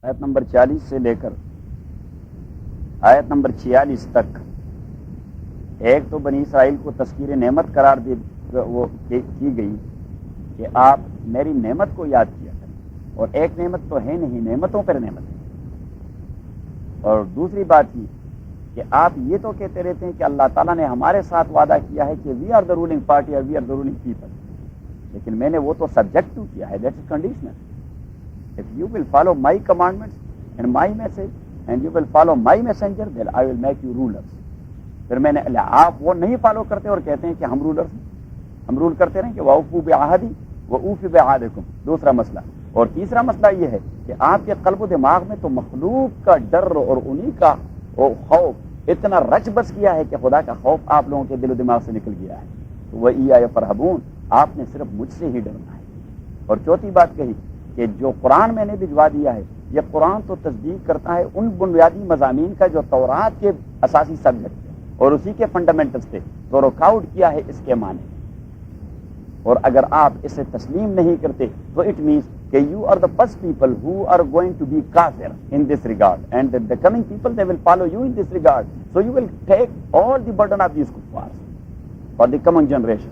آیت نمبر 40 سے لے کر آیت نمبر 46 تک ایک تو بنی اسرائیل کو تذکیر نعمت قرار کی گئی کہ آپ میری نعمت کو یاد کیا کریں، اور ایک نعمت تو ہے نہیں، نعمتوں پر نعمت ہے۔ اور دوسری بات یہ کہ آپ یہ تو کہتے رہتے ہیں کہ اللہ تعالیٰ نے ہمارے ساتھ وعدہ کیا ہے کہ we are the ruling party اور we are the ruling people, لیکن میں نے وہ تو سبجیکٹو کیا ہے، that is conditional. If you will follow my commandments and my message and you will follow my messenger, then I will make you rulers. پھر میں نے آپ وہ نہیں فالو کرتے اور کہتے ہیں کہ ہم رولرز ہیں، ہم رول کرتے رہیں کہ وَأَوْفُوا بِعَهْدِي وَأُوفِ بِعَهْدِكُمْ، دوسرا مسئلہ۔ اور تیسرا مسئلہ یہ ہے کہ آپ کے قلب و دماغ میں تو مخلوق کا ڈر اور انہی کا خوف اتنا رچ بس کیا ہے کہ خدا کا خوف آپ لوگوں کے دل و دماغ سے نکل گیا ہے۔ وَإِيَّايَ فَارْهَبُونَ، آپ نے صرف مجھ سے ہی ڈرنا ہے۔ اور چوتھی بات کہی کہ جو قرآن میں نے بھجوا دیا ہے، یہ قرآن تو تصدیق کرتا ہے ان بنیادی مضامین کا جو تورات کے اساسی سبجیکٹ تھے اور اسی کے فنڈامنٹلز تھے، تو ورک آؤٹ کیا ہے اس کے معنی۔ اور اگر آپ اسے تسلیم نہیں کرتے تو اٹ مینس کہ you are the first people who are going to be kafir in this regard and the coming people they will follow you in this regard, so you will take all the burden of these kuffar for the coming generation.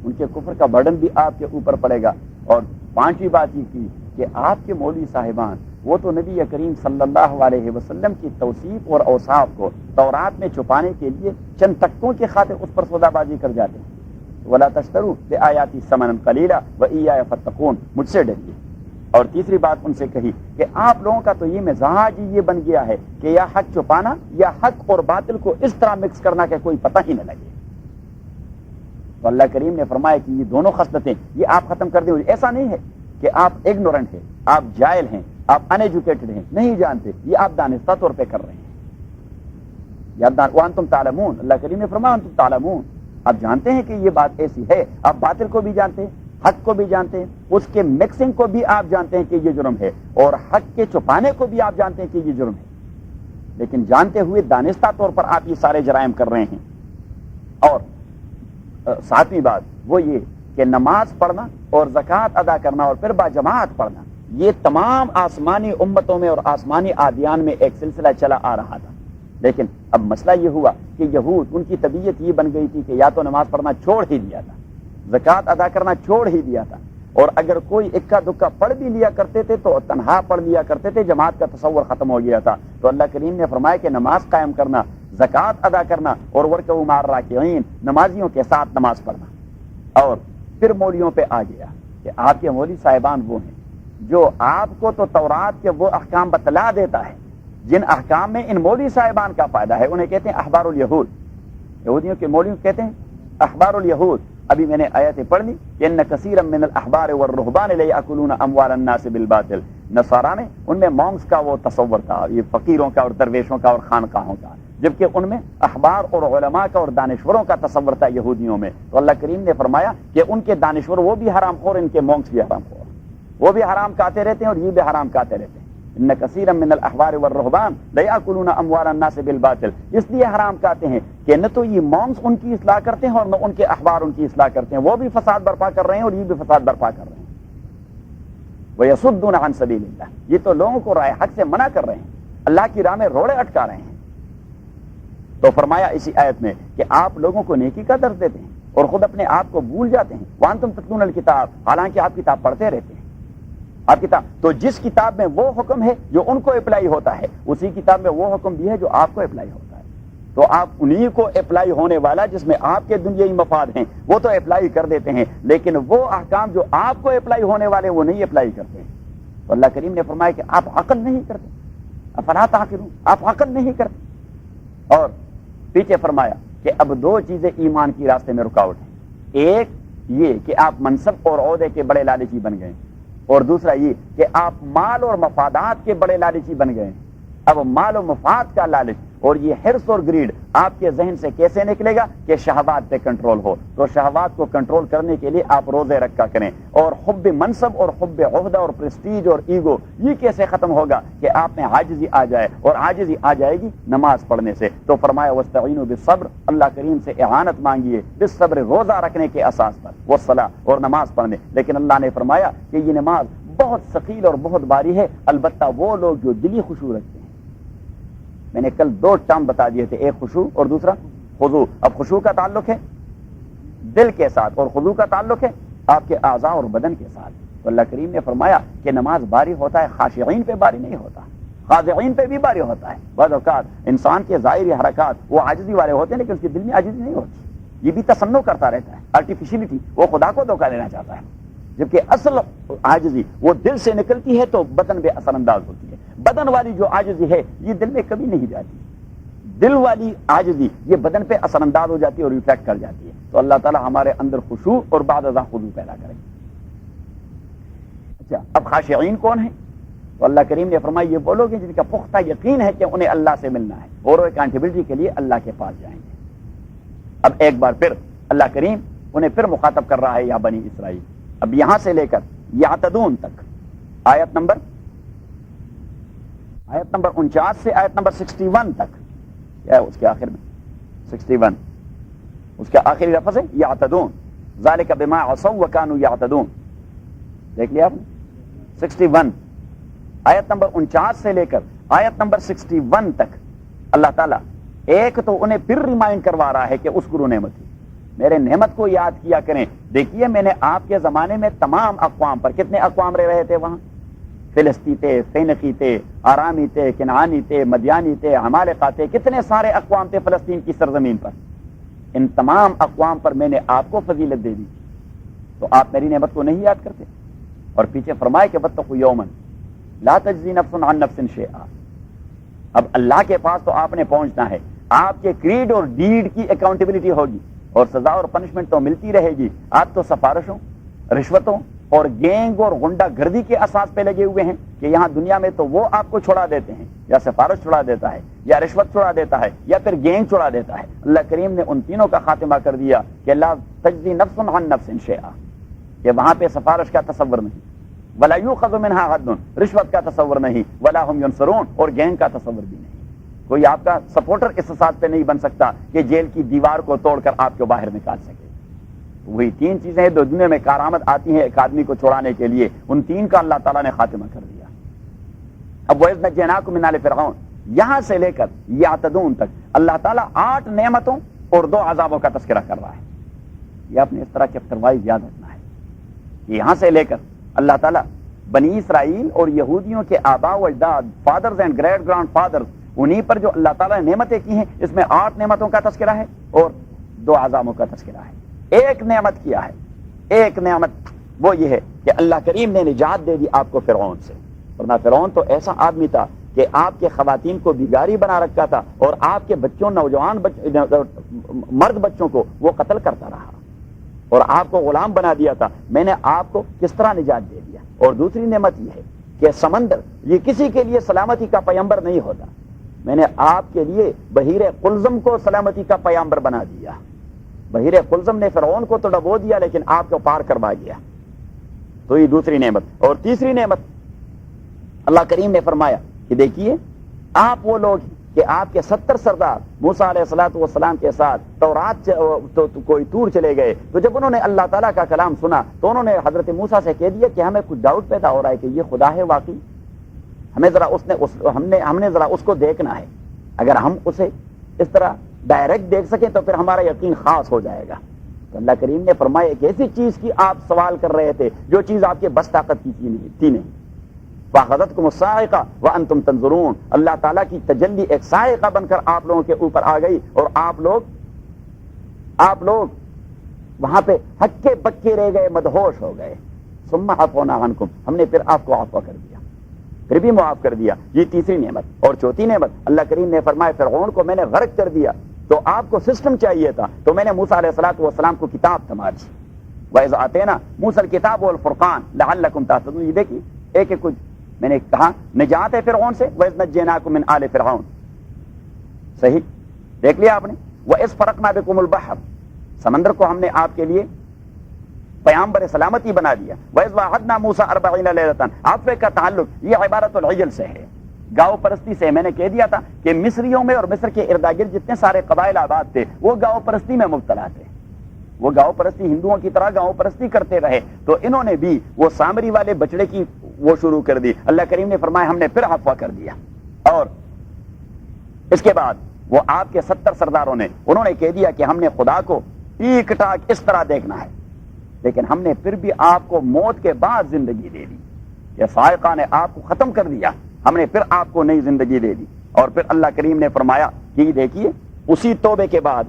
ان کے کفر کا burden بھی آپ کے اوپر پڑے گا۔ اور پانچویں بات یہ کی کہ آپ کے مولوی صاحبان وہ تو نبی کریم صلی اللہ علیہ وسلم کی توصیف اور اوصاف کو تورات میں چھپانے کے لیے چند تختوں کے خاطر اس پر سودا بازی کر جاتے ہیں۔ وَلَا تَشْتَرُوا بِآيَاتِي ثَمَنًا قَلِيلًا وَإِيَّايَ فَاتَّقُونِ، مجھ سے ڈریے۔ اور تیسری بات ان سے کہی کہ آپ لوگوں کا تو یہ مزاج ہی یہ بن گیا ہے کہ یا حق چھپانا یا حق اور باطل کو اس طرح مکس کرنا کہ کوئی پتہ ہی نہ لگے۔ تو اللہ کریم نے فرمایا کہ یہ دونوں خصلتیں یہ آپ ختم کر دیں۔ ایسا نہیں ہے کہ آپ اگنورنٹ ہیں، آپ جاہل ہیں، آپ ان ایجوکیٹڈ ہیں، نہیں جانتے، یہ آپ دانستہ طور پہ کر رہے ہیں۔ وانتم تعلمون، اللہ کریم نے فرمایا وانتم تعلمون، آپ جانتے ہیں کہ یہ بات ایسی ہے، آپ باطل کو بھی جانتے ہیں، حق کو بھی جانتے ہیں، اس کے مکسنگ کو بھی آپ جانتے ہیں کہ یہ جرم ہے، اور حق کے چھپانے کو بھی آپ جانتے ہیں کہ یہ جرم ہے، لیکن جانتے ہوئے دانستہ طور پر آپ یہ سارے جرائم کر رہے ہیں۔ اور ساتویں بات وہ یہ کہ نماز پڑھنا اور زکوٰۃ ادا کرنا اور پھر باجماعت پڑھنا، یہ تمام آسمانی امتوں میں اور آسمانی عادیان میں ایک سلسلہ چلا آ رہا تھا۔ لیکن اب مسئلہ یہ ہوا کہ یہود ان کی طبیعت یہ بن گئی تھی کہ یا تو نماز پڑھنا چھوڑ ہی دیا تھا، زکوٰۃ ادا کرنا چھوڑ ہی دیا تھا، اور اگر کوئی اکا دکا پڑھ بھی لیا کرتے تھے تو تنہا پڑھ لیا کرتے تھے، جماعت کا تصور ختم ہو گیا تھا۔ تو اللہ کریم نے فرمایا کہ نماز قائم کرنا، زکوٰۃ ادا کرنا اور ورکعوا مع الراکعین، نمازیوں کے ساتھ نماز پڑھنا۔ اور پھر مولویوں پہ آ گیا کہ آپ کے مولوی صاحبان وہ ہیں جو آپ کو تو تورات کے وہ احکام بتلا دیتا ہے جن احکام میں ان مولوی صاحبان کا فائدہ ہے، انہیں کہتے ہیں احبار الیہود، یہودیوں کے مولویوں کہتے ہیں احبار الیہود۔ ابھی میں نے آیتیں پڑھ لی کہ ان کثیرا من الاحبار والرہبان لیاکلون اموال الناس بالباطل، نصارا میں ان میں مونگس کا وہ تصور تھا، یہ فقیروں کا اور درویشوں کا اور خانقاہوں کا، جبکہ ان میں احبار اور علماء کا اور دانشوروں کا تصور تھا یہودیوں میں۔ تو اللہ کریم نے فرمایا کہ ان کے دانشور وہ بھی حرام خور، ان کے مونگس بھی حرام خور، وہ بھی حرام کھاتے رہتے ہیں اور یہ بھی حرام کھاتے رہتے ہیں۔ ان کثیرا من الاحبار والرہبان لیاکلون اموال الناس بالباطل، اس لیے حرام کھاتے ہیں کہ نہ تو یہ مونگس ان کی اصلاح کرتے ہیں اور نہ ان کے احبار ان کی اصلاح کرتے ہیں، وہ بھی فساد برپا کر رہے ہیں اور یہ بھی فساد برپا کر رہے ہیں۔ ویصدون عن سبیل اللہ، یہ تو لوگوں کو راہ حق سے منع کر رہے ہیں، اللہ کی راہ میں روڑے اٹکا رہے ہیں۔ تو فرمایا اسی آیت میں کہ آپ لوگوں کو نیکی کا درس دیتے ہیں اور خود اپنے آپ کو بھول جاتے ہیں۔ وانتم تتلون الکتاب، حالانکہ آپ کتاب پڑھتے رہتے ہیں۔ آپ کتاب تو جس کتاب میں وہ حکم ہے جو ان کو اپلائی ہوتا ہے، اسی کتاب میں وہ حکم بھی ہے جو آپ کو اپلائی ہوتا ہے۔ تو آپ انہی کو اپلائی ہونے والا جس میں آپ کے دنیائی مفاد ہیں وہ تو اپلائی کر دیتے ہیں، لیکن وہ احکام جو آپ کو اپلائی ہونے والے وہ نہیں اپلائی کرتے ہیں۔ تو اللہ کریم نے فرمایا کہ آپ عقل نہیں کرتے، افلا تعقلون، آپ عقل نہیں کرتے۔ اور پیچھے فرمایا کہ اب دو چیزیں ایمان کی راستے میں رکاوٹ ہیں، ایک یہ کہ آپ منصب اور عہدے کے بڑے لالچی بن گئے، اور دوسرا یہ کہ آپ مال اور مفادات کے بڑے لالچی بن گئے۔ اب مال و مفاد کا لالچ اور یہ حرص اور گریڈ آپ کے ذہن سے کیسے نکلے گا کہ شہوات پہ کنٹرول ہو؟ تو شہوات کو کنٹرول کرنے کے لیے آپ روزے رکھا کریں، اور حب منصب اور حب عہدہ اور پریسٹیج اور ایگو یہ کیسے ختم ہوگا کہ آپ میں عاجزی آ جائے، اور عاجزی آ جائے گی نماز پڑھنے سے۔ تو فرمایا واستعینوا بالصبر، اللہ کریم سے اعانت مانگیے بالصبر، روزہ رکھنے کے اساس پر، والصلاۃ، اور نماز پڑھنے۔ لیکن اللہ نے فرمایا کہ یہ نماز بہت ثقیل اور بہت بھاری ہے، البتہ وہ لوگ جو دلی خشوع رکھتے ہیں۔ میں نے کل دو ٹرم بتا دیے تھے، ایک خشوع اور دوسرا خضوع۔ اب خشوع کا تعلق ہے دل کے ساتھ اور خضوع کا تعلق ہے آپ کے اعضاء اور بدن کے ساتھ۔ تو اللہ کریم نے فرمایا کہ نماز باری ہوتا ہے، خاشعین پہ باری نہیں ہوتا، خاضعین پہ بھی باری ہوتا ہے۔ بعض اوقات انسان کے ظاہری حرکات وہ عاجزی والے ہوتے ہیں لیکن اس کے دل میں عاجزی نہیں ہوتی، یہ بھی تصنع کرتا رہتا ہے، آرٹیفیشلٹی، وہ خدا کو دھوکہ دینا چاہتا ہے، جبکہ اصل عاجزی وہ دل سے نکلتی ہے تو بدن پہ اثر انداز ہوتی ہے۔ بدن والی جو عاجزی ہے یہ دل میں کبھی نہیں جاتی، دل والی عاجزی یہ بدن پہ اثر انداز ہو جاتی ہے اور ریفلیکٹ کر جاتی ہے۔ تو اللہ تعالیٰ ہمارے اندر خشوع اور بعد ازاں خضوع پیدا کرے۔ اچھا، اب خاشعین کون ہیں؟ تو اللہ کریم نے فرمایا یہ وہ لوگ ہیں جن کا پختہ یقین ہے کہ انہیں اللہ سے ملنا ہے اور وہ اکاؤنٹیبلٹی کے لیے اللہ کے پاس جائیں گے۔ اب ایک بار پھر اللہ کریم انہیں پھر مخاطب کر رہا ہے یا بنی اسرائیل، اب یہاں سے لے کر یعتدون تک، آیت نمبر 49 سے آیت نمبر 61 تک، کیا ہے اس کے آخر میں 61، اس کا آخری لفظ ہے یعتدون، ذالک بما عصوا وکانوا یعتدون۔ دیکھ لیا آپ نے 61 آیت نمبر 49 سے لے کر آیت نمبر 61 تک اللہ تعالیٰ ایک تو انہیں پھر ریمائنڈ کروا رہا ہے کہ اسکروا نعمتی، میرے نعمت کو یاد کیا کریں۔ دیکھیے میں نے آپ کے زمانے میں تمام اقوام پر، کتنے اقوام رہ رہے تھے وہاں؟ فلسطی تھے، فینقی تھے، آرامی تھے، کنعانی تھے، مدیانی تھے، عمالقہ تھے، کتنے سارے اقوام تھے فلسطین کی سرزمین پر۔ ان تمام اقوام پر میں نے آپ کو فضیلت دے دی، تو آپ میری نعمت کو نہیں یاد کرتے؟ اور پیچھے فرمائے کہ واتقوا یوما لا تجزی نفس عن نفس شیئا۔ اب اللہ کے پاس تو آپ نے پہنچنا ہے، آپ کے کریڈ اور ڈیڈ کی اکاؤنٹیبلٹی ہوگی اور سزا اور پنشمنٹ تو ملتی رہے گی۔ آپ تو سفارشوں، رشوتوں اور گینگ اور غنڈہ گردی کے اساس پہ لگے ہوئے ہیں کہ یہاں دنیا میں تو وہ آپ کو چھڑا دیتے ہیں، یا سفارش چھڑا دیتا ہے، یا رشوت چھڑا دیتا ہے، یا پھر گینگ چھڑا دیتا ہے۔ اللہ کریم نے ان تینوں کا خاتمہ کر دیا کہ لا تجزی نفس عن نفس شیئا، کہ وہاں پہ سفارش کا تصور نہیں، ولا یؤخذ منها عدل، رشوت کا تصور نہیں، ولا هم ينصرون، اور گینگ کا تصور بھی نہیں۔ کوئی آپ کا سپورٹر اس اساس پہ نہیں بن سکتا کہ جیل کی دیوار کو توڑ کر آپ کو باہر نکال سکے۔ وہی تین چیزیں جو دنیا میں کارآمد آتی ہیں ایک آدمی کو چھڑانے کے لیے، ان تین کا اللہ تعالیٰ نے خاتمہ کر دیا۔ اب وَإِذْ نَجَّيْنَاكُم مِّنْ آلِ فِرْعَوْنَ، یہاں سے لے کر یعتدون تک اللہ تعالیٰ 8 نعمتوں اور 2 عذابوں کا تذکرہ کر رہا ہے۔ یہ آپ نے اس طرح چیپٹر وائز یاد رکھنا ہے کہ یہاں سے لے کر اللہ تعالیٰ بنی اسرائیل اور یہودیوں کے آباء و اجداد، fathers and great grand fathers, انہی پر جو اللہ تعالیٰ نے نعمتیں کی ہیں، اس میں 8 نعمتوں کا تذکرہ ہے اور 2 عذابوں کا تذکرہ ہے۔ ایک نعمت کیا ہے؟ ایک نعمت وہ یہ ہے کہ اللہ کریم نے نجات دے دی آپ کو فرعون سے، ورنہ فرعون تو ایسا آدمی تھا کہ آپ کے خواتین کو بیگاری بنا رکھا تھا اور آپ کے بچوں، نوجوان مرد بچوں کو وہ قتل کرتا رہا اور آپ کو غلام بنا دیا تھا۔ میں نے آپ کو کس طرح نجات دے دیا۔ اور دوسری نعمت یہ ہے کہ سمندر یہ کسی کے لیے سلامتی کا پیغمبر نہیں ہوتا، میں نے آپ کے لیے بحیر قلزم کو سلامتی کا پیغمبر بنا دیا۔ بحیر قلزم نے فرعون کو تو ڈبو دیا لیکن آپ کو پار کروا گیا۔ تو یہ دوسری نعمت۔ اور تیسری نعمت اللہ کریم نے فرمایا کہ دیکھیے آپ وہ لوگ کہ آپ کے 70 سردار موسیٰ علیہ الصلوۃ والسلام کے ساتھ تورات تو کوئی طور چلے گئے، تو جب انہوں نے اللہ تعالیٰ کا کلام سنا تو انہوں نے حضرت موسیٰ سے کہہ دیا کہ ہمیں کچھ ڈاؤٹ پیدا ہو رہا ہے کہ یہ خدا ہے واقعی، ہم نے ذرا اس کو دیکھنا ہے، اگر ہم اسے اس طرح ڈائریکٹ دیکھ سکیں تو پھر ہمارا یقین خاص ہو جائے گا۔ تو اللہ کریم نے فرمایا ایک ایسی چیز کی آپ سوال کر رہے تھے جو چیز آپ کے بس طاقت کی تھی نہیں، فَأَخَذَتْكُمُ الصَّاعِقَةُ وَأَنْتُمْ تَنظُرُونَ، اللہ تعالیٰ کی تجلی ایک صاعقہ بن کر آپ لوگوں کے اوپر آ گئی اور آپ لوگ وہاں پہ ہکے بکے رہ گئے، مدہوش ہو گئے۔ ثُمَّ عَفَوْنَا عَنْكُمْ، ہم نے پھر آپ کو عفو کر دیا، پھر بھی معاف کر دیا۔ یہ تیسری نعمت۔ اور چوتھی نعمت اللہ کریم نے فرمایا فرعون کو میں نے غرق کر دیا، تو آپ کو سسٹم چاہیے تھا، تو میں نے موسیٰ علیہ الصلوۃ والسلام کو کتاب تھما دی۔ وَإِذْ آتَيْنَا مُوسَى الْكِتَابَ وَالْفُرْقَانَ لَعَلَّكُمْ تَهْتَدُونَ۔ یہ دیکھیے ایک ایک کچھ میں نے کہا نجات ہے فرعون سے، وَإِذْ نَجَّيْنَاكُم مِّنْ آلِ فِرْعَوْنَ، صحیح دیکھ لیا آپ نے۔ وَإِذْ فَرَقْنَا بِكُمُ الْبَحْرَ، سمندر کو ہم نے آپ کے لیے پیامبر سلامتی بنا دیا۔ وَإِذْ وَعَدْنَا مُوسَىٰ 40 لَيْلَةً، عفو کا تعلق یہ عبارت العجل سے ہے، گاؤں پرستی سے۔ میں نے کہہ دیا تھا کہ مصریوں میں اور مصر کے ارد گرد جتنے سارے قبائل آباد تھے وہ گاؤں پرستی میں مبتلا تھے، وہ گاؤں پرستی ہندوؤں کی طرح گاؤں پرستی کرتے رہے، تو انہوں نے بھی وہ سامری والے بچڑے کی وہ شروع کر دی. اللہ کریم نے فرمایا ہم نے پھر عفو کر دیا. اور اس کے بعد وہ آپ کے 70 سرداروں نے انہوں نے کہہ دیا کہ ہم نے خدا کو ٹیک ٹاک اس طرح دیکھنا ہے، لیکن ہم نے پھر بھی آپ کو موت کے بعد زندگی دے دی. کہ صاعقہ نے آپ کو ختم کر دیا، ہم نے پھر آپ کو نئی زندگی دے دی. اور پھر اللہ کریم نے فرمایا کہ دیکھیے اسی توبے کے بعد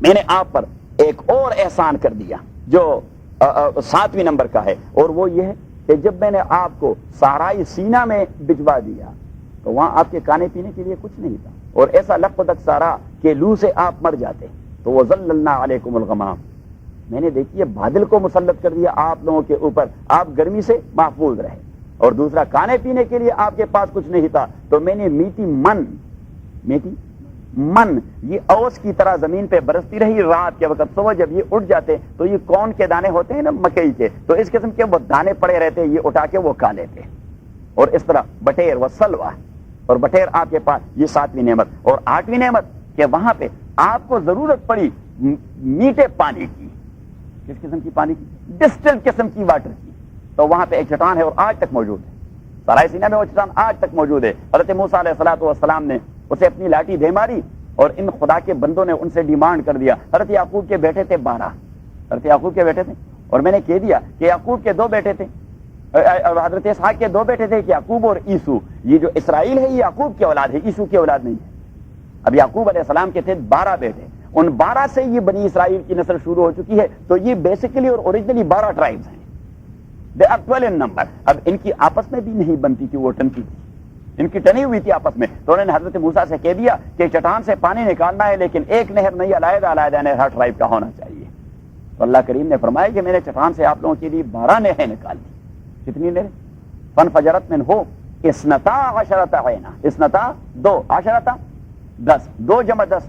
میں نے آپ پر ایک اور احسان کر دیا جو 7ویں نمبر کا ہے، اور وہ یہ ہے کہ جب میں نے آپ کو صحرائی سینا میں بھجوا دیا تو وہاں آپ کے کھانے پینے کے لیے کچھ نہیں تھا، اور ایسا لقدک سارا کہ لو سے آپ مر جاتے. تو وہ ظللنا علیکم الغمام، میں نے دیکھیے بادل کو مسلط کر دیا آپ لوگوں کے اوپر، آپ گرمی سے محفوظ رہے. اور دوسرا کھانے پینے کے لیے آپ کے پاس کچھ نہیں تھا تو میں نے میٹھی من یہ اوس کی طرح زمین پہ برستی رہی. رات کے وقت صبح جب یہ اٹھ جاتے تو یہ کون کے دانے ہوتے ہیں نا مکئی کے، تو اس قسم کے وہ دانے پڑے رہتے، یہ اٹھا کے وہ کھا لیتے. اور اس طرح بٹیر و سلوا، اور بٹیر آپ کے پاس، یہ 7ویں نعمت. اور 8ویں نعمت کہ وہاں پہ آپ کو ضرورت پڑی میٹھے پانی کی. کس قسم کی پانی کی؟ ڈسٹل قسم کی واٹر کی. تو وہاں پہ ایک چٹان ہے اور آج تک موجود ہے، سرائے سینہ میں وہ چٹان آج تک موجود ہے. حضرت موسیٰ علیہ الصلوۃ والسلام نے اسے اپنی لاٹھی دے ماری اور ان خدا کے بندوں نے ان سے ڈیمانڈ کر دیا. حضرت یعقوب کے بیٹے تھے 12، حضرت یعقوب کے بیٹے تھے، اور میں نے کہہ دیا کہ یعقوب کے 2 بیٹے تھے، حضرت اسحاق کے 2 بیٹے تھے کہ یعقوب اور عیسو. یہ جو اسرائیل ہے یہ یعقوب کی اولاد ہے، عیسو کی اولاد نہیں ہے. اب یعقوب علیہ السلام کے تھے 12 بیٹے، ان 12 سے یہ بنی اسرائیل کی نسل شروع ہو چکی ہے. تو یہ بیسیکلی اور اوریجنلی 12 ٹرائبز ہیں. They are 12 in number. اب ان کی آپس میں بھی نہیں بنتی تھی، وہ ٹنکی تھی، ان کی ٹنی ہوئی تھی آپس میں. تو انہوں نے حضرت موسیٰ سے کہہ دیا کہ چٹان سے پانی نکالنا ہے لیکن ایک نہر نہیں، علیحدہ علیحدہ نہر ہر ٹرائب کا ہونا چاہیے. تو اللہ کریم نے فرمایا کہ میں نے چٹان سے آپ لوگوں کے لیے 12 نہریں نکال دی. کتنی نہریں؟ فانفجرت منہ 12 عینا. 2 عشرتا 10، 2 جمع 10،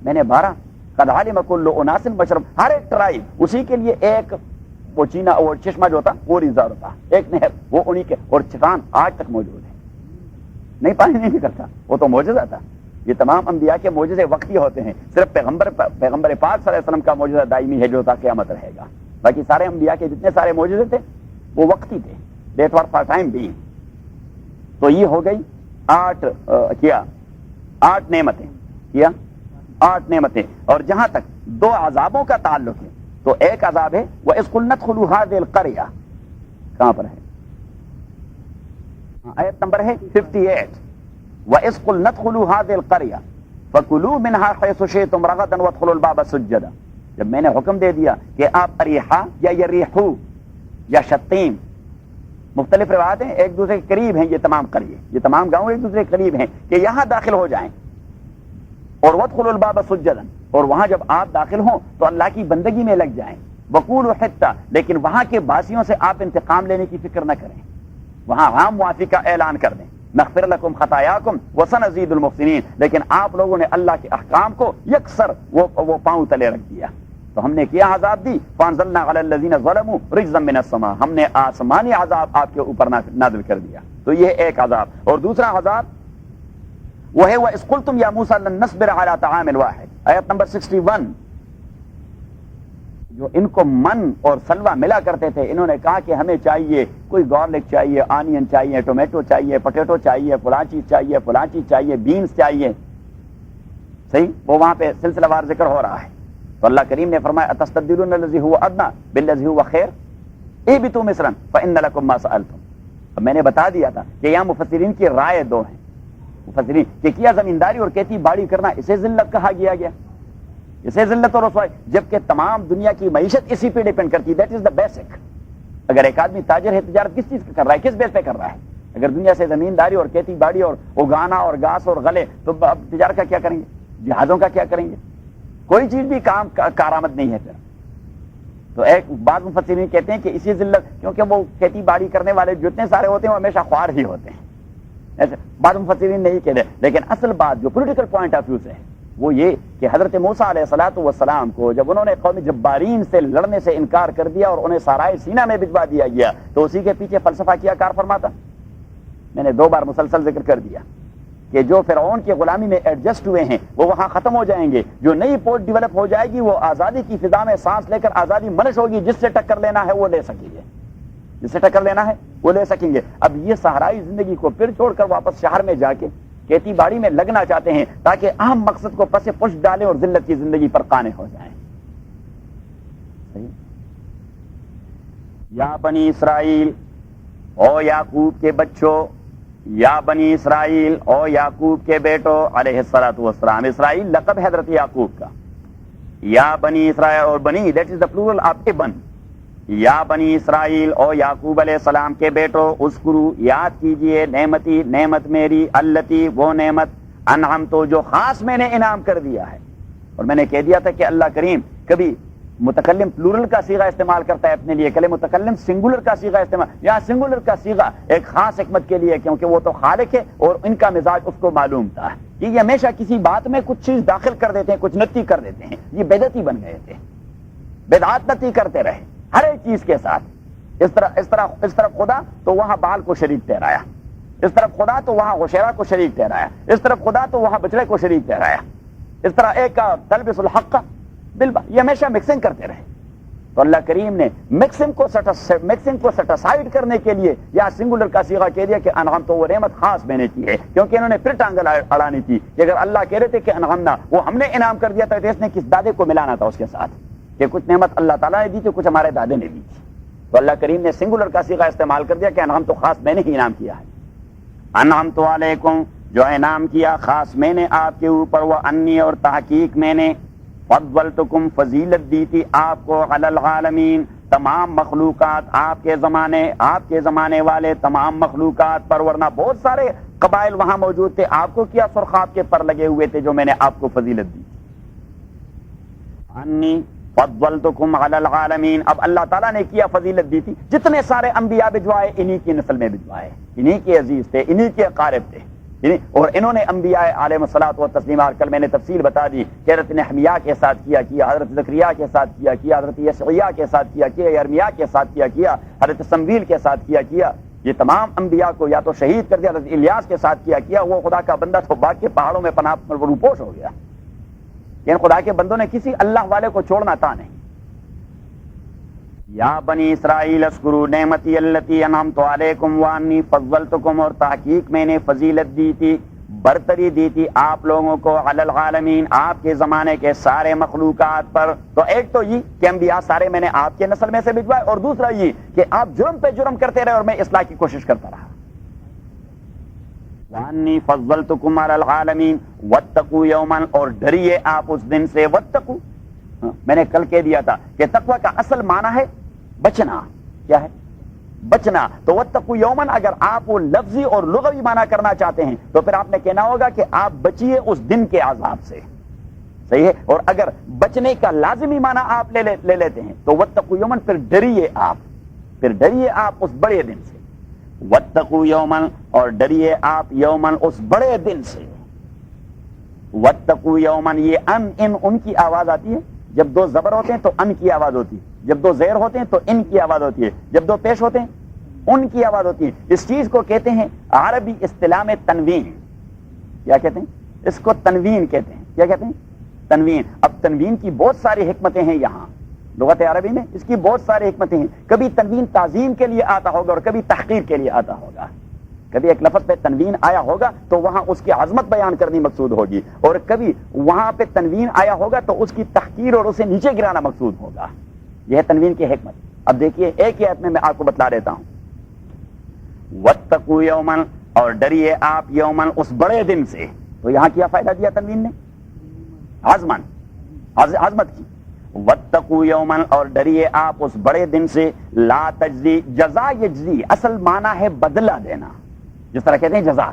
میں نے 12. قد علم کل اناس مشرب، ہر ایک ٹرائب اسی کے لیے ایک وہ چینا وہ چشمہ جو تھا وہ ریزرو تھا، ایک نہر وہ انہی کے. اور چٹان آج تک موجود ہے، نہیں پانی نہیں نکلتا، وہ تو معجزہ تھا. یہ تمام انبیاء کے معجزے وقتی ہوتے ہیں، صرف پیغمبر پاک صلی اللہ علیہ وسلم کا معجزہ دائمی ہے جو تا قیامت رہے گا. باقی سارے انبیاء کے جتنے سارے معجزے تھے وہ وقتی تھے، that was for time being. تو یہ ہو گئی 8 نعمتیں کیا 8 نعمتیں. اور جہاں تک 2 عذابوں کا تعلق ہے تو ایک عذاب ہے وَإِذْ قُلْنَا ادْخُلُوا هَٰذِهِ الْقَرْيَةَ، کہاں پر ہے؟ آیت نمبر ہے 58. وَإِذْ قُلْنَا ادْخُلُوا هَٰذِهِ الْقَرْيَةَ فَكُلُوا مِنْهَا حَيْثُ شِئْتُمْ رَغَدًا وَادْخُلُوا الْبَابَ سُجَّدًا. جب میں نے حکم دے دیا کہ آپ اریحا یا یریحو یا شتیم، مختلف روایت ہیں، ایک دوسرے کے قریب ہیں یہ تمام قریے، یہ تمام گاؤں ایک دوسرے کے قریب ہیں، کہ یہاں داخل ہو جائیں. اور وادخلوا الباب سجدا، اور وہاں جب آپ داخل ہوں تو اللہ کی بندگی میں لگ جائیں. وقولوا حطہ، لیکن وہاں کے باسیوں سے آپ انتقام لینے کی فکر نہ کریں، وہاں عام معافی کا اعلان کر دیں. نغفر لکم خطایاکم وسنزید المحسنین، لیکن آپ لوگوں نے اللہ کے احکام کو یکسر وہ پاؤں تلے رکھ دیا. تو ہم نے کیا عذاب دی، فانزلنا علی الذین ظلموا رجزا من السماء، ہم نے آسمانی عذاب آپ کے اوپر نازل کر دیا. تو یہ ایک عذاب. اور دوسرا عذاب وہ ہے وَإِذْ قُلْتُمْ يَا مُوسَىٰ لَن نَّصْبِرَ عَلَىٰ طَعَامٍ وَاحِدٍ، آیت نمبر 61. جو ان کو من اور سلوا ملا کرتے تھے، انہوں نے کہا کہ ہمیں چاہیے کوئی گارلک چاہیے، آنین چاہیے، ٹومیٹو چاہیے، پوٹیٹو چاہیے، فلاں چیز چاہیے، فلاں چیز چاہیے، بینز چاہیے. صحیح، وہ وہاں پہ سلسلہ وار ذکر ہو رہا ہے. تو اللہ کریم نے فرمایا اتستبدلون الذی هو ادنی بالذی هو خیر اہبطوا مصرا فان لکم ما سألتم. اب میں نے بتا دیا تھا کہ یہاں مفسرین کی رائے 2 ہیں. مفسرین کہ کیا زمینداری اور کھیتی باڑی کرنا اسے ذلت کہا گیا، اسے ذلت اور رسوائی، جبکہ تمام دنیا کی معیشت اسی پہ ڈیپینڈ کرتی ہے. That is the basic. اگر ایک آدمی تاجر ہے، تجارت کس چیز کا کر رہا ہے، کس بیس پہ کر رہا ہے؟ اگر دنیا سے زمینداری اور کھیتی باڑی اور اگانا اور گھاس اور غلے، تو اب تجارت کا کیا کریں گے، جہازوں کا کیا کریں گے؟ کوئی چیز بھی کام کارآمد نہیں ہے پھر. تو ایک بعض مفسرین کہتے ہیں کہ اسی ذلت، کیونکہ وہ کھیتی باڑی کرنے والے جتنے سارے ہوتے ہیں وہ ہمیشہ خوار ہی ہوتے ہیں. ایسے بعض مفسرین نہیں کہتے، لیکن اصل بات جو پولیٹیکل پوائنٹ آف ویو سے ہے وہ یہ کہ حضرت موسیٰ علیہ الصلوۃ والسلام کو جب انہوں نے قوم جبارین سے لڑنے سے انکار کر دیا اور انہیں سارائے سینہ میں بھجوا دیا گیا، تو اسی کے پیچھے فلسفہ کیا کار فرماتا. میں نے 2 بار مسلسل ذکر کر دیا کہ جو فرعون کی غلامی میں ایڈجسٹ ہوئے ہیں وہ وہاں ختم ہو جائیں گے. جو نئی پورٹ ڈیولپ ہو جائے گی وہ آزادی کی فضا میں سانس لے کر آزادی منش ہوگی، جس سے ٹکر لینا ہے وہ لے سکیں گے. جسے ٹکر لینا ہے وہ لے سکیں گے. اب یہ صحرائی زندگی کو پھر چھوڑ کر واپس شہر میں جا کے کھیتی باڑی میں لگنا چاہتے ہیں تاکہ اہم مقصد کو پس پش ڈالیں اور ذلت کی زندگی پر قانع ہو جائیں. یا بنی اسرائیل او یعقوب کے بچوں، یا بنی اسرائیل او یعقوب کے بیٹو علیہ الصلوۃ والسلام. اسرائیل لقب ہے حضرت یعقوب کا. یا بنی اسرائیل اور بنی that is the plural of ابن. یا بنی اسرائیل او یعقوب علیہ السلام کے بیٹو اذکروا یاد کیجئے نعمتی نعمت میری التی وہ نعمت انعمت جو خاص میں نے انعام کر دیا ہے. اور میں نے کہہ دیا تھا کہ اللہ کریم کبھی متکلم پلورل کا صیغہ استعمال کرتا ہے اپنے لیے، کلمہ متکلم سنگولر کا صیغہ استعمال، یا سنگولر کا صیغہ ایک خاص حکمت کے لیے کیونکہ وہ تو خالق ہے اور ان کا مزاج اس کو معلوم تھا کہ یہ ہمیشہ کسی بات میں کچھ چیز داخل کر دیتے ہیں، کچھ نتی کر دیتے ہیں. یہ بدعتی بن گئے تھے، بدعات نتی کرتے رہے ہر ایک چیز کے ساتھ. اس طرف خدا تو وہاں بال کو شریک ٹھہرایا، اس طرف خدا تو وہاں غشیرہ کو شریک ٹھہرایا، اس طرف خدا تو وہاں بچڑے کو شریک ٹھہرایا. اس طرح ایک کا تلبس الحق یہ ہمیشہ مکسنگ کرتے رہے. تو اللہ کریم نے مکسنگ کو سیٹسفائیڈ کرنے کے لیے یا سنگولر کا صیغہ کہہ دیا کہ انعام تو وہ نعمت خاص میں نے کی ہے، کیونکہ انہوں نے پھر ٹانگل اڑانی تھی کہ اگر اللہ کہہ رہے تھے کہ انعامنا وہ ہم نے انعام کر دیا تھا تو اس نے کس دادے کو ملانا تھا اس کے ساتھ کہ کچھ نعمت اللہ تعالیٰ نے دی تھی، کچھ ہمارے دادے نے دی تھی. تو اللہ کریم نے سنگولر کا صیغہ استعمال کر دیا کہ انعام تو خاص میں نے ہی انعام کیا ہے. انعام تو علیکم جو انعام کیا خاص میں نے آپ کے اوپر، وہ انی اور تحقیق میں نے فضلتکم فضیلت دی تھی آپ کو علی العالمین تمام مخلوقات، آپ کے زمانے والے تمام مخلوقات پر، ورنہ بہت سارے قبائل وہاں موجود تھے، آپ کو کیا سرخاب کے پر لگے ہوئے تھے جو میں نے آپ کو فضیلت دی. انی فضلتکم علی العالمین. اب اللہ تعالیٰ نے کیا فضیلت دی تھی، جتنے سارے انبیاء بھجوائے انہی کی نسل میں بھجوائے، انہی کے عزیز تھے، انہی کے قارب تھے. اور انہوں نے انبیاء علیہ الصلوۃ والتسلیم، کل میں نے تفصیل بتا دی کہ حضرت نحمیہ کے ساتھ کیا حضرت زکریا کے ساتھ کیا حضرت یشعیاء کے ساتھ کیا یرمیاء کے ساتھ کیا حضرت سمویل کے ساتھ کیا. یہ تمام انبیاء کو یا تو شہید کر دیا، حضرت الیاس کے ساتھ کیا. وہ خدا کا بندہ تو باغ کے پہاڑوں میں پناہ روپوش ہو گیا. یعنی خدا کے بندوں نے کسی اللہ والے کو چھوڑنا تھا نہیں. یا بنی اسرائیل اذکروا نعمتی التی انعمت علیکم وانی فضلتکم، اور تحقیق میں نے فضیلت دی تھی، برتری دی تھی آپ لوگوں کو علی العالمین آپ کے زمانے کے سارے مخلوقات پر. تو ایک تو یہ کہ انبیاء سارے میں نے آپ کے نسل میں سے بھجوائے، اور دوسرا یہ کہ آپ جرم پہ جرم کرتے رہے اور میں اصلاح کی کوشش کرتا رہا. وانی فضلتکم علی العالمین واتقوا یوما، اور ڈریے آپ اس دن سے. واتقوا میں نے کل کہہ دیا تھا کہ تقوی کا اصل معنی ہے بچنا. کیا ہے؟ بچنا. تو واتقوا یومن اگر آپ وہ لفظی اور لغوی معنی کرنا چاہتے ہیں تو پھر آپ نے کہنا ہوگا کہ آپ بچیے اس دن کے عذاب سے. صحیح ہے. اور اگر بچنے کا لازمی معنی آپ لے لیتے ہیں تو واتقوا یومن پھر ڈریے آپ اس بڑے دن سے. واتقوا یومن اور ڈریے آپ یومن اس بڑے دن سے. واتقوا یومن یہ ان کی آواز آتی ہے. جب دو زبر ہوتے ہیں تو ان کی آواز ہوتی ہے، جب دو زیر ہوتے ہیں تو ان کی آواز ہوتی ہے، جب دو پیش ہوتے ہیں ان کی آواز ہوتی ہے. اس چیز کو کہتے ہیں عربی اصطلاح میں تنوین. کیا کہتے ہیں؟ اس کو تنوین کہتے ہیں. کیا کہتے ہیں؟ تنوین. اب تنوین کی بہت ساری حکمتیں ہیں یہاں لغت عربی میں، اس کی بہت ساری حکمتیں ہیں. کبھی تنوین تعظیم کے لیے آتا ہوگا اور کبھی تحقیر کے لیے آتا ہوگا. کبھی ایک لفظ پہ تنوین آیا ہوگا تو وہاں اس کی عظمت بیان کرنی مقصود ہوگی، اور کبھی وہاں پہ تنوین آیا ہوگا تو اس کی تحقیر اور اسے نیچے گرانا مقصود ہوگا. یہ ہے تنوین کی حکمت. اب دیکھیے ایک ہی آیت میں آپ کو بتلا دیتا ہوں. واتقوا یومن اور ڈریے آپ یومن اس بڑے دن سے. تو یہاں کیا فائدہ دیا تنوین نے؟ عظمت کی. واتقوا یومن اور ڈریے آپ اس بڑے دن سے لا تجزی. جزا یجزی اصل معنی ہے بدلہ دینا، جس طرح کہتے ہیں جزا.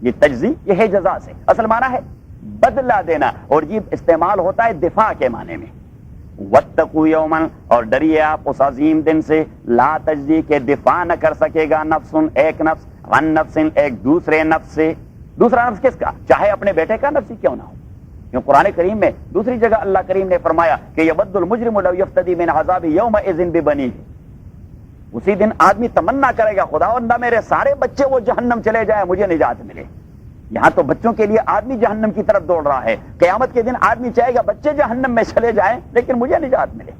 یہ تجزی یہ ہے جزا سے، اصل معنی ہے بدلہ دینا، اور یہ استعمال ہوتا ہے دفاع کے معنی میں. واتقوا یومن اور ڈریے آپ اس عظیم دن سے لا تجزی کے دفاع نہ کر سکے گا نفس ایک نفس عن نفس ایک دوسرے نفس سے. دوسرا نفس کس کا؟ چاہے اپنے بیٹے کا نفس ہی کیوں نہ ہو. کیوں قرآن کریم میں دوسری جگہ اللہ کریم نے فرمایا کہ یود المجرم لو یفتدی من عذاب یومئذ ببنیہ. اسی دن آدمی تمنا کرے گا خدا نہ میرے سارے بچے وہ جہنم چلے جائے مجھے نجات ملے. یہاں تو بچوں کے لیے آدمی جہنم کی طرف دوڑ رہا ہے. قیامت کے دن آدمی چاہے گا بچے جہنم میں چلے جائیں لیکن مجھے نجات ملے.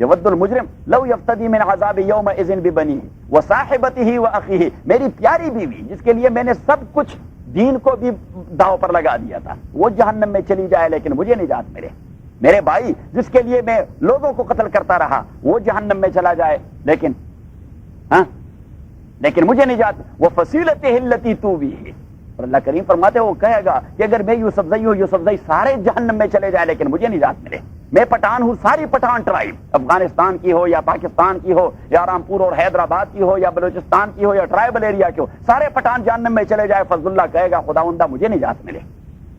یود المجرم لو یفتدی من عذاب یومئذ ببنیہ وصاحبتہ واخیہ، میری پیاری بیوی جس کے لیے میں نے سب کچھ دین کو بھی داؤ پر لگا دیا تھا، وہ جہنم میں چلی جائے لیکن مجھے نجات ملے، میرے بھائی جس کے لیے میں لوگوں کو قتل کرتا رہا وہ جہنم میں چلا جائے لیکن مجھے نجات، وہ فصیلتہ التی تؤویہ، اور اللہ کریم فرماتے وہ کہے گا کہ اگر میں یوسف زئی ہوں، یوسف زئی سارے جہنم میں چلے جائے لیکن مجھے نجات ملے، میں پٹھان ہوں، ساری پٹھان ٹرائب افغانستان کی ہو یا پاکستان کی ہو یا رامپور اور حیدرآباد کی ہو یا بلوچستان کی ہو یا ٹرائبل ایریا کی ہو، سارے پٹھان جہنم میں چلے جائے، فضل اللہ کہے گا خداوندہ مجھے نجات ملے،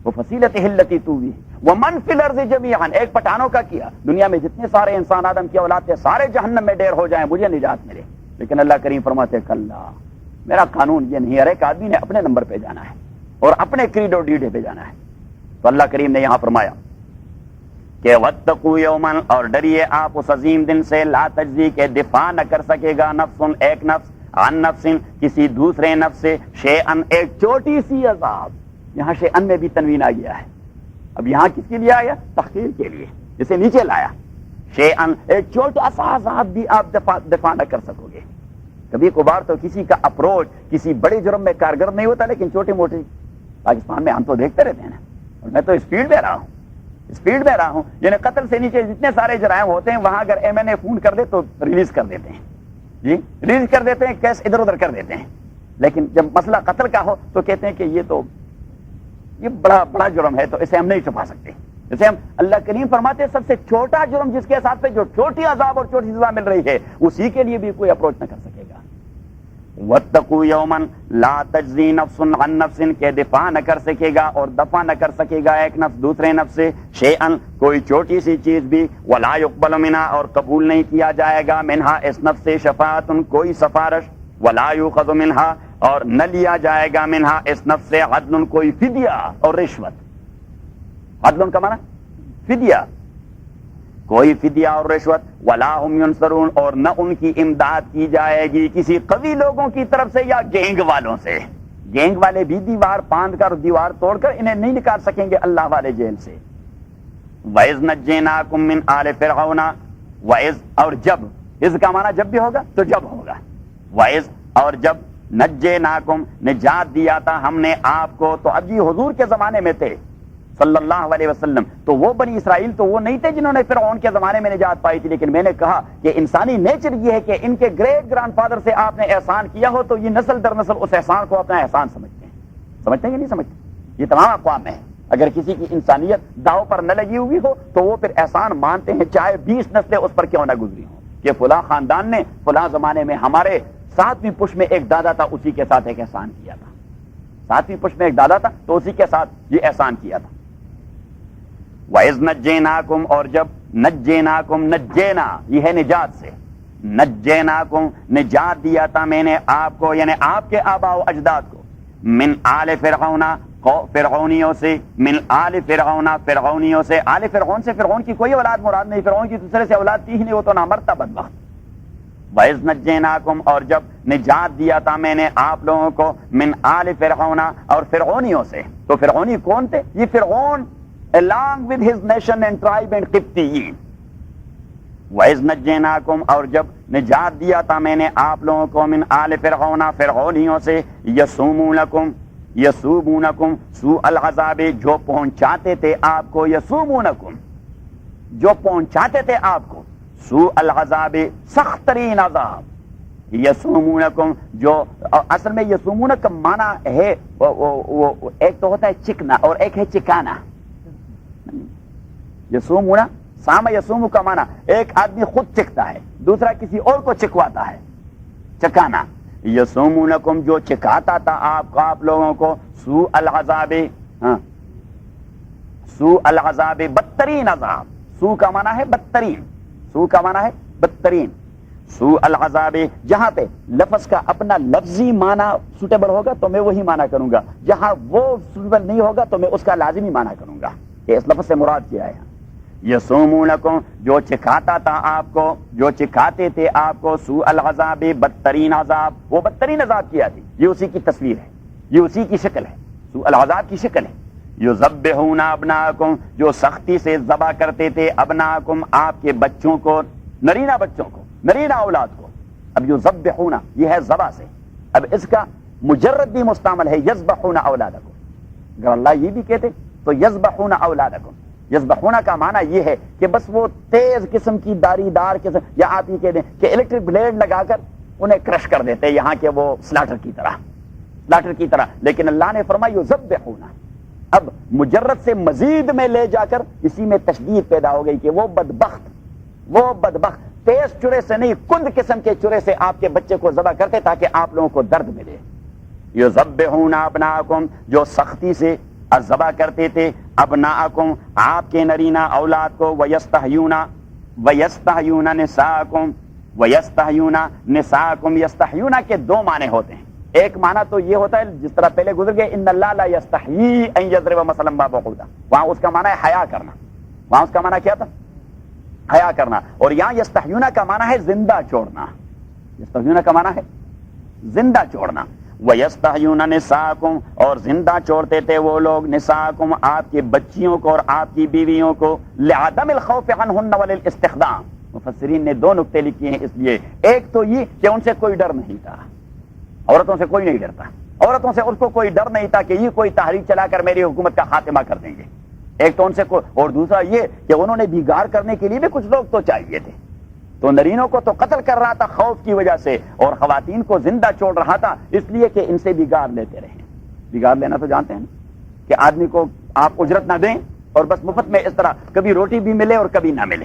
وہ فصیلتہ التی تؤویہ ومن فی الارض جمیعا، ایک پٹھانوں کا کیا، دنیا میں جتنے سارے انسان آدم کی اولاد تھے سارے جہنم میں ڈیر ہو جائیں مجھے نجات ملے، لیکن اللہ کریم فرماتے کلا، میرا قانون یہ نہیں، ہر ایک آدمی نے اپنے نمبر پہ جانا ہے اور اپنے کریڈ اور ڈیڈے پہ جانا ہے۔ تو اللہ کریم نے یہاں فرمایا کہ واتقوا یوما، اور ڈریے آپ اس عظیم دن سے، لا تجزی، کے دفاع نہ کر سکے گا نفس، ایک نفس، عن نفس، کسی دوسرے نفس سے، شیئن، ایک چھوٹی سی عذاب، یہاں شیئن میں بھی تنوین آ گیا ہے، اب یہاں کس کے لیے آیا؟ تحقیر کے لیے، جسے نیچے لایا، شیئن، ایک چھوٹا سا عذاب بھی آپ دفاع نہ کر سکو گے۔ کبھی کبھار تو کسی کا اپروچ کسی بڑے جرم میں کارگر نہیں ہوتا، لیکن چھوٹی موٹی پاکستان میں ہم تو دیکھتے رہتے ہیں نا، اور میں تو اسپیڈ میں رہا ہوں، یعنی قتل سے نیچے جتنے سارے جرائم ہوتے ہیں وہاں اگر ایم این اے فون کر دے تو ریلیز کر دیتے ہیں، جی ریلیز کر دیتے ہیں، کیس ادھر ادھر کر دیتے ہیں، لیکن جب مسئلہ قتل کا ہو تو کہتے ہیں کہ یہ بڑا جرم ہے تو اسے ہم نہیں چھپا سکتے، جیسے ہم اللہ کریم فرماتے ہیں سب سے چھوٹا جرم جس کے ساتھ پہ جو چھوٹی عذاب اور چھوٹی سزا مل رہی ہے اسی کے لیے بھی کوئی اپروچ نہ کر سکے گا۔ واتقوا یوما لا تجزی نفس عن نفس، کے دفاع نہ کر سکے گا اور دفع نہ کر سکے گا ایک نفس دوسرے نفس سے، شیئن، کوئی چھوٹی سی چیز بھی، ولا یقبل منہا، اور قبول نہیں کیا جائے گا، منہا، اس نفس سے، شفاعت، کوئی سفارش، ولا یؤخذ منہا، اور نہ لیا جائے گا، منہا، اس نفس سے، عدل، کوئی فدیہ اور رشوت، عدل کا معنی فدیہ، کوئی فدیہ اور رشوت، ولا هم ینصرون، اور نہ ان کی امداد کی جائے گی کسی قوی لوگوں کی طرف سے یا گینگ والوں سے، گینگ والے بھی دیوار باندھ کر دیوار توڑ کر انہیں نہیں نکال سکیں گے اللہ والے جیل سے۔ وَإِذْ نَجَّيْنَاكُمْ مِنْ آلِ فِرْعَوْنَ، وَإِذْ، اور جب، اذ کا معنی جب بھی ہوگا تو جب ہوگا، وَإِذْ، اور جب، نجیناکم، نجات دیا تھا ہم نے آپ کو، تو اب یہ حضور کے زمانے میں تھے صلی اللہ علیہ وسلم، تو وہ بنی اسرائیل تو وہ نہیں تھے جنہوں نے فرعون کے زمانے میں نجات پائی تھی، لیکن میں نے کہا کہ انسانی نیچر یہ ہے کہ ان کے گریٹ گرانڈ فادر سے آپ نے احسان کیا ہو تو یہ نسل در نسل اس احسان کو اپنا احسان سمجھتے ہیں کہ نہیں سمجھتے؟ یہ تمام اقوام میں ہے، اگر کسی کی انسانیت داؤ پر نہ لگی ہوئی ہو تو وہ پھر احسان مانتے ہیں چاہے 20 نسلیں اس پر کیوں نہ گزری ہوں، کہ فلاں خاندان نے فلاں زمانے میں ہمارے 7ویں پشت میں ایک دادا تھا اسی کے ساتھ ایک احسان کیا تھا، 7ویں پشت میں ایک دادا تھا تو اسی کے ساتھ یہ احسان کیا تھا۔ وَإِذْ نَجَّيْنَاكُمْ، اور جب، نجیناکم، نجینا یہ ہے نجات سے، نجیناکم، نجات دیا تھا میں نے آپ کو، یعنی آپ کے آباء و اجداد کو، من آل فرعون، فرعونیوں سے، من آل فرعون، فرعونیوں سے، آل فرعون سے فرعون کی کوئی اولاد مراد نہیں، فرعون کی دوسرے سے اولاد تھی ہی نہیں، وہ تو نامرتا بدبخت۔ وَإِذْ نَجَّيْنَاكُمْ، اور جب نجات دیا تھا میں نے آپ لوگوں کو، من آل فرعون، اور فرعونیوں سے، تو فرعونی کون تھے؟ یہ فرعون along with his nation and tribe and قبطیین۔ وَإِذْ نَجَّيْنَاكُمْ، اور جب نجات دیا تھا میں نے آپ لوگوں کو، من آل فرعون، فرعونیوں سے، یسومونکم، یسومونکم سوء العذاب، جو پہنچاتے تھے آپ کو، یسومونکم، جو پہنچاتے تھے آپ کو، سوء العذاب، سخت ترین عذاب، یسومونکم، جو اصل میں یسومونک کا معنی ہے ایک تو ہوتا ہے چکنا اور ایک ہے چکانا، یسومونا، سام یسومو کا معنی ایک آدمی خود چکتا ہے، دوسرا کسی اور کو چکواتا ہے، چکانا، یسومونکم، جو چکاتا تھا آپ لوگوں کو، سوء العذاب، سوء العذاب، بدترین عذاب، سوء کا معنی ہے بدترین، سوء کا معنی ہے بدترین، سوء العذاب، جہاں پہ لفظ کا اپنا لفظی معنی سوٹیبل ہوگا تو میں وہی معنی کروں گا، جہاں وہ سوٹیبل نہیں ہوگا تو میں اس کا لازمی معنی کروں گا، کہ اس لفظ سے مراد کیا ہے۔ یسومونکم، جو چکھاتا تھا آپ کو، جو چکھاتے تھے آپ کو، سوء العذاب، بدترین عذاب، وہ بدترین عذاب کیا تھی، یہ اسی کی تصویر ہے، یہ اسی کی شکل ہے، سوء العذاب کی شکل ہے۔ یذبحون ابناکم، جو سختی سے ذبح کرتے تھے، ابناکم، آپ کے بچوں کو، نرینہ بچوں کو، نرینہ اولاد کو. اب یذبحون یہ ہے ذبح سے، اب اس کا مجرد بھی مستعمل ہے یذبحون اولادکم. اگر اللہ یہ بھی کہتے تو یذبحون اولادکم. یذبحون کا معنی یہ ہے کہ بس وہ تیز قسم کی داری دار قسم، یا آپ یہ کہہ دیں کہ الیکٹرک بلیڈ لگا کر انہیں کرش کر دیتے یہاں کے وہ سلاٹر کی طرح. لیکن اللہ نے فرمایا یذبحون. اب مجرد سے مزید میں لے جا کر اسی میں تشدید پیدا ہو گئی کہ وہ بدبخت تیز چرے سے نہیں، کند قسم کے چرے سے آپ کے بچے کو ذبح کرتے تاکہ آپ لوگوں کو درد ملے. یذبحون ابناءکم جو سختی سے ذبح کرتے تھے ابناءکم آپ کے نرینہ اولاد کو، ویستحیون نساءکم. یستحیون کے دو معنی ہوتے ہیں. ایک معنی تو یہ ہوتا ہے جس طرح پہلے گزر گئے ان اللہ لا یستحیی ان یضرب مثلا ما بعوضہ، وہاں اس کا معنی ہے حیا کرنا. وہاں اس کا معنی کیا تھا؟ حیا کرنا. اور یہاں یستحیون کا معنی ہے زندہ چھوڑنا. یستحیون کا معنی ہے زندہ چھوڑنا. وَيَسْتَحْيُونَ نِسَاءَكُمْ اور زندہ چھوڑتے تھے وہ لوگ نساءکم آپ کی بچیوں کو اور آپ کی بیویوں کو لعدم الخوف عنہن وللاستخدام. مفسرین نے دو نقطے لکھے ہیں اس لیے. ایک تو یہ کہ ان سے کوئی ڈر نہیں تھا، عورتوں سے کوئی نہیں ڈرتا، عورتوں سے اس کو کوئی ڈر نہیں تھا کہ یہ کوئی تحریک چلا کر میری حکومت کا خاتمہ کر دیں گے. ایک تو ان سے اور دوسرا یہ کہ انہوں نے بگاڑ کرنے کے لیے بھی کچھ لوگ تو چاہیے تھے. تو نرینوں کو تو قتل کر رہا تھا خوف کی وجہ سے، اور خواتین کو زندہ چھوڑ رہا تھا اس لیے کہ ان سے بگاڑ لیتے رہے. بگاڑ لینا تو جانتے ہیں کہ آدمی کو آپ اجرت نہ دیں اور بس مفت میں اس طرح کبھی روٹی بھی ملے اور کبھی نہ ملے،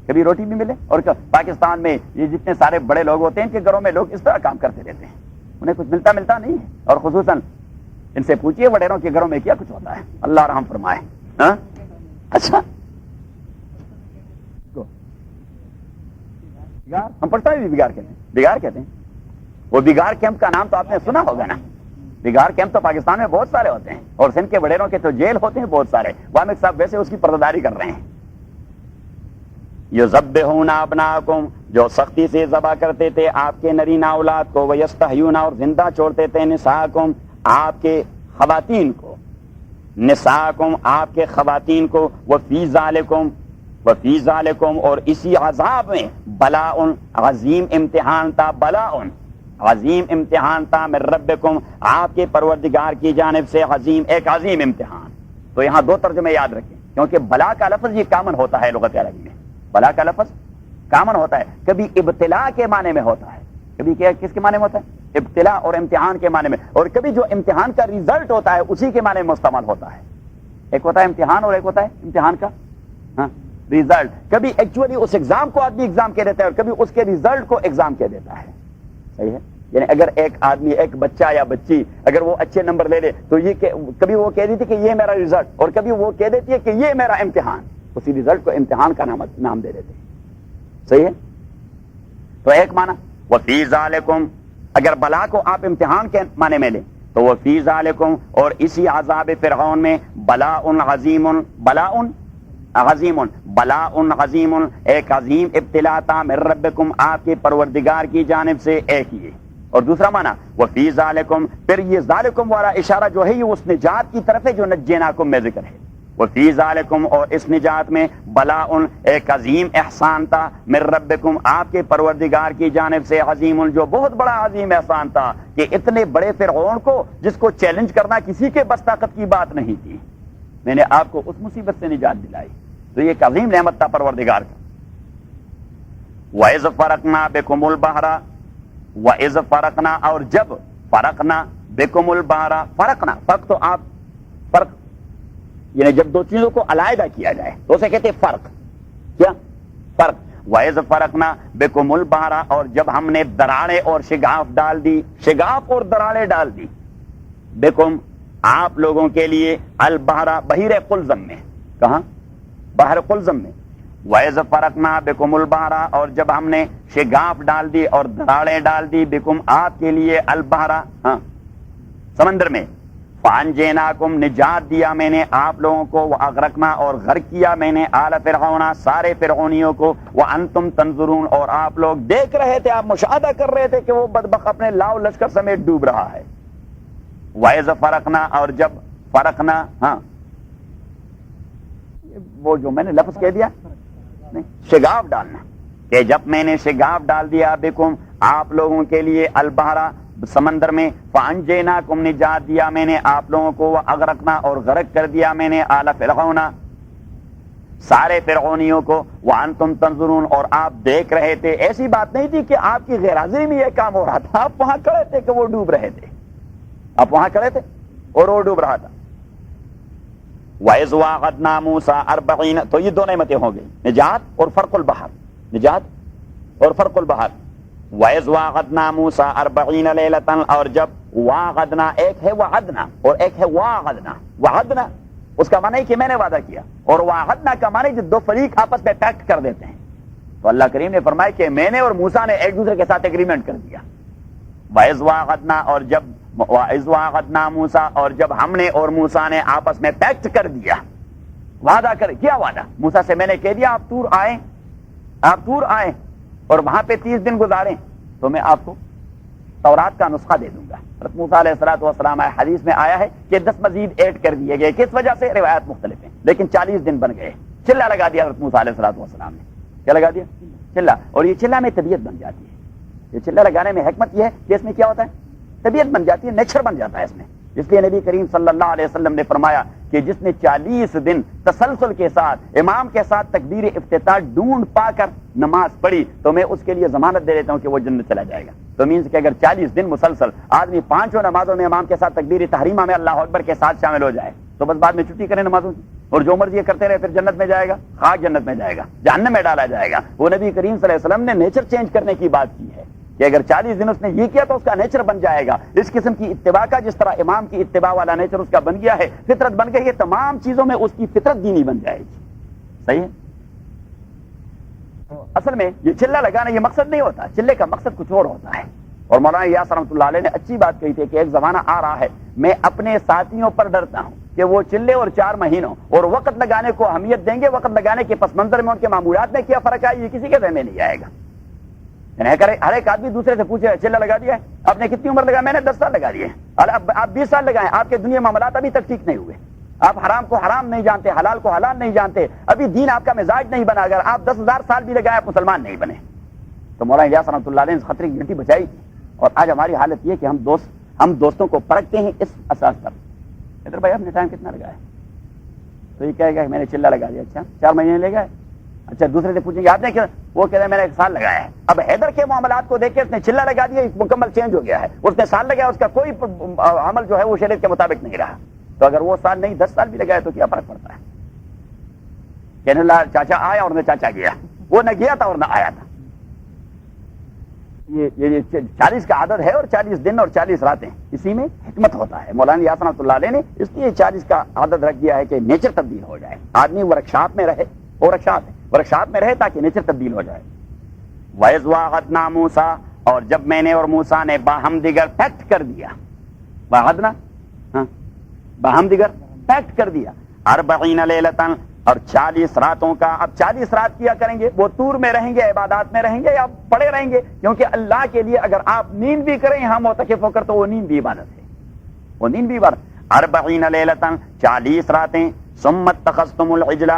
کبھی روٹی بھی ملے. اور پاکستان میں یہ جتنے سارے بڑے لوگ ہوتے ہیں ان کے گھروں میں لوگ اس طرح کام کرتے رہتے ہیں، انہیں کچھ ملتا نہیں ہے. اور خصوصاً ان سے پوچھیے وڈیروں کے گھروں میں کیا کچھ ہوتا ہے. اللہ رحم فرمائے. ہاں اچھا ہم پڑھتا ہے بگاڑ کہتے ہیں. وہ بگاڑ کیمپ کا نام تو آپ نے سنا ہوگا نا. بگاڑ کیمپ تو پاکستان میں بہت سارے ہوتے ہیں، اور سندھ کے وڈیروں کے تو جیل ہوتے ہیں بہت سارے. وامق صاحب ویسے اس کی پرداداری کر رہے ہیں. یذبحون ابناءکم جو سختی سے ذبح کرتے تھے آپ کے نرینہ اولاد کو، ویستحیون اور زندہ چھوڑتے تھے نساءکم آپ کے خواتین کو، نساءکم آپ کے خواتین کو. وفی ذالکم اور اسی عذاب میں بلاء عظیم امتحان تھا، بلاء عظیم امتحان تھا من ربکم آپ کے پروردگار کی جانب سے، عظیم ایک عظیم امتحان. تو یہاں دو ترجمے یاد رکھیں کیونکہ بلا کا لفظ یہ کامن ہوتا ہے لغت عربی میں. بلا کا لفظ کامن ہوتا ہے، کبھی ابتلا کے معنی میں ہوتا ہے، کبھی کس کے معنی میں ہوتا ہے؟ ابتلا اور امتحان کے معنی میں. اور کبھی جو امتحان کا ریزلٹ ہوتا ہے اسی کے معنی میں مستعمل ہوتا ہے. ایک ہوتا ہے امتحان اور ایک ہوتا ہے امتحان کا ریزلٹ. کبھی ایکچولی اس ایگزام کو آدمی ایگزام کہہ دیتا ہے اور کبھی اس کے ریزلٹ کو ایگزام کہہ دیتا ہے. صحیح ہے. یعنی اگر ایک آدمی ایک بچہ یا بچی اگر وہ اچھے نمبر لے لے تو یہ کبھی وہ کہہ دیتی کہ یہ میرا ریزلٹ، اور کبھی وہ کہہ دیتی ہے کہ یہ میرا امتحان. اسی ریزلٹ کو امتحان کا نام دے دیتے ہیں. صحیح ہے. تو ایک معنی وفی ذالکم اگر بلا کو آپ امتحان کے معنی میں لیں تو وفی ذالکم اور اسی عذاب فرعون میں بلاء عظیم ایک عظیم ابتلا تھا من ربکم آپ کے پروردگار کی جانب سے. ایک یہ اور دوسرا معنی وفی ذالکم، پھر یہ ذالکم والا اشارہ جو ہے یہ اس نجات کی طرف ہے جو نجیناکم میں ذکر ہے. وفی ذالکم اور اس نجات میں بلاء ایک عظیم احسان تھا من ربکم آپ کے پروردگار کی جانب سے، عظیم جو بہت بڑا عظیم احسان تھا کہ اتنے بڑے فرعون کو جس کو چیلنج کرنا کسی کے بس طاقت کی بات نہیں تھی، میں نے آپ کو اس مصیبت سے نجات دلائی. تو یہ ایک عظیم نعمت تھا پروردگار کا. وَإِذْ فَرَقْنَا بِكُمُ الْبَحْرَ وَإِذْ فَرَقْنَا اور جب فرقنا بِكُمُ الْبَحْرَ فرقنا، فرق تو آپ فرق یعنی جب دو چیزوں کو علیحدہ کیا جائے تو اسے کہتے ہیں فرق. کیا فرق؟ وَإِذْ فَرَقْنَا بِكُمُ الْبَحْرَ اور جب ہم نے دراڑیں اور شگاف ڈال دی، شگاف اور دراڑیں ڈال دی، بِكُم آپ لوگوں کے لیے البحر بحیر قلزم میں. کہاں؟ بحر قلزم میں. وَإِذْ فَرَقْنَا بِكُمُ الْبَحْرَ اور جب ہم نے شگاف ڈال دی اور دراڑیں ڈال دی بِكُم آپ کے لیے البحر سمندر میں. فَأَنْجَيْنَاكُمْ نجات دیا میں نے آپ لوگوں کو، وَأَغْرَقْنَا اور غرق کیا میں نے آل فرعون سارے فرعونیوں کو، وَأَنْتُمْ تَنْظُرُونَ اور آپ لوگ دیکھ رہے تھے، آپ مشاہدہ کر رہے تھے کہ وہ بدبخت اپنے لاؤ لشکر سمیت ڈوب رہا ہے. وَإِذْ فَرَقْنَا اور جب فرقنا وہ جو میں نے لفظ کہہ دیا نہیں، شگاف ڈالنا کہ جب میں نے شگاف ڈال دیا بکم آپ لوگوں کے لیے البحرا سمندر میں، فانجیناکم نجات دیا میں نے آپ لوگوں کو، اغرقنا اور غرق کر دیا میں نے آل فرعون سارے فرعونیوں کو، وانتم تنظرون اور آپ دیکھ رہے تھے۔ ایسی بات نہیں تھی کہ آپ کی غیر حاضری میں یہ کام ہو رہا تھا، آپ وہاں کھڑے تھے کہ وہ ڈوب رہے تھے، آپ وہاں کھڑے تھے اور وہ ڈوب رہا تھا۔ وَإِذْ وَاعَدْنَا مُوسَىٰ 40، تو یہ دو نعمتیں ہو گئی، نجات اور فرق البحر، نجات اور فرق البحر۔ وَإِذْ وَاعَدْنَا مُوسَىٰ 40 لَيْلَةً، اور جب واعدنا، ایک ہے وعدنا اور ایک ہے واعدنا۔ وعدنا اس کا معنی ہے کہ میں نے وعدہ کیا، اور واعدنا کا معنی جو دو فریق آپس میں پیکٹ کر دیتے ہیں۔ تو اللہ کریم نے فرمایا کہ میں نے اور موسیٰ نے ایک دوسرے کے ساتھ ایگریمنٹ کر دیا۔ وَإِذْ وَاعَدْنَا، اور جب وَإِذْ وَاعَدْنَا مُوسَىٰ، اور جب ہم نے اور موسیٰ نے آپس میں پیکٹ کر دیا، وعدہ کر کیا وعدہ موسیٰ سے، میں نے کہہ دیا آپ طور آئیں اور وہاں پہ 30 دن گزاریں تو میں آپ کو تورات کا نسخہ دے دوں گا۔ حضرت موسیٰ علیہ الصلوۃ والسلام حدیث میں آیا ہے کہ 10 مزید ایڈ کر دیے گئے، کس وجہ سے روایات مختلف ہیں، لیکن 40 دن بن گئے۔ چلہ لگا دیا حضرت موسیٰ علیہ الصلوۃ والسلام نے، کیا لگا دیا؟ چلہ، اور یہ چلہ میں طبیعت بن جاتی ہے۔ یہ چلہ لگانے میں حکمت یہ ہے کہ اس میں کیا ہوتا ہے، طبیعت بن جاتی ہے، نیچر بن جاتا ہے اس میں۔ اس لیے نبی کریم صلی اللہ علیہ وسلم نے فرمایا کہ جس نے 40 دن تسلسل کے ساتھ امام کے ساتھ تکبیر افتتاح ڈھونڈ پا کر نماز پڑھی تو میں اس کے لیے ضمانت دے دیتا ہوں کہ وہ جنت چلا جائے گا۔ تو مینس کہ اگر 40 دن مسلسل آدمی 5 نمازوں میں امام کے ساتھ تکبیر تحریمہ میں اللہ اکبر کے ساتھ شامل ہو جائے تو بس بعد میں چھٹی کریں نمازوں کی اور جو مرضی یہ کرتے رہے، پھر جنت میں جائے گا، خاک جنت میں جائے گا، جہنم میں ڈالا جائے گا۔ وہ نبی کریم صلی اللہ علیہ وسلم نے نیچر چینج کرنے کی بات کی ہے کہ اگر 40 دن اس نے یہ کیا تو اس کا نیچر بن جائے گا۔ اس قسم کی اتباع کا، جس طرح امام کی اتباع والا نیچر اس کا بن گیا ہے، فطرت بن گئی ہے، تمام چیزوں میں اس کی فطرت دینی بن جائے گی۔ صحیح ہے؟ اصل میں یہ چلہ لگانا یہ مقصد نہیں ہوتا، چلے کا مقصد کچھ اور ہوتا ہے۔ اور مولانا یاسر رحمۃ اللہ علیہ نے اچھی بات کہی تھی کہ ایک زمانہ آ رہا ہے، میں اپنے ساتھیوں پر ڈرتا ہوں کہ وہ چلے اور 4 مہینوں اور وقت لگانے کو اہمیت دیں گے، وقت لگانے کے پس منظر میں ان کے معمولات میں کیا فرق ہے یہ کسی کے ذہن میں نہیں آئے گا۔ ہر ایک آدمی دوسرے سے پوچھے چلہ لگا دیا ہے، آپ نے کتنی عمر لگا؟ میں نے 10 سال لگا دیے۔ آپ 20 سال لگائیں، آپ کے دنیا معاملات ابھی تک ٹھیک نہیں ہوئے، آپ حرام کو حرام نہیں جانتے، حلال کو حلال نہیں جانتے، ابھی دین آپ کا مزاج نہیں بنا۔ اگر آپ 10,000 سال بھی لگائیں آپ مسلمان نہیں بنے۔ تو مولانا الیاس رحمۃ اللہ علیہ نے خطرے کی گھنٹی بچائی تھی، اور آج ہماری حالت یہ کہ ہم دوستوں کو پرکھتے ہیں اس اساس پر، ادھر بھائی آپ نے ٹائم کتنا لگایا؟ تو یہ کہے گا کہ میں نے چلہ لگا دیا۔ اچھا 4 مہینے لے گئے؟ اچھا دوسرے سے پوچھیں گے آپ نے کیا؟ وہ کہتے ہیں میں نے 1 سال لگایا ہے۔ اب حیدر کے معاملات کو دیکھ کے اس نے چلہ لگا دیا، مکمل چینج ہو گیا ہے، اس نے سال لگایا، اس کا کوئی عمل جو ہے وہ شریعت کے مطابق نہیں رہا۔ تو اگر وہ سال نہیں 10 سال بھی لگائے تو کیا فرق پڑتا ہے؟ کہنے لگا چاچا آیا اور نہ چاچا گیا، وہ نہ گیا تھا اور نہ آیا تھا۔ یہ 40 کا عدد ہے اور 40 دن اور 40 راتیں، اسی میں حکمت ہوتا ہے۔ مولانا یاسر رحمۃ اللہ علیہ نے اس لیے 40 کا عدد رکھ دیا ہے کہ نیچر تبدیل ہو جائے، آدمی ورکشاپ میں رہے، ورکشاپ میں رہے تاکہ نیچر تبدیل ہو جائے۔ وَإِذْ وَاعَدْنَا مُوسَىٰ، اور جب میں نے اور موسیٰ نے باہم دیگر پیکٹ کر دیا، وعدنا باہم دیگر پیکٹ کر دیا، 40 لیلۃ، اور 40 راتوں کا۔ اب 40 رات کیا کریں گے، وہ طور میں رہیں گے، عبادات میں رہیں گے یا پڑے رہیں گے، کیونکہ اللہ کے لیے اگر آپ نیند بھی کریں یہاں معتکف ہو کر تو وہ نیند بھی عبادت ہے، وہ نیند بھی عبادت۔ 40 لیلۃ، 40 راتیں، ثم اتخذتم العجل،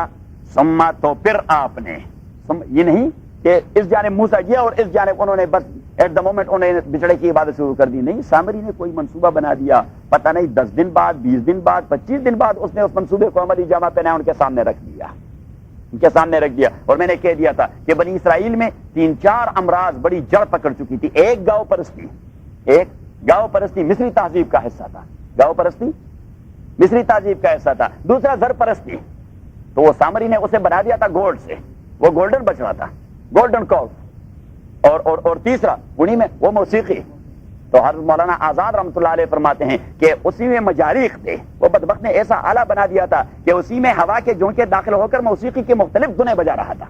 ثم تو پھر آپ نے، یہ نہیں کہ اس جانب موسیٰ گیا اور اس جانب انہوں نے بس ایٹ دا مومنٹ انہوں نے بچڑے کی عبادت شروع کر دی، نہیں، سامری نے کوئی منصوبہ بنا دیا، پتہ نہیں 10 دن بعد، 20 دن بعد، 25 دن بعد اس نے اس منصوبے کو عملی جامہ پہنا ان کے سامنے رکھ دیا، اور میں نے کہہ دیا تھا کہ بنی اسرائیل میں 3-4 امراض بڑی جڑ پکڑ چکی تھی۔ ایک گاؤ پرستی مصری تہذیب کا حصہ تھا، گاؤ پرستی مصری تہذیب کا حصہ تھا۔ دوسرا زر پرستی، تو وہ سامری نے اسے بنا دیا تھا گولڈ سے، وہ گولڈن بچڑا تھا، گولڈن کاؤ، اور تیسرا انہی میں وہ موسیقی۔ تو حضرت مولانا آزاد رحمۃ اللہ علیہ فرماتے ہیں کہ اسی میں مجاریخ تھے، وہ بدبخت نے ایسا آلہ بنا دیا تھا کہ اسی میں ہوا کے جھونکے داخل ہو کر موسیقی کے مختلف دھنیں بجا رہا تھا۔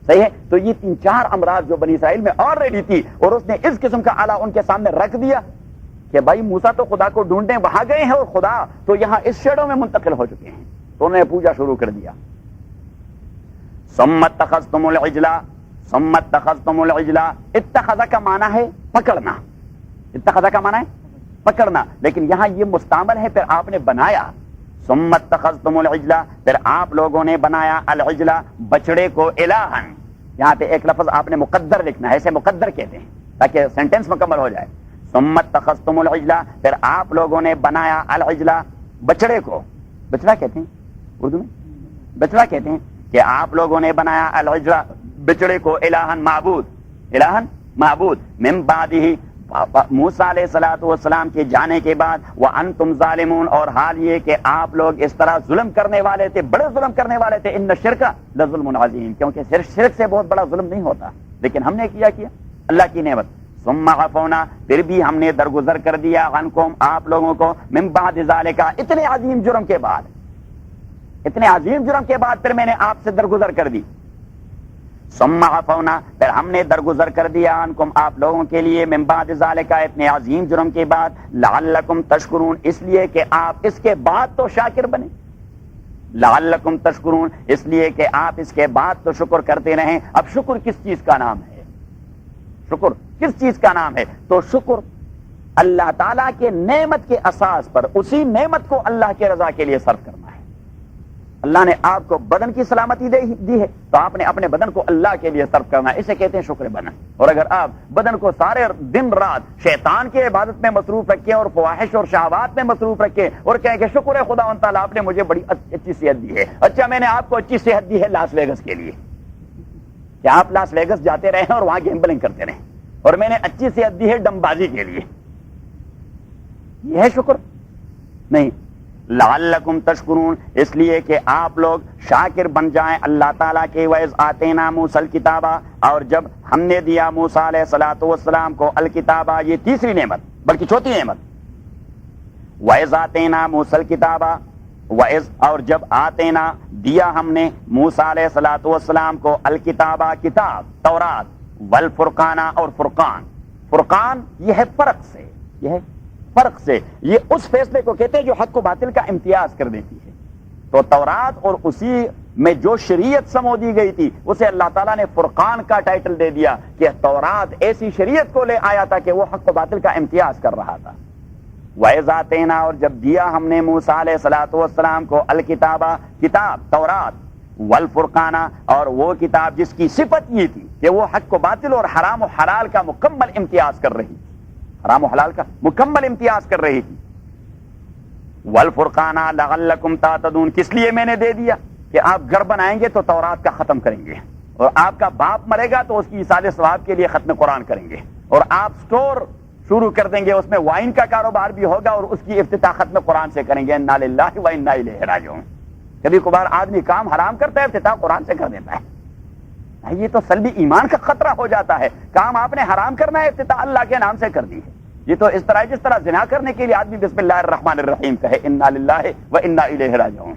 صحیح ہے؟ تو یہ 3-4 امراض جو بنی اسرائیل میں آلریڈی تھی، اور اس نے اس قسم کا آلہ ان کے سامنے رکھ دیا کہ بھائی موسیٰ تو خدا کو ڈھونڈنے وہاں گئے ہیں اور خدا تو یہاں اس شیڈو میں منتقل ہو چکے ہیں، تو انہوں نے پوجا شروع کر دیا۔ ثم اتخذتم العجل، ثم اتخذتم العجل، اتخذ کا معنی ہے پکڑنا، اتخذ کا معنی ہے پکڑنا، لیکن یہاں یہ مستعمل ہے پھر آپ نے بنایا۔ ثم اتخذتم العجل، پھر آپ لوگوں نے بنایا العجل، بچڑے کو، الہن، یہاں پہ ایک لفظ آپ نے مقدر لکھنا ہے، اسے مقدر کہتے ہیں تاکہ سینٹینس مکمل ہو جائے. ثم اتخذتم العجل، پھر آپ لوگوں نے بنایا العجل، بچڑے کو. بچڑا کہتے ہیں اردو میں، بچڑا کہتے ہیں کہ آپ لوگوں نے بنایا العجل، بچڑے کو، الہن معبود، الہن معبود، من بعدہ، موسیٰ علیہ الصلوۃ والسلام کے جانے کے بعد، وانتم ظالمون، اور حال یہ کہ آپ لوگ اس طرح ظلم کرنے والے تھے، بڑے ظلم کرنے والے تھے. ان الشرک لظلم عظیم، کیونکہ شرک سے بہت بڑا ظلم نہیں ہوتا، لیکن ہم نے کیا اللہ کی نعمت. ثم عفونا، پھر بھی ہم نے درگزر کر دیا، عنکم، آپ لوگوں کو، من بعد ذالک، اتنے عظیم جرم کے بعد، اتنے عظیم جرم کے بعد پھر میں نے آپ سے درگزر کر دی. ثم عفونا، پھر ہم نے درگزر کر دیا، عنکم، آپ لوگوں کے لیے، من بعد ذالک، اتنے عظیم جرم کے بعد، لعلکم تشکرون، اس لیے کہ آپ اس کے بعد تو شاکر بنے. لعلکم تشکرون، اس لیے کہ آپ اس کے بعد تو شکر کرتے رہیں. اب شکر کس چیز کا نام ہے؟ شکر کس چیز کا نام ہے؟ تو شکر اللہ تعالیٰ کے نعمت کے اساس پر اسی نعمت کو اللہ کے رضا کے لیے صرف کرنا ہے. اللہ نے آپ کو بدن کی سلامتی دی ہے تو آپ نے اپنے بدن کو اللہ کے لیے صرف کرنا ہے، اسے کہتے ہیں شکر بدن. اور اگر آپ بدن کو سارے دن رات شیطان کی عبادت میں مصروف رکھیں اور فواحش اور شہوات میں مصروف رکھیں اور کہیں کہ شکر ہے خدا تعالیٰ آپ نے مجھے بڑی اچھی صحت دی ہے. اچھا، میں نے آپ کو اچھی صحت دی ہے لاس ویگس کے لیے کہ آپ لاس ویگس جاتے رہیں اور وہاں گیمبلنگ کرتے رہیں، اور میں نے اچھی صحت دی ہے ڈم بازی کے لیے، یہ ہے شکر؟ نہیں. لعلکم تشکرون، اس لیے کہ آپ لوگ شاکر بن جائیں اللہ تعالیٰ کے. وَإِذْ آتَيْنَا مُوسَى الْكِتَابَ، اور جب ہم نے دیا موسیٰ علیہ الصلوۃ والسلام کو الکتابہ، یہ تیسری نعمت بلکہ چوتھی نعمت. وَإِذْ آتَيْنَا مُوسَى الْكِتَابَ، وَإِذْ، اور جب آتینا دیا ہم نے موسیٰ علیہ الصلوۃ والسلام کو الکتابہ، کتاب تورات، والفرقان، اور فرقان. فرقان یہ ہے فرق سے، یہ ہے فرق سے، یہ اس فیصلے کو کہتے ہیں جو حق و باطل کا امتیاز کر دیتی ہے. تو تورات اور اسی میں جو شریعت سمو دی گئی تھی اسے اللہ تعالیٰ نے فرقان کا ٹائٹل دے دیا کہ تورات ایسی شریعت کو لے آیا تھا کہ وہ حق و باطل کا امتیاز کر رہا تھا. وَإِذْ آتَيْنَا، اور جب دیا ہم نے موسیٰ علیہ الصلوۃ والسلام کو الکتابہ، کتاب تورات، والفرقان، اور وہ کتاب جس کی صفت یہ تھی کہ وہ حق و باطل اور حرام و حلال کا مکمل امتیاز کر رہی تھی، حرام و حلال کا مکمل امتیاز کر رہی تھی. والفرقان لعلکم تہتدون، کس لیے میں نے دے دیا کہ آپ گھر بنائیں گے تو تورات کا ختم کریں گے، اور آپ کا باپ مرے گا تو اس کی ایصال ثواب کے لیے ختم قرآن کریں گے، اور آپ سٹور شروع کر دیں گے، اس میں وائن کا کاروبار بھی ہوگا اور اس کی افتتاح ختم قرآن سے کریں گے. انا للہ و انا الیہ راجعون. کبھی کبھار آدمی کام حرام کرتا ہے، افتتاح قرآن سے کر دیتا ہے، یہ تو سلبی ایمان کا خطرہ ہو جاتا ہے. کام آپ نے حرام کرنا ہے، افتتاح اللہ کے نام سے کر دی ہے. یہ تو اس طرح جس طرح زنا کرنے کے لیے آدمی بسم اللہ الرحمن الرحیم کہے، انا للہ و انا الیہ راجعون.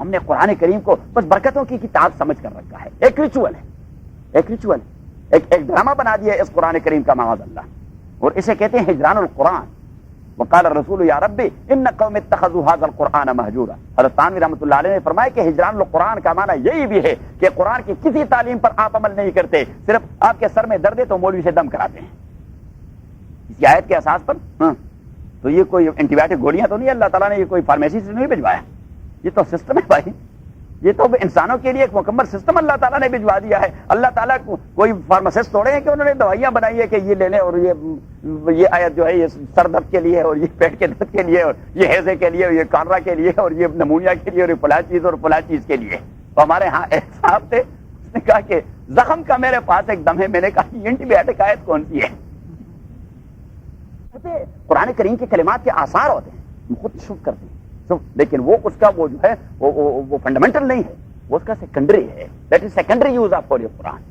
ہم نے قرآن کریم کو بس برکتوں کی کتاب سمجھ کر رکھا ہے، ایک ریچول ہے، ایک ریچول، ایک ڈرامہ بنا دیا ہے اس قرآن کریم کا، معاذ اللہ. اور اسے کہتے ہیں ہجران القرآن. وقال الرسول یا ربی ان قوم اتخذوا هذا القرآن مہجورا. حضرت تھانوی رحمۃ اللہ علیہ نے فرمایا کہ ہجران القرآن کا معنی یہی بھی ہے کہ قرآن کی کسی تعلیم پر آپ عمل نہیں کرتے، صرف آپ کے سر میں درد ہے تو مولوی سے دم کراتے ہیں اسی آیت کے اساس پر. تو یہ کوئی اینٹی بایوٹک گولیاں تو نہیں، اللہ تعالیٰ نے یہ کوئی فارمیسی سے نہیں بھجوایا، یہ تو سسٹم ہے بھائی، یہ تو انسانوں کے لیے ایک مکمل سسٹم اللہ تعالیٰ نے بھجوا دیا ہے. اللہ تعالیٰ کو کوئی فارماسسٹ توڑے ہیں کہ انہوں نے دوائیاں بنائی ہے کہ یہ لے لیں اور یہ آیت جو ہے یہ سر درد کے لیے اور یہ پیٹ کے درد کے لیے اور یہ ہیضے کے لیے اور یہ کانرا کے لیے اور یہ نمونیا کے لیے اور یہ فلاں چیز اور فلاں چیز کے لیے. تو ہمارے ہاں ایک صاحب تھے، اس نے کہا کہ زخم کا میرے پاس ایک دم ہے. میں نے کہا یہ اینٹی بایوٹک آیت کون سی ہے؟ قرآن کریم کے کلمات کے آثار ہوتے ہیں، خود شک کرتے ہیں، لیکن وہ اس کا وہ جو ہے وہ فنڈامنٹل نہیں ہے، وہ اس کا سیکنڈری ہے. That is secondary use of holy Quran,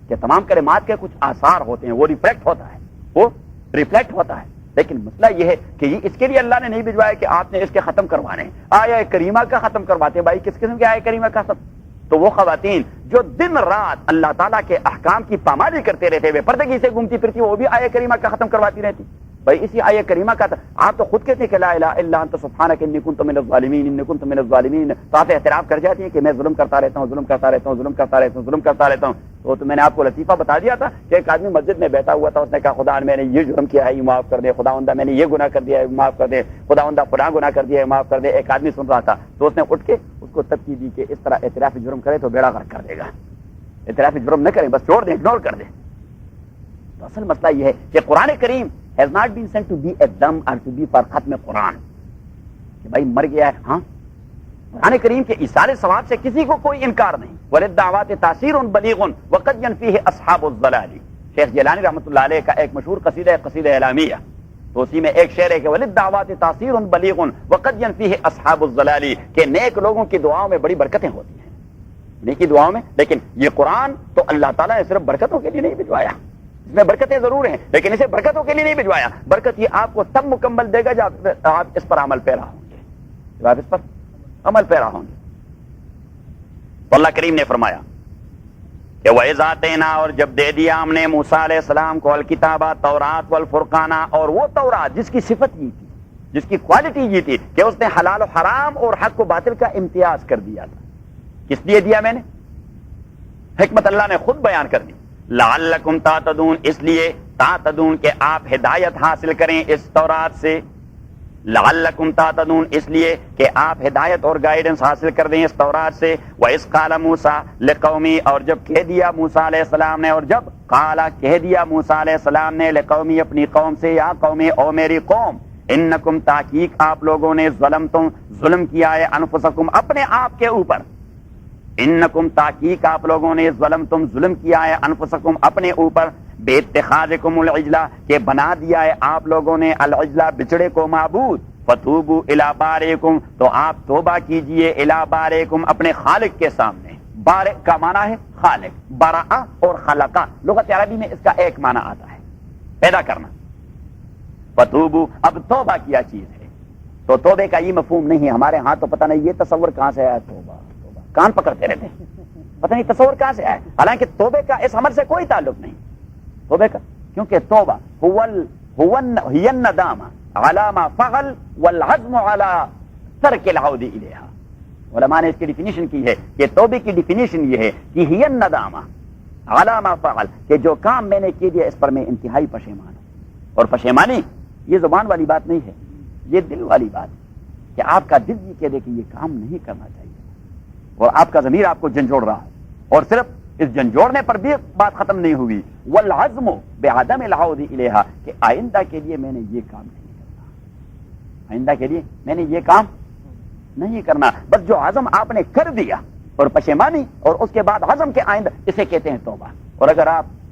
کہ تمام کلمات کے کچھ آثار ہوتے ہیں، وہ ریفلیکٹ ہوتا ہے، وہ ریفلیکٹ ہوتا ہے. لیکن مسئلہ یہ ہے کہ یہ اس کے لیے اللہ نے نہیں بھجوایا کہ آپ نے اس کے ختم کروانے. آیا کریمہ کا ختم کرواتے ہیں بھائی، کس قسم کے آیا کریمہ کا ختم؟ تو وہ خواتین جو دن رات اللہ تعالیٰ کے احکام کی پامالی کرتے رہتے ہوئے پردگی سے گھومتی پھرتی، وہ بھی آیا کریمہ کا ختم کرواتی رہتی. بھائی اسی آیہ کریمہ کا آپ تو خود کہتے ہیں کہ لا الہ الا انت سبحانک انی کنت من الظالمین، انی کنت من الظالمین. تو آپ اعتراف کر جاتی ہیں کہ میں ظلم کرتا رہتا ہوں، ظلم کرتا رہتا ہوں، ظلم کرتا رہتا ہوں، ظلم کرتا رہتا ہوں. تو میں نے آپ کو لطیفہ بتا دیا تھا کہ ایک آدمی مسجد میں بیٹھا ہوا تھا، اس نے کہا خدا میں نے یہ جرم کیا ہے یہ معاف کر دے، خداوندہ میں نے یہ گناہ کر دیا ہے معاف کر دے، خداوندہ فلاں گناہ کر دیا ہے معاف کر دے. ایک آدمی سن رہا تھا تو اس نے اٹھ کے اس کو تبکی دی کہ اس طرح اعتراف جرم کرے تو بیڑا غرق کر دے گا. اعتراف جرم نہ کریں، بس چھوڑ دیں، اگنور کر دیں. تو اصل مسئلہ یہ ہے کہ قرآن کریم has not been sent to be a dumb or to be for ختم قرآن کہ بھائی مر گیا ہے. ہاں قرآن کریم کے ایصال ثواب سے کسی کو کوئی انکار نہیں. وللدعوات تاثیر بلیغ وقد ينفيه اصحاب الضلال. شیخ جیلانی رحمۃ اللہ علیہ کا ایک مشہور قصیدہ اعلامیہ، تو اسی میں ایک شعر ہے کہ وللدعوات تاثیر بلیغ وقد ينفيه اصحاب الضلال، کہ نیک لوگوں کی دعاؤں میں بڑی برکتیں ہوتی ہیں، نیکی دعاؤں میں. لیکن یہ قرآن تو اللہ تعالیٰ نے صرف برکتوں کے لیے نہیں بھجوایا، اس میں برکتیں ضرور ہیں لیکن اسے برکتوں کے لیے نہیں بھجوایا. برکت یہ آپ کو تب مکمل دے گا جب آپ اس پر عمل پیرا ہوں گے، جب آپ اس پر عمل پیرا ہوں گے. تو اللہ کریم نے فرمایا کہ وَإِذْ آتَيْنَا، اور جب دے دیا ہم نے موسیٰ علیہ السلام کو الکتابہ، تورات والفرقانہ، اور وہ تورات جس کی صفت یہ تھی، جس کی کوالٹی یہ تھی کہ اس نے حلال و حرام اور حق و باطل کا امتیاز کر دیا تھا. کس لیے دیا میں نے؟ حکمت اللہ نے خود بیان کر دی. لعلکم تعتدون، اس لیے تعتدون کہ آپ ہدایت حاصل کریں اس تورات سے. لعلکم تعتدون، اس لیے کہ آپ ہدایت اور گائیڈنس حاصل کر دیں اس تورات سے. وَإِذْ قَالَ مُوسَىٰ لِقَوْمِهِ، اور جب کہہ دیا موسیٰ علیہ السلام نے، اور جب قالا کہہ دیا موسیٰ علیہ السلام نے لقومی اپنی قوم سے، یا قومی او میری قوم، انکم تحقیق آپ لوگوں نے ظلم کیا ہے، انفسکم اپنے آپ کے اوپر. انکم تحقیق آپ لوگوں نے ظلم کیا ہے، انفسکم اپنے اوپر، بے اتخاذکم العجلہ کہ بنا دیا ہے آپ لوگوں نے العجلہ بچڑے کو معبود. فتوبوا الی بارئکم، تو آپ توبہ کیجئے، الی بارئکم اپنے خالق کے سامنے. بارئ کا معنی ہے خالق، برأ اور خلقہ لغت عربی میں اس کا ایک معنی آتا ہے پیدا کرنا. فتوبوا، اب توبہ کیا چیز ہے تو توبے کا یہ مفہوم نہیں ہے ہمارے ہاں. تو پتہ نہیں یہ تصور کہاں سے آیا، توبہ کان پکڑتے رہتے ہیں، پتہ نہیں تصور کہاں سے آیا. حالانکہ توبے کا اس عمل سے کوئی تعلق نہیں توبے کا، کیونکہ توبہ هي الندامہ علی ما فعل والعزم علی ترک العود الیہا. علماء نے اس کی ڈیفینیشن کی ہے کہ توبے کی ڈیفینیشن یہ ہے کہ هي الندامہ علی ما فعل، کہ جو کام میں نے کیے دیا اس پر میں انتہائی پشیمان ہوں. اور پشیمانی یہ زبان والی بات نہیں ہے، یہ دل والی بات ہے کہ آپ کا دل یہ کہہ دے کہ یہ کام نہیں کرنا چاہیے، اور آپ کا ضمیر آپ کو جھنجھوڑ رہا ہے. اور صرف اس جھنجھوڑنے پر بھی بات ختم نہیں ہوئی، والعزم بعدم العود الیہا، کہ آئندہ کے لیے میں نے یہ کام نہیں کرنا، آئندہ کے لیے میں نے یہ کام نہیں کرنا. بس جو عزم آپ نے کر دیا اور پشیمانی اور اس کے بعد عزم کے آئندہ، اسے کہتے ہیں توبہ. اور اگر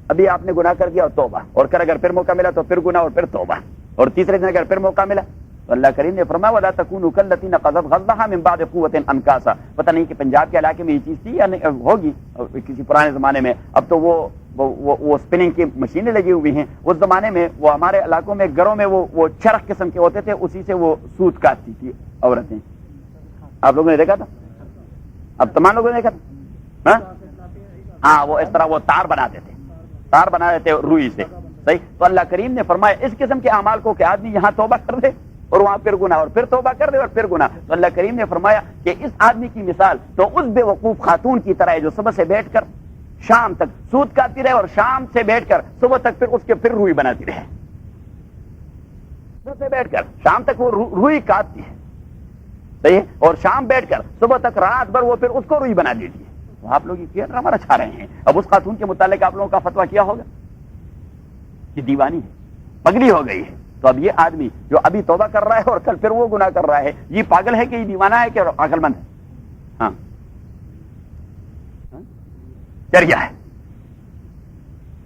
ابھی آپ نے گناہ کر دیا اور توبہ، اور اگر پھر موقع ملا تو پھر گناہ اور پھر توبہ، اور تیسرے دن اگر پھر موقع ملا تو اللہ کریم نے فرمایا وَلَا تَكُونُوا كَالَّتِي نَقَضَتْ غَزْلَهَا مِن بَعْدِ قُوَّةٍ أَنْكَاثًا. پتہ نہیں کہ پنجاب کے علاقے میں یہ چیز تھی یا ہوگی کسی پرانے زمانے میں. اب تو وہ اسپننگ کی مشینیں لگی ہوئی ہیں. اس زمانے میں وہ ہمارے علاقوں میں گھروں میں وہ چرخ قسم کے ہوتے تھے، اسی سے وہ سوت کاٹتی تھی عورتیں. آپ لوگوں نے دیکھا تھا؟ اب تمام لوگوں نے دیکھا تھا؟ ہاں، وہ اس طرح وہ تار بناتے تھے روئی سے. صحیح. تو اللہ کریم نے فرمایا اس قسم کے اعمال کو کہ آدمی یہاں توبہ کر دے اور وہاں پھر گناہ، اور پھر توبہ کر دے اور پھر گناہ. تو اللہ کریم نے فرمایا کہ اس آدمی کی مثال تو اس بے وقوف خاتون کی طرح ہے جو صبح سے بیٹھ کر شام تک سود کاٹتی رہے، اور شام سے بیٹھ کر صبح تک پھر اس کے پھر روئی بناتی رہے. صبح سے بیٹھ کر شام تک وہ روئی کاٹتی ہے، صحیح ہے، اور شام بیٹھ کر صبح تک رات بھر وہ پھر اس کو روئی بنا دیتی ہے. تو آپ لوگ یہ ڈرامہ رچا رہے ہیں. اب اس خاتون کے متعلق آپ لوگوں کا فتویٰ کیا ہوگا؟ یہ دیوانی ہے، پگڑی ہو گئی ہے. تو اب یہ آدمی جو ابھی توبہ کر رہا ہے اور کل پھر وہ گناہ کر رہا ہے، یہ پاگل ہے کہ یہ دیوانہ ہے کہ عقل مند ہے؟ ہاں کیا ہے؟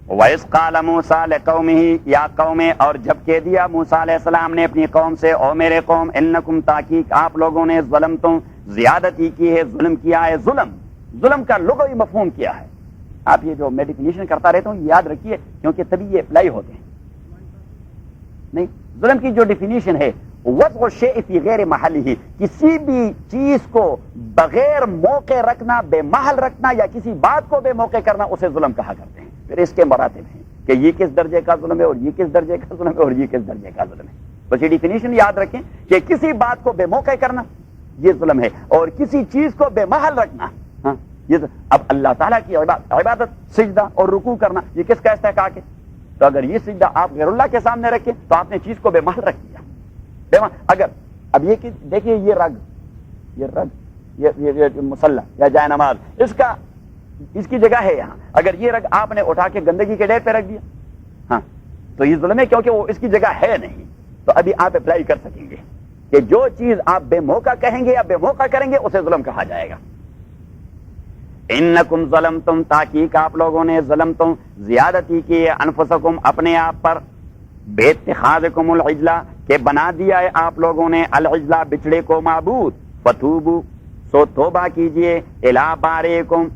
وَإِذْ قَالَ مُوسَىٰ لِقَوْمِهِ، یا قوم، اور جب کہہ دیا موسیٰ علیہ السلام نے اپنی قوم سے، او میرے قوم، انکم تحقیق آپ لوگوں نے ظلمتم زیادتی کی ہے، ظلم کیا ہے. ظلم کا لغوی مفہوم کیا ہے؟ آپ یہ جو میں ڈیفینیشن کرتا رہتا ہوں یاد رکھیے، کیونکہ تبھی یہ اپلائی ہوتے ہیں. نہیں، ظلم کی جو ڈیفینیشن ہے وضع الشیء فی غیر محلہ، کسی بھی چیز کو بغیر موقع رکھنا، بے محل رکھنا، یا کسی بات کو بے موقع کرنا، اسے ظلم کہا کرتے ہیں. پھر اس کے مراتب ہیں کہ یہ کس درجے کا ظلم ہے، اور یہ کس درجے کا ظلم ہے، اور یہ کس درجے کا ظلم ہے. بس یہ ڈیفینیشن یاد رکھیں کہ کسی بات کو بے موقع کرنا یہ ظلم ہے، اور کسی چیز کو بے محل رکھنا یہ. اب اللہ تعالیٰ کی عبادت، سجدہ اور رکوع کرنا، یہ کس کا استحقاق ہے؟ تو اگر یہ سجدہ آپ غیر اللہ کے سامنے رکھیں تو آپ نے چیز کو بے محل رکھ دیا. اگر اب یہ کہ دیکھیے یہ رگ یہ مصلی یا جائے نماز، اس کا اس کی جگہ ہے یہاں، اگر یہ رگ آپ نے اٹھا کے گندگی کے ڈیر پہ رکھ دیا ہاں تو یہ ظلم ہے، کیونکہ وہ اس کی جگہ ہے نہیں. تو ابھی آپ اپلائی کر سکیں گے کہ جو چیز آپ بے موقع کہیں گے یا بے موقع کریں گے اسے ظلم کہا جائے گا. انکم ظلمتم، تحقیق آپ لوگوں نے ظلمتم زیادتی کی ہے، انفسکم اپنے آپ پر، باتخاذکم العجلہ کہ بنا دیا ہے آپ لوگوں نے العجلہ بچڑے کو معبود. فتوبو سو توبہ کیجئے الی بارئکم،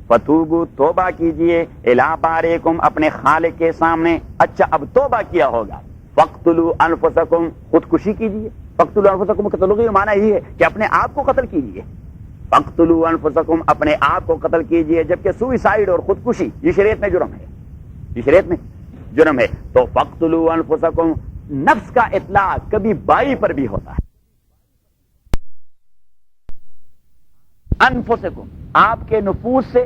فتوبو توبہ کیجئے الی بارئکم اپنے خالق کے سامنے. اچھا اب توبہ کیا ہوگا. فاقتلوا انفسکم خودکشی کیجئے. فاقتلوا انفسکم کا لغوی معنی یہ ہے کہ اپنے آپ کو قتل کیجئے. فاقتلوا انفسکم اپنے آپ کو قتل کیجئے، جبکہ سوئسائڈ اور خودکشی یہ شریعت میں جرم ہے، یہ شریعت میں جرم ہے. تو فاقتلوا انفسکم، نفس کا اطلاق کبھی بائی پر بھی ہوتا ہے. انفسکم آپ کے نفوس سے،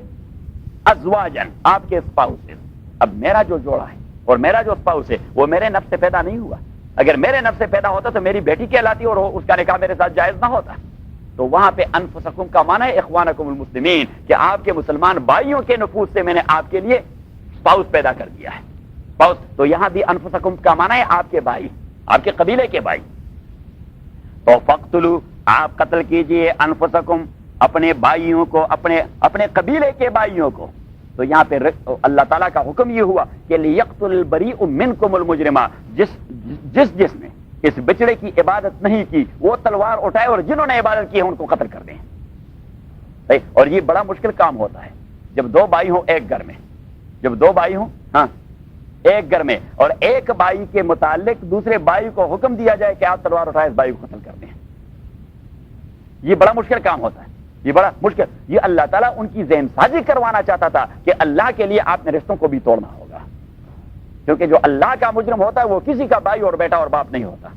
ازواجن آپ کے اسپاؤس سے. اب میرا جو جوڑا ہے اور میرا جو اسپاؤس ہے وہ میرے نفس سے پیدا نہیں ہوا. اگر میرے نفس سے پیدا ہوتا تو میری بیٹی کہلاتی اور اس کا نکاح میرے ساتھ جائز نہ ہوتا. تو وہاں پہ انفسکم کا معنی ہے اخوانکم المسلمین، کہ آپ کے مسلمان بھائیوں کے نفوس سے میں نے آپ کے لیے اسپاؤس پیدا کر دیا ہے. اسپاؤس تو یہاں بھی انفسکم کا معنی ہے آپ کے بھائی، آپ کے قبیلے کے بھائی. تو فقتلوا آپ قتل کیجئے انفسکم اپنے بھائیوں کو، اپنے قبیلے کے بھائیوں کو. تو یہاں پہ اللہ تعالیٰ کا حکم یہ ہوا کہ لیقتل البریء منکم المجرمہ، جس نے اس بچڑے کی عبادت نہیں کی وہ تلوار اٹھائے اور جنہوں نے عبادت کی ہے ان کو قتل کر دیں. اور یہ بڑا مشکل کام ہوتا ہے جب دو بھائی ہوں ایک گھر میں، جب دو بھائی ہوں ہاں ایک گھر میں اور ایک بھائی کے متعلق دوسرے بھائی کو حکم دیا جائے کہ آپ تلوار اٹھائے اس بھائی کو قتل کر دیں. یہ بڑا مشکل کام ہوتا ہے، یہ بڑا مشکل. یہ اللہ تعالیٰ ان کی ذہن سازی کروانا چاہتا تھا کہ اللہ کے لیے آپ نے رشتوں کو بھی توڑنا ہوگا، کیونکہ جو اللہ کا مجرم ہوتا ہے وہ کسی کا بھائی اور بیٹا اور باپ نہیں ہوتا.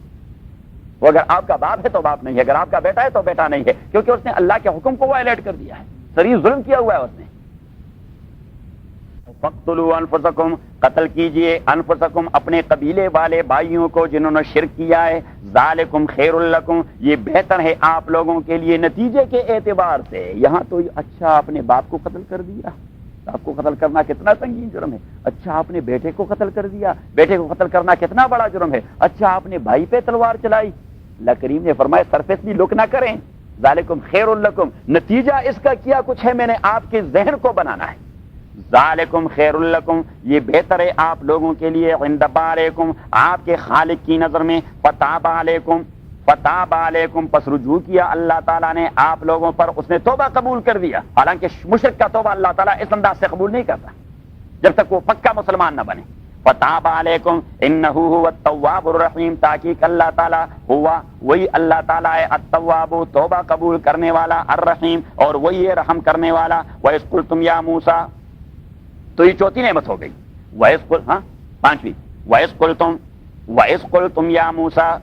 وہ اگر آپ کا باپ ہے تو باپ نہیں ہے، اگر آپ کا بیٹا ہے تو بیٹا نہیں ہے، کیونکہ اس نے اللہ کے حکم کو وائلیٹ کر دیا ہے، صریح ظلم کیا ہوا ہے اس نے. فاقتلوا انفسکم قتل کیجئے انفسکم اپنے قبیلے والے بھائیوں کو جنہوں نے شرک کیا ہے. ذالکم خیر لکم یہ بہتر ہے آپ لوگوں کے لیے نتیجے کے اعتبار سے. یہاں تو اچھا اپنے باپ کو قتل کر دیا، باپ کو قتل کرنا کتنا سنگین جرم ہے. اچھا آپ نے بیٹے کو قتل کر دیا، بیٹے کو قتل کرنا کتنا بڑا جرم ہے. اچھا آپ نے بھائی پہ تلوار چلائی. اللہ کریم نے فرمایا سرفیسلی لک نہ کریں. ذالکم خیر لکم نتیجہ اس کا کیا کچھ ہے، میں نے آپ کے ذہن کو بنانا ہے. ذالکم خیر لکم یہ بہتر ہے آپ لوگوں کے لیے عند بارئکم آپ کے خالق کی نظر میں. فتاب علیکم پس رجوع کیا اللہ تعالیٰ نے آپ لوگوں پر، اس نے توبہ قبول کر دیا. حالانکہ مشرک کا توبہ اللہ تعالیٰ اس انداز سے قبول نہیں کرتا جب تک وہ پکا مسلمان نہ بنے. فتاب علیکم انہ هو التواب الرحیم تحقیق اللہ تعالیٰ ہوا وہی اللہ تعالیٰ ہے التواب توبہ قبول کرنے والا، الرحیم اور وہی ہے رحم کرنے والا. وَإِذْ قُلْتُمْ يَا مُوسَىٰ تو یہ چوتھی نعمت ہو گئی. پانچویں وَإِذْ قُلْتُمْ يَا مُوسَىٰ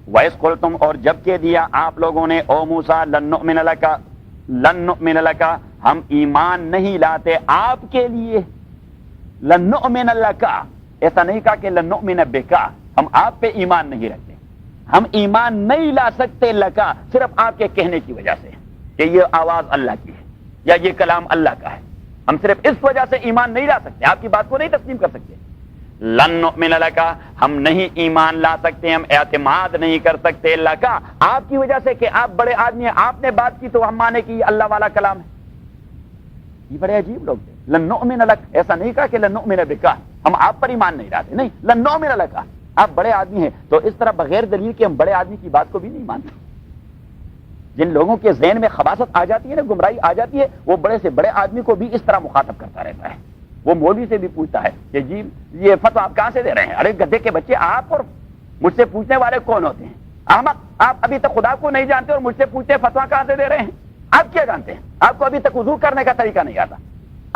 وَإِذْ قُلْتُمْ اور جب کہہ دیا آپ لوگوں نے او موسیٰ لن نؤمن لک ہم ایمان نہیں لاتے آپ کے لیے. لن نؤمن لک ایسا نہیں کہا کہ لن نؤمن بک ہم آپ پہ ایمان نہیں رکھتے، ہم ایمان نہیں لا سکتے لکا صرف آپ کے کہنے کی وجہ سے کہ یہ آواز اللہ کی ہے یا یہ کلام اللہ کا ہے. ہم صرف اس وجہ سے ایمان نہیں لا سکتے، آپ کی بات کو نہیں تسلیم کر سکتے. لن نؤمن لک ہم نہیں ایمان لا سکتے، ہم اعتماد نہیں کر سکتے لکا آپ کی وجہ سے کہ آپ بڑے آدمی ہیں، آپ نے بات کی تو ہم مانے کہ یہ اللہ والا کلام ہے. یہ بڑے عجیب لوگ تھے. لن نؤمن لک ایسا نہیں کہا کہ لن نؤمن بک ہم آپ پر ایمان نہیں لاتے، نہیں لن نؤمن لک آپ بڑے آدمی ہیں. تو اس طرح بغیر دلیل کے ہم بڑے آدمی کی بات کو بھی نہیں مانتے. جن لوگوں کے ذہن میں خباثت آ جاتی ہے نا، گمراہی آ جاتی ہے، وہ بڑے سے بڑے آدمی کو بھی اس طرح مخاطب کرتا رہتا ہے. وہ مولوی سے بھی پوچھتا ہے کہ جی یہ فتویٰ آپ کہاں سے دے رہے ہیں؟ ارے گدھے کے بچے آپ اور مجھ سے پوچھنے والے کون ہوتے ہیں؟ احمق آپ ابھی تک خدا کو نہیں جانتے اور مجھ سے پوچھتے فتویٰ کہاں سے دے رہے ہیں؟ آپ کیا جانتے ہیں؟ آپ کو ابھی تک وضو کرنے کا طریقہ نہیں آتا،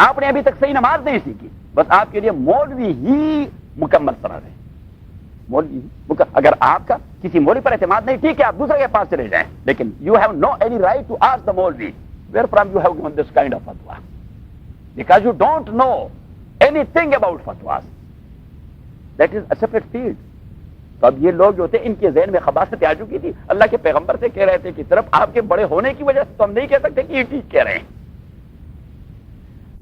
آپ نے ابھی تک صحیح نماز نہیں سیکھی. بس آپ کے لیے مولوی ہی مکمل سرحد ہے. مولوی اگر آپ کا کسی مولوی پر اعتماد نہیں، ٹھیک ہے آپ دوسرے کے پاس چلے جائیں، لیکن you have no any right to ask the maulvi where from you have given this kind of fatwa because you don't know anything about fatwas. That is a separate field. تو اب یہ لوگ جو تھے ان کے ذہن میں خباثت آ چکی تھی. اللہ کے پیغمبر سے کہہ رہے تھے کہ صرف آپ کے بڑے ہونے کی وجہ سے تو ہم نہیں کہہ سکتے کہ یہ ٹھیک کہہ رہے ہیں.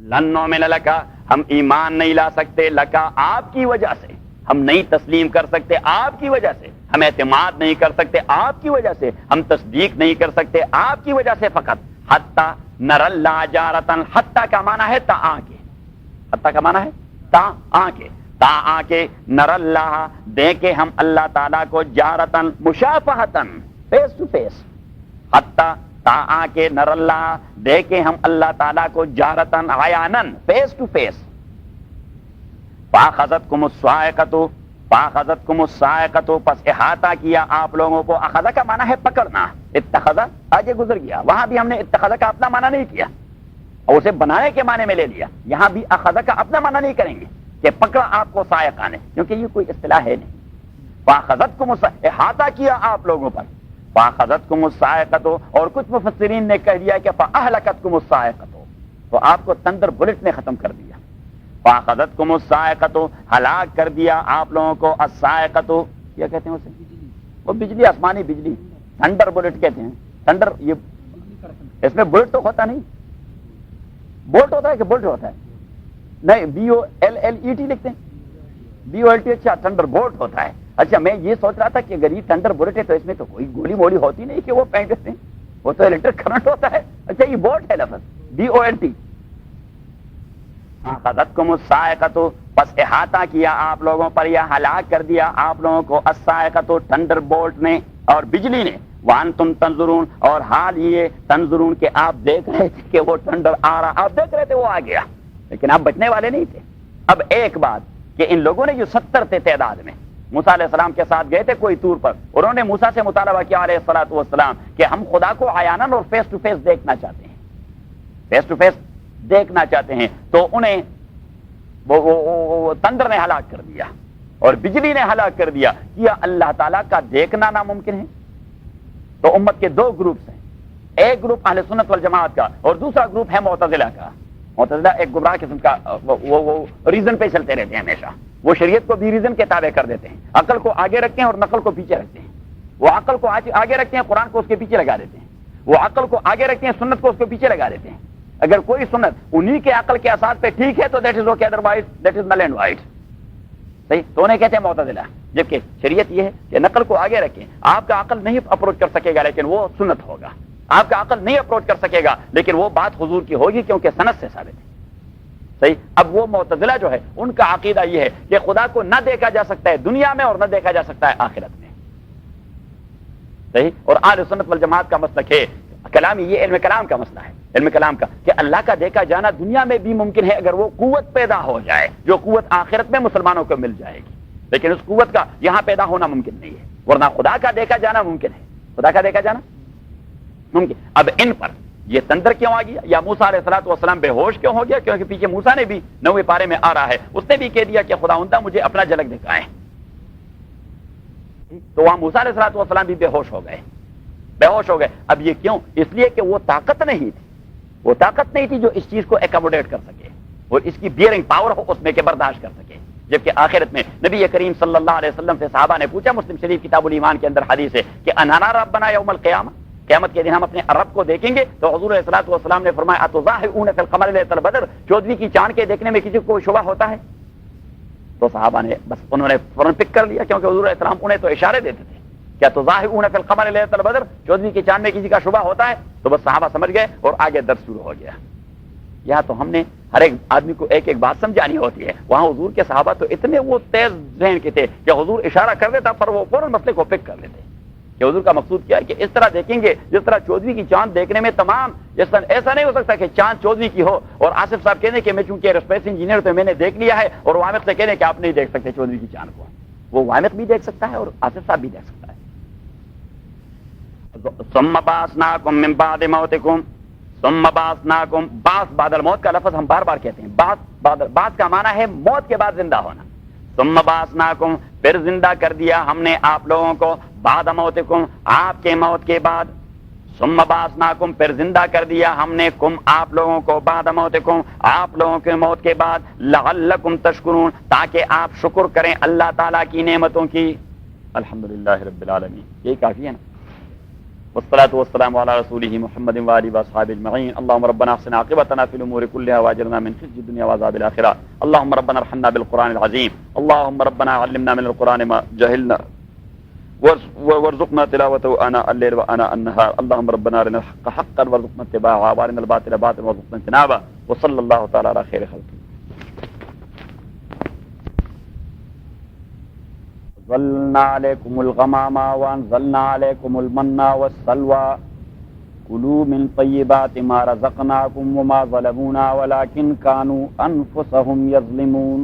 لن نؤمن لک، ہم ایمان نہیں لا سکتے، لکا آپ کی وجہ سے، ہم نہیں تسلیم کر سکتے آپ کی وجہ سے، ہم اعتماد نہیں کر سکتے آپ کی وجہ سے، ہم تصدیق نہیں کر سکتے آپ کی وجہ سے فقط، حتی نر اللہ جارتن، حتی کا معنی ہے تا آنکے، حتی کا معنی ہے تا آنکے، تا آنکے نر اللہ دیکھے ہم اللہ تعالیٰ کو جارتن مشافہتن فیس ٹو فیس، حتی تا آنکے نر اللہ دیکھے ہم اللہ تعالیٰ کو جارتن عیانن فیس ٹو فیس، فاخذتکم الصاعقۃ، فاخذتکم الصاعقۃ، پس احاطہ کیا آپ لوگوں کو، اخذ کا معنی ہے پکڑنا، اتخذ آگے گزر گیا، وہاں بھی ہم نے اتخذ کا اپنا معنی نہیں کیا اور اسے بنانے کے معنی میں لے لیا، یہاں بھی اخذ کا اپنا معنی نہیں کریں گے کہ پکڑا آپ کو صاعقہ نے، کیونکہ یہ کوئی اصطلاح ہے نہیں، فاخذتکم احاطہ کیا آپ لوگوں پر، فاخذتکم الصاعقۃ، اور کچھ مفسرین نے کہہ دیا کہ فاہلکتکم الصاعقۃ، تو آپ کو تندر بلٹ نے ختم کر دیا، فاخذتکم الصاعقۃ، ہلاک کر دیا آپ لوگوں کو، الصاعقۃ کیا کہتے ہیں اسے، وہ بجلی، آسمانی بجلی، تھنڈر بلٹ کہتے ہیں، تھنڈر، یہ اس میں بلٹ تو ہوتا نہیں، بولٹ ہوتا ہے کہ بلٹ ہوتا ہے، نہیں BOLLET لکھتے ہیں، BOLT، اچھا تھنڈر بولٹ ہوتا ہے، اچھا میں یہ سوچ رہا تھا کہ اگر یہ تھنڈر بلٹ ہے تو اس میں تو کوئی گولی مولی ہوتی نہیں کہ وہ پھینکتے ہیں، وہ تو الیکٹرک کرنٹ ہوتا ہے، اچھا یہ بولٹ ہے لفظ BOLT، فاخذتکم الصاعقۃ، پس احاطہ کیا آپ لوگوں پر یا ہلاک کر دیا آپ لوگوں کو، الصاعقۃ تھنڈر بولٹ نے اور بجلی نے، وانتم تنظرون، اور حال یہ تنظرون کہ آپ دیکھ رہے تھے کہ وہ ٹھنڈر آ رہا، آپ دیکھ رہے تھے وہ آ گیا، لیکن آپ بچنے والے نہیں تھے۔ اب ایک بات کہ ان لوگوں نے جو 70 تھے تعداد میں، موسیٰ علیہ السلام کے ساتھ گئے تھے کوئی طور پر، انہوں نے موسیٰ سے مطالبہ کیا علیہ الصلوۃ والسلام کہ ہم خدا کو عیاناً اور فیس ٹو فیس دیکھنا چاہتے ہیں، فیس ٹو فیس دیکھنا چاہتے ہیں، تو انہیں وہ تندر نے ہلاک کر دیا اور بجلی نے ہلاک کر دیا، کیا اللہ تعالیٰ کا دیکھنا ناممکن ہے؟ تو امت کے دو گروپس ہیں، ایک گروپ اہل سنت والجماعت کا اور دوسرا گروپ ہے معتزلہ کا۔ معتزلہ ایک گمراہ قسم کا، وہ ریزن پہ چلتے رہتے ہیں ہمیشہ، وہ شریعت کو بھی ریزن کے تابع کر دیتے ہیں، عقل کو آگے رکھتے ہیں اور نقل کو پیچھے رکھتے ہیں، وہ عقل کو آگے رکھتے ہیں، قرآن کو اس کے پیچھے لگا دیتے ہیں، وہ عقل کو آگے رکھتے ہیں، سنت کو اس کے پیچھے لگا دیتے ہیں، اگر کوئی سنت انہی کے عقل کے اساس پہ ٹھیک ہے تو that is okay, otherwise that is null and white, صحیح، تو انہیں کہتے ہیں معتزلہ، جبکہ شریعت یہ ہے کہ نقل کو آگے رکھیں، آپ کا عقل نہیں اپروچ کر سکے گا لیکن وہ سنت ہوگا، آپ کا عقل نہیں اپروچ کر سکے گا لیکن وہ بات حضور کی ہوگی کیونکہ سند سے ثابت ہے، صحیح۔ اب وہ معتزلہ جو ہے ان کا عقیدہ یہ ہے کہ خدا کو نہ دیکھا جا سکتا ہے دنیا میں اور نہ دیکھا جا سکتا ہے آخرت میں، صحیح، اور اہل سنت والجماعت کا مسلک ہے کلامی، یہ علم کلام کا مسئلہ ہے، علم کلام کا، کہ اللہ کا دیکھا جانا دنیا میں بھی ممکن ہے اگر وہ قوت پیدا ہو جائے، جو قوت آخرت میں مسلمانوں کو مل جائے گی، لیکن اس قوت کا یہاں پیدا ہونا ممکن نہیں ہے، ورنہ خدا کا دیکھا جانا ممکن ہے، خدا کا دیکھا جانا ممکن۔ اب ان پر یہ تندر کیوں آ گیا یا موسیٰ علیہ الصلوۃ والسلام بے ہوش کیوں ہو گیا؟ کیونکہ پیچھے موسیٰ نے بھی 9ویں پارے میں آ رہا ہے، اس نے بھی کہہ دیا کہ خداوندہ مجھے اپنا جھلک دکھائیں، تو وہاں موسیٰ علیہ الصلوۃ والسلام بھی بے ہوش ہو گئے، بے ہوش ہو گئے۔ اب یہ کیوں؟ اس لیے کہ وہ طاقت نہیں تھی، وہ طاقت نہیں تھی جو اس چیز کو ایکوموڈیٹ کر سکے اور اس کی بیئرنگ پاور ہو اس میں کہ برداشت کر سکے، جبکہ آخرت میں نبی کریم صلی اللہ علیہ وسلم سے صحابہ نے پوچھا، مسلم شریف کتاب الایمان کے اندر حدیث ہے کہ انانا ربنا یوم القیامہ، قیامت کے دن ہم اپنے رب کو دیکھیں گے، تو حضور علیہ الصلوۃ والسلام نے فرمایا اتظاہرون فی القمر لیلۃ البدر، 14ویں کی چاند کے دیکھنے میں کسی کو شبہ ہوتا ہے؟ تو صحابہ نے بس انہوں نے فوراً پک کر لیا، کیونکہ حضور علیہ السلام انہیں تو اشارے دیتے تھے، کیا تظاہرون فی القمر لیلۃ البدر، 14ویں کی چاند میں کسی کا شبہ ہوتا ہے؟ تو بس صحابہ سمجھ گئے اور آگے درس شروع ہو گیا۔ یہاں تو ہم نے ہر ایک آدمی کو ایک ایک بات سمجھانی ہوتی ہے، وہاں حضور کے صحابہ تو اتنے وہ تیز ذہن کے تھے کہ حضور اشارہ کر دیتا پر وہ فوراً مسئلے کو پک کر لیتے کہ حضور کا مقصود کیا ہے، کہ اس طرح دیکھیں گے جس طرح 14ویں کی چاند دیکھنے میں تمام، ایسا نہیں ہو سکتا کہ چاند 14ویں کی ہو اور آصف صاحب کہنے کہ میں چونکہ ایروسپیس انجینئر تو میں نے دیکھ لیا ہے، اور وامق سے کہنے کہ آپ نہیں دیکھ سکتے 14ویں کی چاند کو، وہ وامق بھی دیکھ سکتا ہے اور آصف صاحب بھی دیکھ سکتا ہے۔ ثم بعثناکم من بعد موتکم، ثم بعثناکم، بعث بعد الموت کا لفظ ہم بار بار کہتے ہیں، بعث کا معنی ہے موت کے بعد زندہ ہونا، ثم بعثناکم، پھر زندہ کر دیا ہم نے آپ لوگوں کو، بعد موتکم، آپ کے موت کے بعد، ثم بعثناکم، پھر زندہ کر دیا ہم نے کم، آپ لوگوں کو، بعد موتکم، آپ لوگوں کے موت کے بعد، لعلکم تشکرون، تاکہ آپ شکر کریں اللہ تعالیٰ کی نعمتوں کی۔ الحمدللہ رب العالمین، یہی کافی ہے نا؟ والصلاة والسلام على رسوله محمد وآله وأصحابه أجمعين اللهم ربنا احسن عاقبتنا في الأمور كلها وأجرنا من خزي الدنيا وعذاب الآخرة اللهم ربنا ارحمنا بالقرآن العظيم اللهم ربنا علمنا من القرآن ما جهلنا وارزقنا تلاوته آناء الليل وآناء النهار اللهم ربنا أرنا الحق حقا وارزقنا اتباعه وأرنا الباطل باطلا وارزقنا اجتنابه وصلى الله تعالى على خير خلقه. ظلنا عليكم الغمام وأنزلنا عليكم المن والسلوى كلوا من طيبات ما رزقناكم وما ظلمونا ولكن كانوا أنفسهم يظلمون.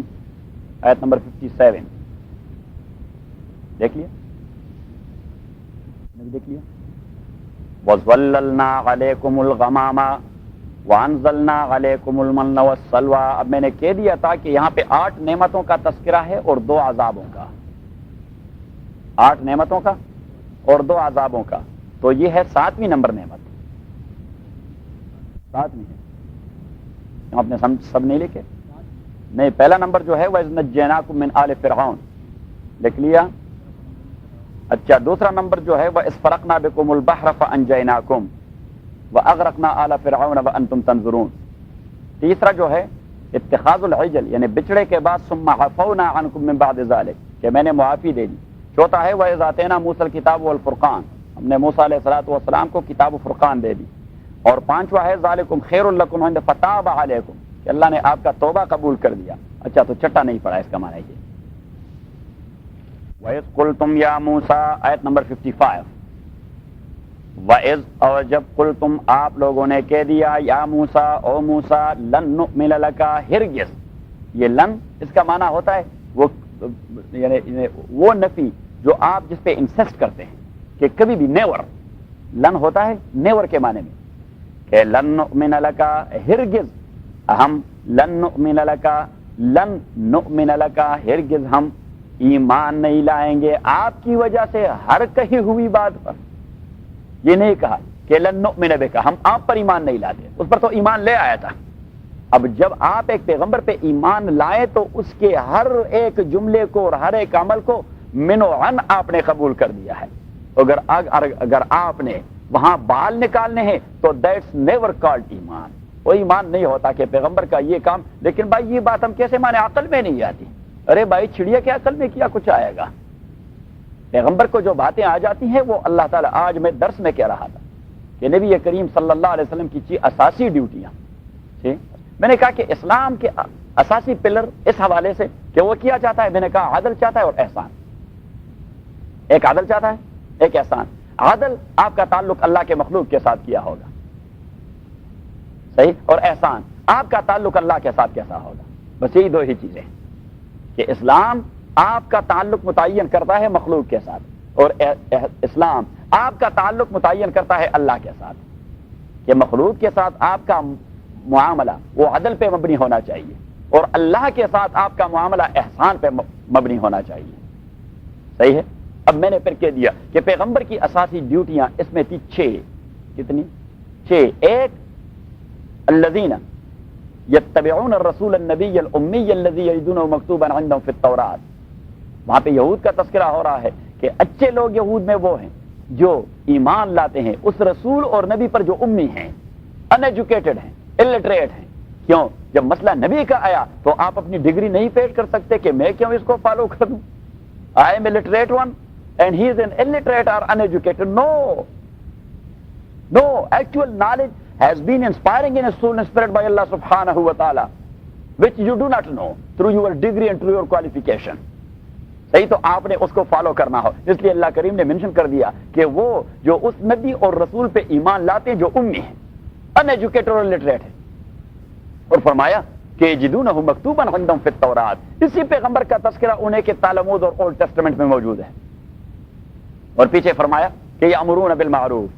آیت نمبر 57 دیکھ لیا دیکھ لیا. وَظَلَّلْنَا عَلَيْكُمُ الْغَمَامَ وَأَنزَلْنَا عَلَيْكُمُ الْمَنَّ وَالسَّلْوَىٰ. اب میں نے کہہ دیا تھا کہ یہاں پہ 8 نعمتوں کا تذکرہ ہے اور 2 عذابوں کا. 8 نعمتوں کا اور 2 عذابوں کا. تو یہ ہے 7ویں نمبر نعمت. 7ویں ہے. آپ نے سب نہیں لکھے؟ نہیں. پہلا نمبر جو ہے وَإِذْ نَجَّيْنَاكُم مِّنْ آلِ فِرْعَوْنَ لکھ لیا. اچھا دوسرا نمبر جو ہے وَإِذْ فَرَقْنَا بِكُمُ الْبَحْرَ فَأَنْجَيْنَاكُمْ وَأَغْرَقْنَا آلَ فِرْعَوْنَ وَأَنْتُمْ تَنظُرُونَ. تیسرا جو ہے اتخاذ العجل یعنی بچڑے کے بعد ثُمَّ عَفَوْنَا عَنْكُم مِّن بَعْدِ ذَلِكَ کہ میں نے معافی دے دی. چوتھا ہے وَإِذْ آتَيْنَا مُوسَى الْكِتَابَ وَالْفُرْقَانَ ہم نے موسیٰ علیہ السلام کو کتاب و فرقان دے دی. اور پانچواں ہے ذَلِكُمْ خَيْرٌ لَكُمْ عِندَ فَتَابَ عَلَيْكُمْ کہ اللہ نے آپ کا توبہ قبول کر دیا. اچھا تو چٹا نہیں پڑا اس کا معنی یہ. وَإِذْ قُلْتُمْ يَا مُوسَىٰ آیت نمبر 55. وَإِذْ اور جب قُلْتُمْ آپ لوگوں نے کہہ دیا یا موسیٰ او موسیٰ لن نؤمن لک ہرگز. یہ لن اس کا معنی ہوتا ہے وہ یعنی وہ نفی جو آپ جس پہ انسسٹ کرتے ہیں کہ کبھی بھی نیور. لن ہوتا ہے نیور کے معنی میں کہ لن نؤمن لک ہرگز ہم لن نؤمن لک ہرگز ہم ایمان نہیں لائیں گے آپ کی وجہ سے ہر کہی ہوئی بات پر. یہ نہیں کہا کہ لن نؤمن بک ہم آپ پر ایمان نہیں لاتے. اس پر تو ایمان لے آیا تھا. اب جب آپ ایک پیغمبر پہ ایمان لائے تو اس کے ہر ایک جملے کو اور ہر ایک عمل کو منعن آپ نے قبول کر دیا ہے. اگر آپ نے وہاں بال نکالنے ہیں تو دیٹس نیور کالڈ ایمان. وہ ایمان نہیں ہوتا کہ پیغمبر کا یہ کام. لیکن بھائی یہ بات ہم کیسے مانے عقل میں نہیں آتی. ارے بھائی چھڑیا کیا عقل میں کیا کچھ آئے گا. پیغمبر کو جو باتیں آ جاتی ہیں وہ اللہ تعالیٰ آج میں درس میں کہہ رہا تھا کہ نبی کریم صلی اللہ علیہ وسلم کی اساسی ڈیوٹیاں. میں نے کہا کہ اسلام کے اساسی پلر اس حوالے سے کہ وہ کیا چاہتا ہے. میں نے کہا عدل چاہتا ہے اور احسان. ایک عدل چاہتا ہے ایک احسان. عدل آپ کا تعلق اللہ کے مخلوق کے ساتھ کیا ہوگا صحیح. اور احسان آپ کا تعلق اللہ کے ساتھ کیسا ہوگا. بس یہی 2 ہی چیزیں کہ اسلام آپ کا تعلق متعین کرتا ہے مخلوق کے ساتھ اور اسلام آپ کا تعلق متعین کرتا ہے اللہ کے ساتھ کہ مخلوق کے ساتھ آپ کا معاملہ وہ عدل پہ مبنی ہونا چاہیے اور اللہ کے ساتھ آپ کا معاملہ احسان پہ مبنی ہونا چاہیے. صحیح ہے. اب میں نے پھر کہہ دیا کہ پیغمبر کی اساسی ڈیوٹیاں اس میں تھی 6. کتنی؟ 6. ایک الذین یتبعون الرسول النبی الامی الذی یجدونه مکتوبا عندهم فی التوراۃ. وہاں پہ یہود کا تذکرہ ہو رہا ہے کہ اچھے لوگ یہود میں وہ ہیں جو ایمان لاتے ہیں اس رسول اور نبی پر جو امی ہیں, ان ایجوکیٹڈ ہیں, الٹریٹ ہیں. کیوں؟ جب مسئلہ نبی کا آیا تو آپ اپنی ڈگری نہیں پیش کر سکتے کہ میں کیوں اس کو فالو کروں. I am a literate one and he is an illiterate or uneducated. No, actual knowledge has been inspiring in a soul inspired by Allah subhanahu wa ta'ala, which you do not know through your degree and through your qualification. صحیح. تو آپ نے اس کو follow کرنا ہو. اس لیے اللہ کریم نے mention کر دیا کہ وہ جو اس نبی اور رسول پہ ایمان لاتے ہیں جو امی ہیں, ان ایجوکیٹڈ اور لٹریٹ ہیں, اور فرمایا کہ یجدونہ مکتوبا عندہم فی التوراۃ. اسی پیغمبر کا تذکرہ انہیں کے تالمود اور اولڈ ٹیسٹمنٹ میں موجود ہے. اور پیچھے فرمایا کہ یامرون بالمعروف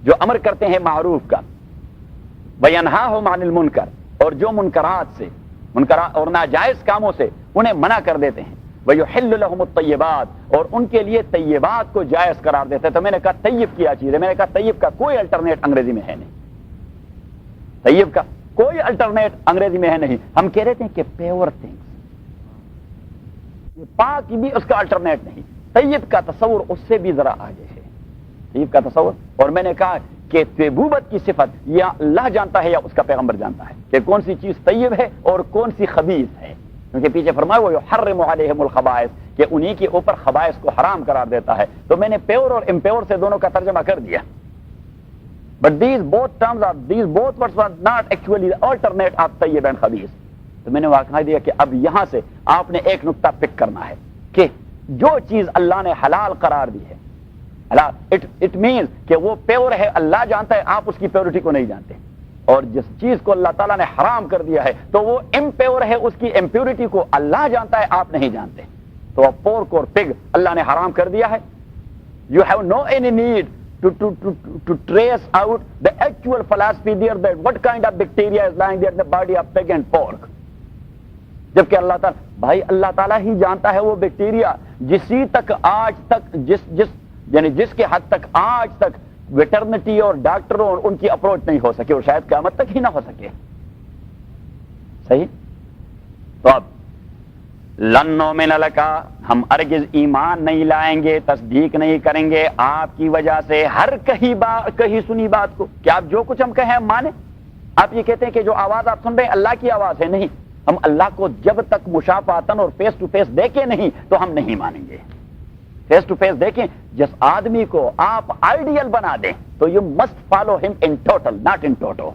جو امر کرتے ہیں معروف کا, وینہاہم عن المنکر اور جو منکرات اور ناجائز کاموں سے انہیں منع کر دیتے ہیں, وَيُحِلُّ لَهُمُ الطَّيِّبَاتِ اور ان کے لیے طیبات کو جائز قرار دیتے ہیں. تو میں نے کہا طیب کیا چیز ہے. میں نے کہا طیب کا کوئی الٹرنیٹ انگریزی میں ہے نہیں. طیب کا کوئی الٹرنیٹ انگریزی میں ہے نہیں. ہم کہہ رہے تھے کہ پیور تھنگس, یہ پاک بھی اس کا الٹرنیٹ نہیں. طیب کا تصور اس سے بھی ذرا آگے ہے. طیب کا تصور. اور میں نے کہا کہ طیبوبت کی صفت یا اللہ جانتا ہے یا اس کا پیغمبر جانتا ہے کہ کون سی چیز طیب ہے اور کون سی خبیث ہے. کیونکہ پیچھے فرمایا وہ یحرم علیہم الخبائث کہ انہی کے اوپر خبائث کو حرام قرار دیتا ہے. تو میں نے پیور اور امپیور سے دونوں کا ترجمہ کر دیا. But these both words are not actually the alternate of Tayyip and خبیث. تو میں نے واقعہ دیا کہ اب یہاں سے آپ نے ایک نقطہ پک کرنا ہے کہ جو چیز اللہ نے حلال قرار دی ہے اٹ مینس کہ وہ پیور ہے, اللہ جانتا ہے, آپ اس کی پیورٹی کو نہیں جانتے. اور جس چیز کو اللہ تعالیٰ نے حرام کر دیا ہے تو وہ امپیور ہے, اس کی امپیورٹی کو اللہ جانتا ہے, آپ نہیں جانتے. تو پورک اور پگ اللہ نے حرام کر دیا ہے. You have no any need to trace out the actual philosophy there that what kind of bacteria is lying there in the body of pig and pork. جبکہ اللہ تعالیٰ بھائی اللہ تعالیٰ ہی جانتا ہے وہ بیکٹیریا جسی تک آج تک یعنی جس کے حد تک آج تک ویٹرنٹی اور ڈاکٹروں اور ان کی اپروچ نہیں ہو سکے اور شاید قیامت تک ہی نہ ہو سکے. صحیح. تو اب لن نؤمن لک ہم ارگز ایمان نہیں لائیں گے, تصدیق نہیں کریں گے آپ کی وجہ سے ہر کہیں سنی بات کو. کہ آپ جو کچھ ہم کہیں ہم مانیں. آپ یہ کہتے ہیں کہ جو آواز آپ سن رہے ہیں اللہ کی آواز ہے. نہیں, ہم اللہ کو جب تک مشافاتن اور فیس ٹو فیس دیکھیں نہیں تو ہم نہیں مانیں گے. فیس ٹو فیس دیکھیں, جس آدمی کو آپ آئیڈیل بنا دیں تو یو مسٹ فالو ہم ان ٹوٹل ناٹ ان ٹوٹو.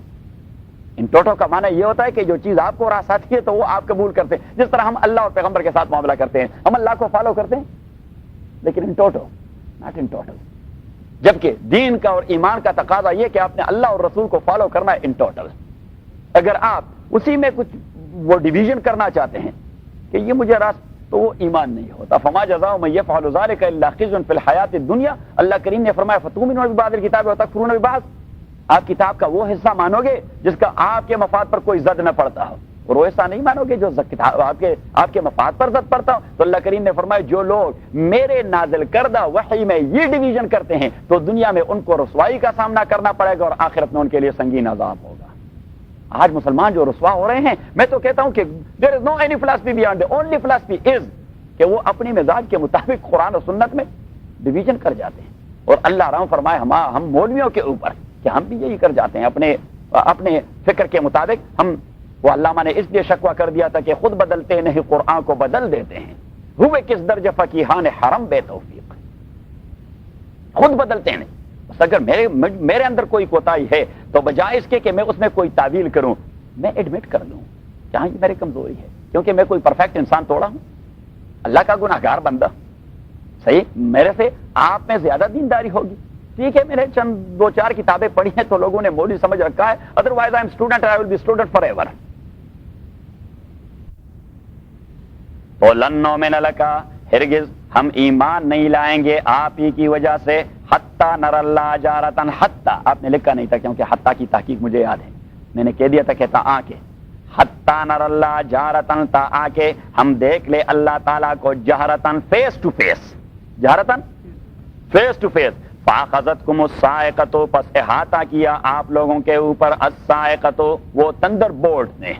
ان ٹوٹو کا معنی یہ ہوتا ہے کہ جو چیز آپ کو راست آتی ہے تو وہ آپ قبول کرتے ہیں. جس طرح ہم اللہ اور پیغمبر کے ساتھ معاملہ کرتے ہیں, ہم اللہ کو فالو کرتے ہیں لیکن ان ٹوٹو ناٹ ان ٹوٹل. جبکہ دین کا اور ایمان کا تقاضا یہ کہ آپ نے اللہ اور رسول کو فالو کرنا ہے ان ٹوٹل. اگر آپ اسی میں کچھ وہ ڈویژن کرنا چاہتے ہیں کہ یہ مجھے راست, تو وہ ایمان نہیں ہوتا. فما جزاء من يفعل ذلك الا خزي في الحیات الدنیا. اللہ کریم نے فرمایا فتؤمنون ببعض الکتاب وتکفرون ببعض. آپ کتاب کا وہ حصہ مانو گے جس کا آپ کے مفاد پر کوئی زد نہ پڑتا ہو, اور وہ حصہ نہیں مانو گے جو آپ کے مفاد پر زد پڑتا ہو. تو اللہ کریم نے فرمایا جو لوگ میرے نازل کردہ وحی میں یہ ڈویژن کرتے ہیں تو دنیا میں ان کو رسوائی کا سامنا کرنا پڑے گا اور آخرت میں ان کے لیے سنگین عذاب ہوگا. آج مسلمان جو رسوا ہو رہے ہیں, میں تو کہتا ہوں کہ there is no any philosophy beyond. The only philosophy is کہ وہ اپنی مزاج کے مطابق قرآن و سنت میں ڈویژن کر جاتے ہیں. اور اللہ رحم فرمائے ہم مولویوں کے اوپر کہ ہم بھی یہی کر جاتے ہیں اپنے فکر کے مطابق. ہم وہ علامہ نے اس لیے شکوہ کر دیا تھا کہ خود بدلتے نہیں قرآن کو بدل دیتے ہیں. ہوئے کس درجہ فقیہان حرم بے توفیق, خود بدلتے نہیں. بس اگر میرے اندر کوئی کوتاہی ہے تو بجائے اس کے کہ میں اس میں کوئی تعویل کروں, میں ایڈمٹ کر لوں جہاں یہ میری کمزوری ہے, کیونکہ میں کوئی پرفیکٹ انسان توڑا ہوں, اللہ کا گناہگار بندہ. صحیح, میرے سے آپ میں زیادہ دینداری ہوگی. ٹھیک ہے, میں نے چند 2-4 کتابیں پڑھی ہیں تو لوگوں نے مولوی سمجھ رکھا ہے. Otherwise I am student, I will be student forever. تو لن نؤمن لک ہرگز ہم ایمان نہیں لائیں گے آپ ہی کی وجہ سے حتی نر اللہ جارتن. حتی آپ نے لکھا نہیں تھا کیونکہ حتی کی تحقیق مجھے یاد ہے, میں نے کہہ دیا تھا کہ تا آ کے حتی نر اللہ جارتن, تا آ کے ہم دیکھ لے اللہ تعالیٰ کو جہرتن فیس ٹو فیس. جہرتن فیس ٹو فیس. فاخذتکم الصاعقۃ, پس احاطہ کیا آپ لوگوں کے اوپر الصاعقۃ, وہ تندر بولٹ نے,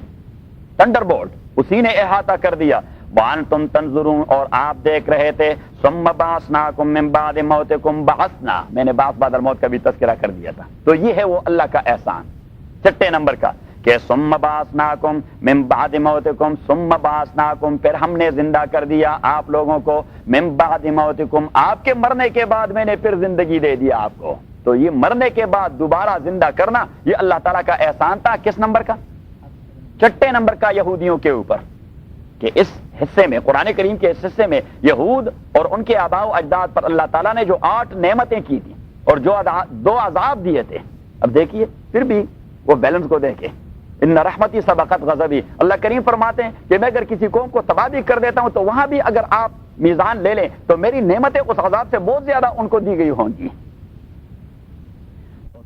تندر بولٹ اسی نے احاطہ کر دیا. وانتم تنظرون, اور آپ دیکھ رہے تھے. ثم بعثناکم من بعد موتکم بعثنا, میں نے بعث بعد الموت کا بھی تذکرہ کر دیا تھا. تو یہ ہے وہ اللہ کا احسان 6 نمبر کا کہ ثم بعثناکم من بعد موتکم, ثم بعثناکم, پھر ہم نے زندہ کر دیا آپ لوگوں کو. من بعد موتکم, آپ کے مرنے کے بعد میں نے پھر زندگی دے دیا آپ کو. تو یہ مرنے کے بعد دوبارہ زندہ کرنا یہ اللہ تعالیٰ کا احسان تھا. کس نمبر کا؟ 6 نمبر کا یہودیوں کے اوپر. کہ اس حصے میں, قرآن کریم کے اس حصے میں یہود اور ان کے آباء و اجداد پر اللہ تعالیٰ نے جو 8 نعمتیں کی تھیں اور جو 2 عذاب دیے تھے. اب دیکھیے پھر بھی وہ بیلنس کو دیکھیں. ان رحمتی سبقت غضبی, اللہ کریم فرماتے ہیں کہ میں اگر کسی قوم کو تباہ بھی کر دیتا ہوں تو وہاں بھی اگر آپ میزان لے لیں تو میری نعمتیں اس عذاب سے بہت زیادہ ان کو دی گئی ہوں گی.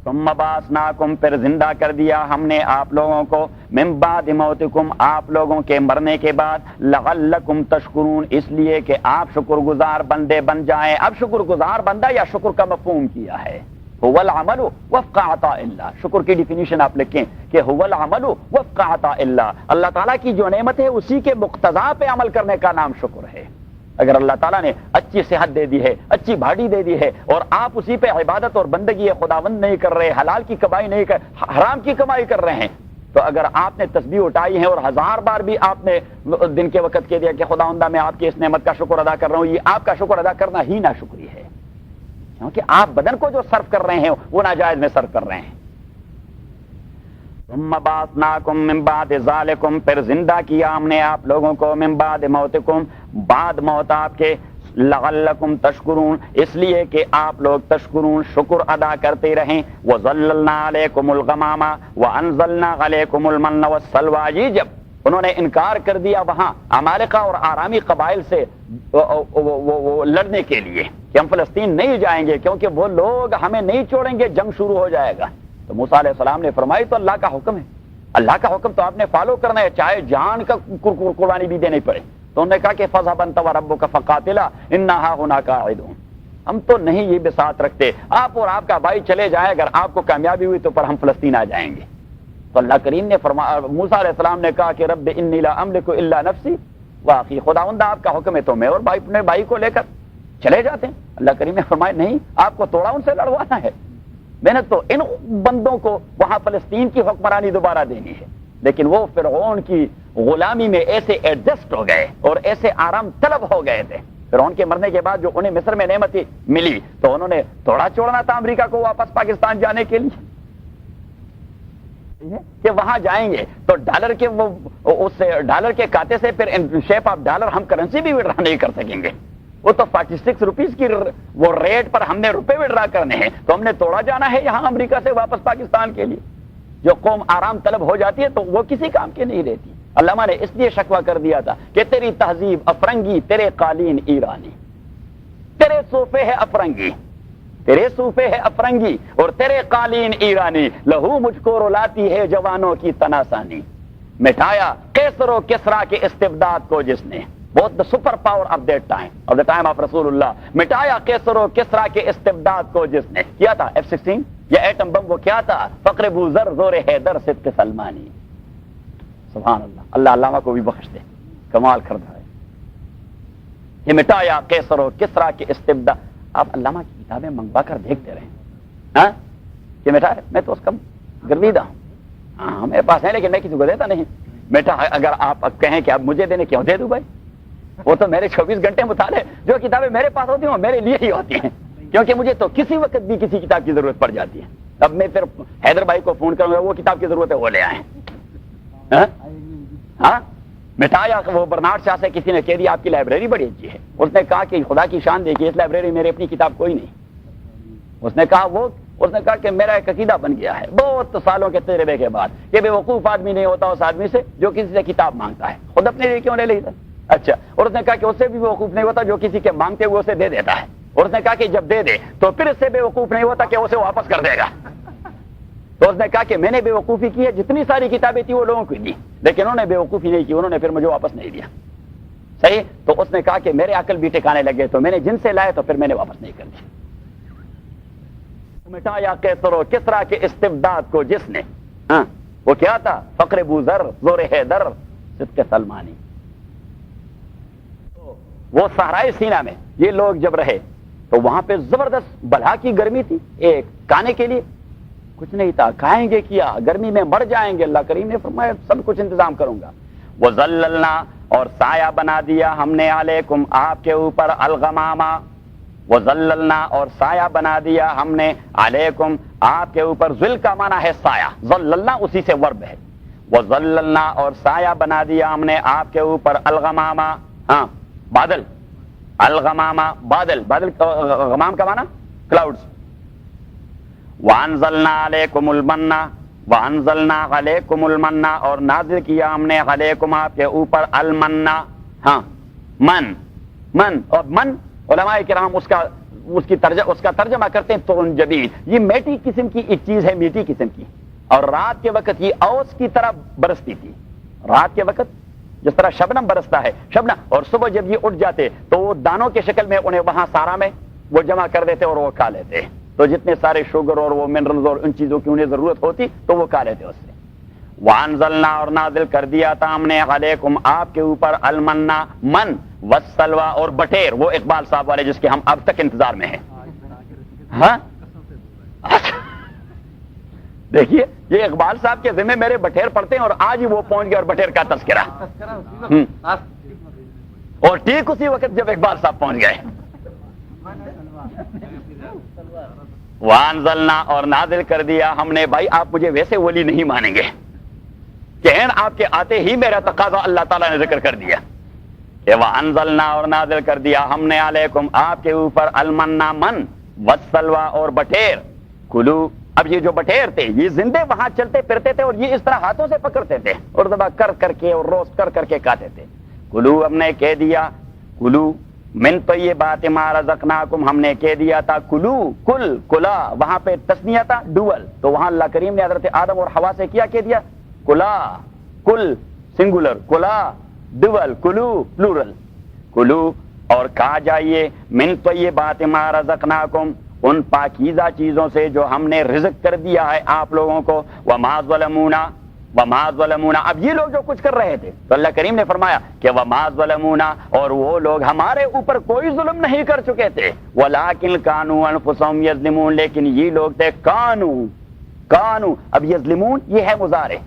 ثم بعثناکم, پھر زندہ کر دیا ہم نے آپ لوگوں کو. من بعد موتکم, آپ لوگوں کے مرنے کے بعد. لعلکم تشکرون, اس لیے کہ آپ شکر گزار بندے بن جائیں. اب شکر گزار بندہ یا شکر کا مفہوم کیا ہے. هو العمل وفق عطاء اللہ, شکر کی ڈیفینیشن آپ لکھیں کہ هو العمل وفق عطاء اللہ, اللہ تعالیٰ کی جو نعمت ہے اسی کے مقتضا پہ عمل کرنے کا نام شکر ہے. اگر اللہ تعالیٰ نے اچھی صحت دے دی ہے، اچھی باڈی دے دی ہے، اور آپ اسی پہ عبادت اور بندگی خداوند نہیں کر رہے، حلال کی کمائی نہیں کر، حرام کی کمائی کر رہے ہیں، تو اگر آپ نے تسبیح اٹھائی ہے اور 1000 بار بھی آپ نے دن کے وقت کہہ دیا کہ خداوندہ میں آپ کی اس نعمت کا شکر ادا کر رہا ہوں، یہ آپ کا شکر ادا کرنا ہی ناشکری ہے، کیونکہ آپ بدن کو جو صرف کر رہے ہیں وہ ناجائز میں صرف کر رہے ہیں۔ ثم بعثناکم من بعد ذالکم، پھر زندہ کیا ہم نے آپ لوگوں کو، من بعد موتکم، بعد موت آپ کے، لعلکم تشکرون، اس لیے کہ آپ لوگ تشکرون شکر ادا کرتے رہیں۔ وظللنا علیکم الغمام وانزلنا علیکم المن والسلوى، یہ جب انہوں نے انکار کر دیا وہاں عمالقہ اور آرامی قبائل سے وہ لڑنے کے لیے کہ ہم فلسطین نہیں جائیں گے کیونکہ وہ لوگ ہمیں نہیں چھوڑیں گے، جنگ شروع ہو جائے گا، تو موسیٰ علیہ السلام نے فرمائی تو اللہ کا حکم ہے، اللہ کا حکم تو آپ نے فالو کرنا ہے، چاہے جان کا قربانی بھی دینی پڑے۔ تو انہوں نے کہا کہ فَاذْهَبْ أَنْتَ وَرَبُّكَ فَقَاتِلَا إِنَّا هَاهُنَا قَاعِدُونَ، ہم تو نہیں یہ بساط رکھتے، آپ اور آپ کا بھائی چلے جائیں، اگر آپ کو کامیابی ہوئی تو پر ہم فلسطین آ جائیں گے۔ تو اللہ کریم نے فرمایا، موسیٰ علیہ السلام نے کہا کہ رب انی لا املک الا نفسی واخی، خداوند آپ کا حکم ہے تو میں اور بھائی اپنے بھائی کو لے کر چلے جاتے ہیں۔ اللہ کریم نے فرمایا نہیں، آپ کو توڑا ان سے لڑوانا ہے، میں نے تو ان بندوں کو وہاں فلسطین کی حکمرانی دوبارہ دینی ہے، لیکن وہ فرعون کی غلامی میں ایسے ایڈجسٹ ہو گئے اور ایسے آرام طلب ہو گئے تھے، فرعون کے مرنے کے بعد جو انہیں مصر میں نعمتیں ملی تو انہوں نے توڑا چھوڑنا تھا امریکہ کو واپس پاکستان جانے کے لیے کہ وہاں جائیں گے تو ڈالر کے وہ اس ڈالر کے کھاتے سے پھر شیپ آف ڈالر ہم کرنسی بھی وڈرا نہیں کر سکیں گے، وہ تو 46 روپیز کی وہ ریٹ پر ہم نے روپے وڈرا کرنے ہیں، تو ہم نے توڑا جانا ہے یہاں امریکہ سے واپس پاکستان کے لیے۔ جو قوم آرام طلب ہو جاتی ہے تو وہ کسی کام کی نہیں رہتی۔ علامہ نے اس لیے شکوہ کر دیا تھا کہ تیری تہذیب افرنگی، تیرے قالین ایرانی، تیرے صوفے ہے افرنگی، تیرے صوفے ہے افرنگی اور تیرے قالین ایرانی، لہو مجھ کو رلاتی ہے جوانوں کی تناسانی، مٹایا کیسر و کسرا کے استبداد کو جس نے، بہت the super power of that time, of the time of رسول اللہ، مٹایا کیسر و کسرا کے استبداد کو جس نے کیا تھا F-16 یا ایٹم بم، وہ کیا تھا فقر بوزر زور حیدر صدق سلمانی۔ سبحان اللہ، اللہ علامہ کو بھی بخش دے، کمال کرتا ہے یہ مٹایا کیسر و کسرا کے استبداد۔ آپ علامہ کی کتابیں منگوا کر دیکھتے رہیں، ہاں کہ مٹا ہے، میں تو اس کا گرویدہ ہوں، ہاں میرے پاس ہے لیکن میں کسی کو دیتا نہیں۔ بیٹا اگر آپ کہیں کہ آپ مجھے دینے کیوں دے دوں بھائی، وہ تو میرے 24 گھنٹے مطالعے، جو کتابیں میرے پاس ہوتی ہیں وہ میرے لیے ہی ہوتی ہیں، کیونکہ مجھے تو کسی وقت بھی کسی کتاب کی ضرورت پڑ جاتی ہے۔ اب میں پھر حیدر بھائی کو فون کروں گا، وہ کتاب کی ضرورت ہے وہ لے آئیں۔ ہاں مٹایا، وہ برنارڈ شاہ سے کسی نے کہہ دیا آپ کی لائبریری بڑی اچھی ہے، اس نے کہا کہ خدا کی شان دیکھیے اس لائبریری میں میری اپنی کتاب کوئی نہیں، اس نے کہا کہ میرا ایک عقیدہ بن گیا ہے بہت سالوں کے تجربے کے بعد کہ بے وقوف آدمی نہیں ہوتا اس آدمی سے جو کسی سے کتاب مانگتا ہے، خود اپنے لیے کیوں لے لیتا۔ اچھا، اور اس نے کہا کہ اس سے بھی بے وقوف نہیں ہوتا جو کسی کے مانگتے ہوئے اسے دے دیتا ہے، اور اس نے کہا کہ جب دے دے تو پھر اس سے بے وقوف نہیں ہوتا کہ اسے واپس کر دے گا۔ تو اس نے کہا کہ میں نے بے وقوفی کی ہے، جتنی ساری کتابیں تھی وہ لوگوں کو دی، لیکن انہوں نے بے وقوفی نہیں کی، انہوں نے پھر مجھے واپس نہیں دیا۔ صحیح، تو اس نے کہا کہ میرے عقل بھی ٹھکانے لگے تو میں نے جن سے لائے تو پھر میں نے واپس نہیں کر دیا۔ مٹایا کیسر و کسرا کے استبداد کو جس نے، ہاں وہ کیا تھا فقر بوزر زور حیدر صدق سلمانی۔ وہ صحرائے سینا میں یہ لوگ جب رہے تو وہاں پہ زبردست بلا کی گرمی تھی، ایک کھانے کے لیے کچھ نہیں تھا، کھائیں گے کیا، گرمی میں مر جائیں گے، اللہ کریم نے فرمایا سب کچھ انتظام کروں گا۔ وَظَلَّلْنَا، اور سایہ بنا دیا ہم نے، علیکم آپ کے اوپر، الغمامہ، وَظَلَّلْنَا اور سایہ بنا دیا ہم نے، علیکم آپ کے اوپر، ذل کا معنی ہے سایہ، ظللنا اسی سے ورب ہے، وَظَلَّلْنَا اور سایہ بنا دیا ہم نے آپ کے اوپر، الغمامہ، ہاں بادل، الغمامہ بادل، بادل غمام کا معنی کلاؤڈز، وَأَنزَلْنَا عَلَيْكُمُ الْمَنَّ، وَأَنزَلْنَا عَلَيْكُمُ الْمَنَّ اور نازل کیا ہم نے، علیکم آپ کے اوپر، المنّ، ہاں من اور من علماء کرام اس کا ترجمہ کرتے ہیں تو جدید، یہ میٹھی قسم کی ایک چیز ہے، میٹھی قسم کی، اور رات کے وقت یہ اوس کی طرح برستی تھی، رات کے وقت جس طرح شبنم برستا ہے شبنم، اور صبح جب یہ اٹھ جاتے تو وہ دانوں کے شکل میں انہیں وہاں سارا میں وہ جمع کر دیتے اور وہ کھا لیتے، تو جتنے سارے شوگر اور وہ منرلز اور ان چیزوں کی انہیں ضرورت ہوتی تو وہ کھا لیتے اس سے۔ وانزلنا اور نازل کر دیا تھا ہم نے علیکم آپ کے اوپر المنا من والسلوى اور بٹیر، وہ اقبال صاحب والے جس کے ہم اب تک انتظار میں ہیں. ہاں دیکھیے یہ اقبال صاحب کے ذمہ میرے بٹیر پڑتے ہیں اور آج ہی وہ پہنچ گئے اور بٹیر کا تذکرہ اور ٹھیک اسی وقت جب اقبال صاحب پہنچ گئے. وانزلنا اور نازل کر دیا ہم نے. بھائی آپ مجھے ویسے ولی نہیں مانیں گے کہ آپ کے آتے ہی میرا تقاضا اللہ تعالیٰ نے ذکر کر دیا کہ وانزلنا اور نازل کر دیا ہم نے علیکم آپ کے اوپر المنا من والسلوى اور بٹیر. کلو، اب یہ جو بٹیر تھے یہ زندے وہاں چلتے پھرتے تھے اور یہ اس طرح ہاتھوں سے پکڑتے تھے اور ذبح کر کر کے اور روسٹ کر کر کے کھاتے تھے. کلو ہم نے کہہ دیا، کلو من طیبات ما رزقناکم ہم نے کہہ دیا تھا کلو، کل، کلا، وہاں پہ تسنیہ تھا ڈوول، تو وہاں اللہ کریم نے حضرت آدم اور حوا سے کیا کہہ دیا کلا، کل سنگولر، کلا ڈوول، کلو پلورل. کلو اور کھا جائیے من طیبات ما رزقناکم ان پاکیزہ چیزوں سے جو ہم نے رزق کر دیا ہے آپ لوگوں کو. وما ظلمونا، وما ظلمونا، اب یہ لوگ جو کچھ کر رہے تھے تو اللہ کریم نے فرمایا کہ وما ظلمونا اور وہ لوگ ہمارے اوپر کوئی ظلم نہیں کر چکے تھے. ولکن کانوا انفسهم یظلمون، لیکن یہ لوگ تھے کانو. اب یظلمون یہ ہے مضارع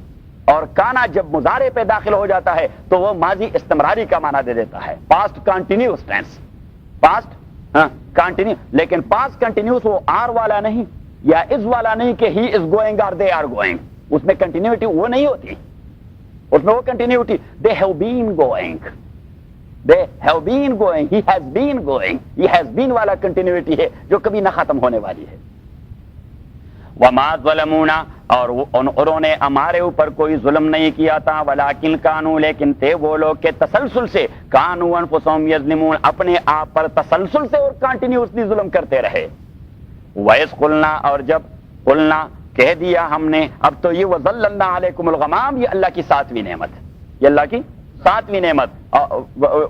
اور کانا جب مضارع پہ داخل ہو جاتا ہے تو وہ ماضی استمراری کا معنی دے دیتا ہے، past continuous tense, past continue. لیکن پاسٹ کنٹینیوس وہ آر والا نہیں یا از والا نہیں کہ ہی از گوئنگ اور دے آر گوئنگ، اس میں کنٹینیوٹی وہ نہیں ہوتی، اس میں وہ continuity they have been going, they have been going, he has been going, he has been والا کنٹینیوٹی ہے جو کبھی نہ ختم ہونے والی ہے. وما ظلمونا اور انہوں نے ہمارے اوپر کوئی ظلم نہیں کیا تھا. ولکن کانو لیکن تھے وہ لوگ کہ تسلسل سے کانو انفسهم یظلمون اپنے آپ پر تسلسل سے اور کنٹینیوسلی ظلم کرتے رہے. وَإِذْ قُلْنَا اور جب قلنا کہہ دیا ہم نے. اب تو یہ وَظَلَّلْنَا عَلَيْكُمُ الْغَمَامِ یہ اللہ کی 7ویں نعمت، یہ اللہ کی 7ویں نعمت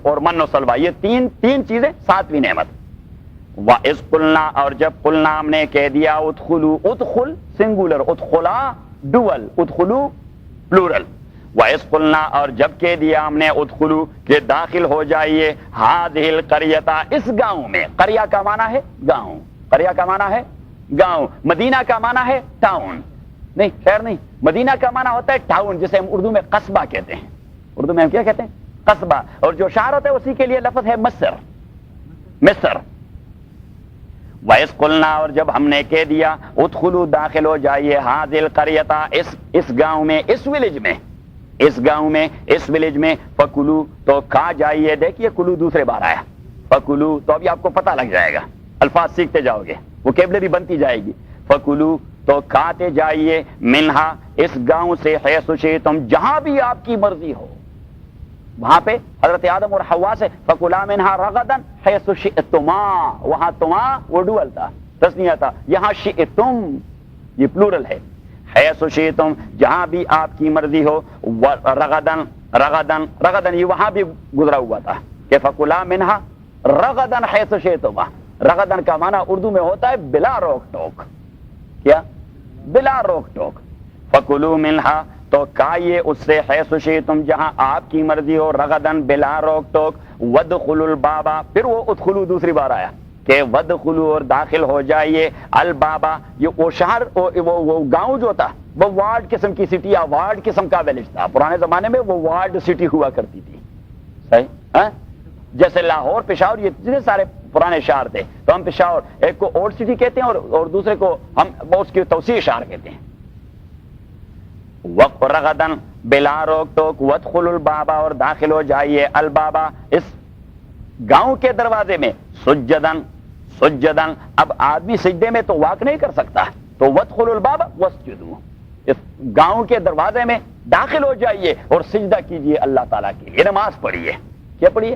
اور من و سلوہ یہ تین چیزیں 7ویں نعمت. وَإِذْ قُلْنَا اور جب قلنا ہم نے کہہ دیا ادخلوا، ادخل سنگولر، ادخلا ڈوول، ادخلوا پلورل. وَإِذْ قُلْنَا اور جب کہہ دیا ہم نے ادخلوا کہ داخل ہو جائیے هَذِهِ الْقَرْيَةَ اس گاؤں میں. قریہ کا معنی ہے گاؤں، قریہ کا معنی ہے گاؤں. مدینہ کا معنی ہے ٹاؤن، نہیں خیر نہیں، مدینہ کا معنی ہوتا ہے ٹاؤن جسے ہم اردو میں قصبہ کہتے ہیں. اردو میں ہم کیا کہتے ہیں؟ قصبہ. اور جو شہر ہوتا ہے اسی کے لیے لفظ ہے مصر، مصر. وَإِذْ قُلْنَا اور جب ہم نے کہہ دیا ادخلوا داخل ہو جائیے هَذِهِ الْقَرْيَةَ اس گاؤں میں، اس ولیج میں، اس گاؤں میں، اس ولیج میں. فَكُلُوا تو کھا جائیے. دیکھیے کلو دوسرے بار آیا، فَكُلُوا تو ابھی آپ کو پتہ لگ جائے گا، الفاظ سیکھتے جاؤ گے، ووکیبلری بنتی جائے گی. فَكُلُوا تو کھاتے جائیے منہا اس گاؤں سے حیث شئتم جہاں بھی آپ کی مرضی ہو. وہاں پہ حضرت آدم اور حوا سے فَكُلَا مِنْهَا رَغَدًا حَيْثُ شِئْتُمَا، وہاں تما وہ ڈوول تھا، تسنیہ تھا. یہاں شئتم یہ پلورل ہے. حَيْثُ شِئْتُم جہاں بھی آپ کی مرضی ہو. رغدن رغدن رغدن یہ وہاں بھی گزرا ہوا تھا کہ فَكُلَا مِنْهَا رغدن حَيْثُ شِئْتُمَا. رغدن کا معنی اردو میں ہوتا ہے بلا روک ٹوک. کیا؟ بلا روک ٹوک. فَكُلُوا مِنْهَا تو کھائیے اس سے حیث شئتم جہاں آپ کی مرضی ہو، رغدن بلا روک ٹوک. وَادْخُلُوا الْبَابَ پھر وہ ادخلوا دوسری بار آیا کہ وَادْخُلُوا اور داخل ہو جائیے البابا. یہ وہ شہر وہ گاؤں جو تھا وہ وارڈ قسم کی سٹی یا وارڈ قسم کا ویلیج تھا. پرانے زمانے میں وہ وارڈ سٹی ہوا کرتی تھی. صحیح ہاں؟ جیسے لاہور، پشاور یہ جتنے سارے پرانے شہر تھے تو ہم پشاور ایک کو اولڈ سٹی کہتے ہیں اور دوسرے کو ہم اس کی توسیع شہر کہتے ہیں. رغدن بلا روک ٹوک. وادخلوا البابا اور داخل ہو جائیے البابا اس گاؤں کے دروازے میں. سجدن سجدن اب آدمی سجدے میں تو واک نہیں کر سکتا تو وادخلوا الباب واسجدوا اس گاؤں کے دروازے میں داخل ہو جائیے اور سجدہ کیجئے اللہ تعالیٰ کے لیے. نماز پڑھیے. کیا پڑھیے؟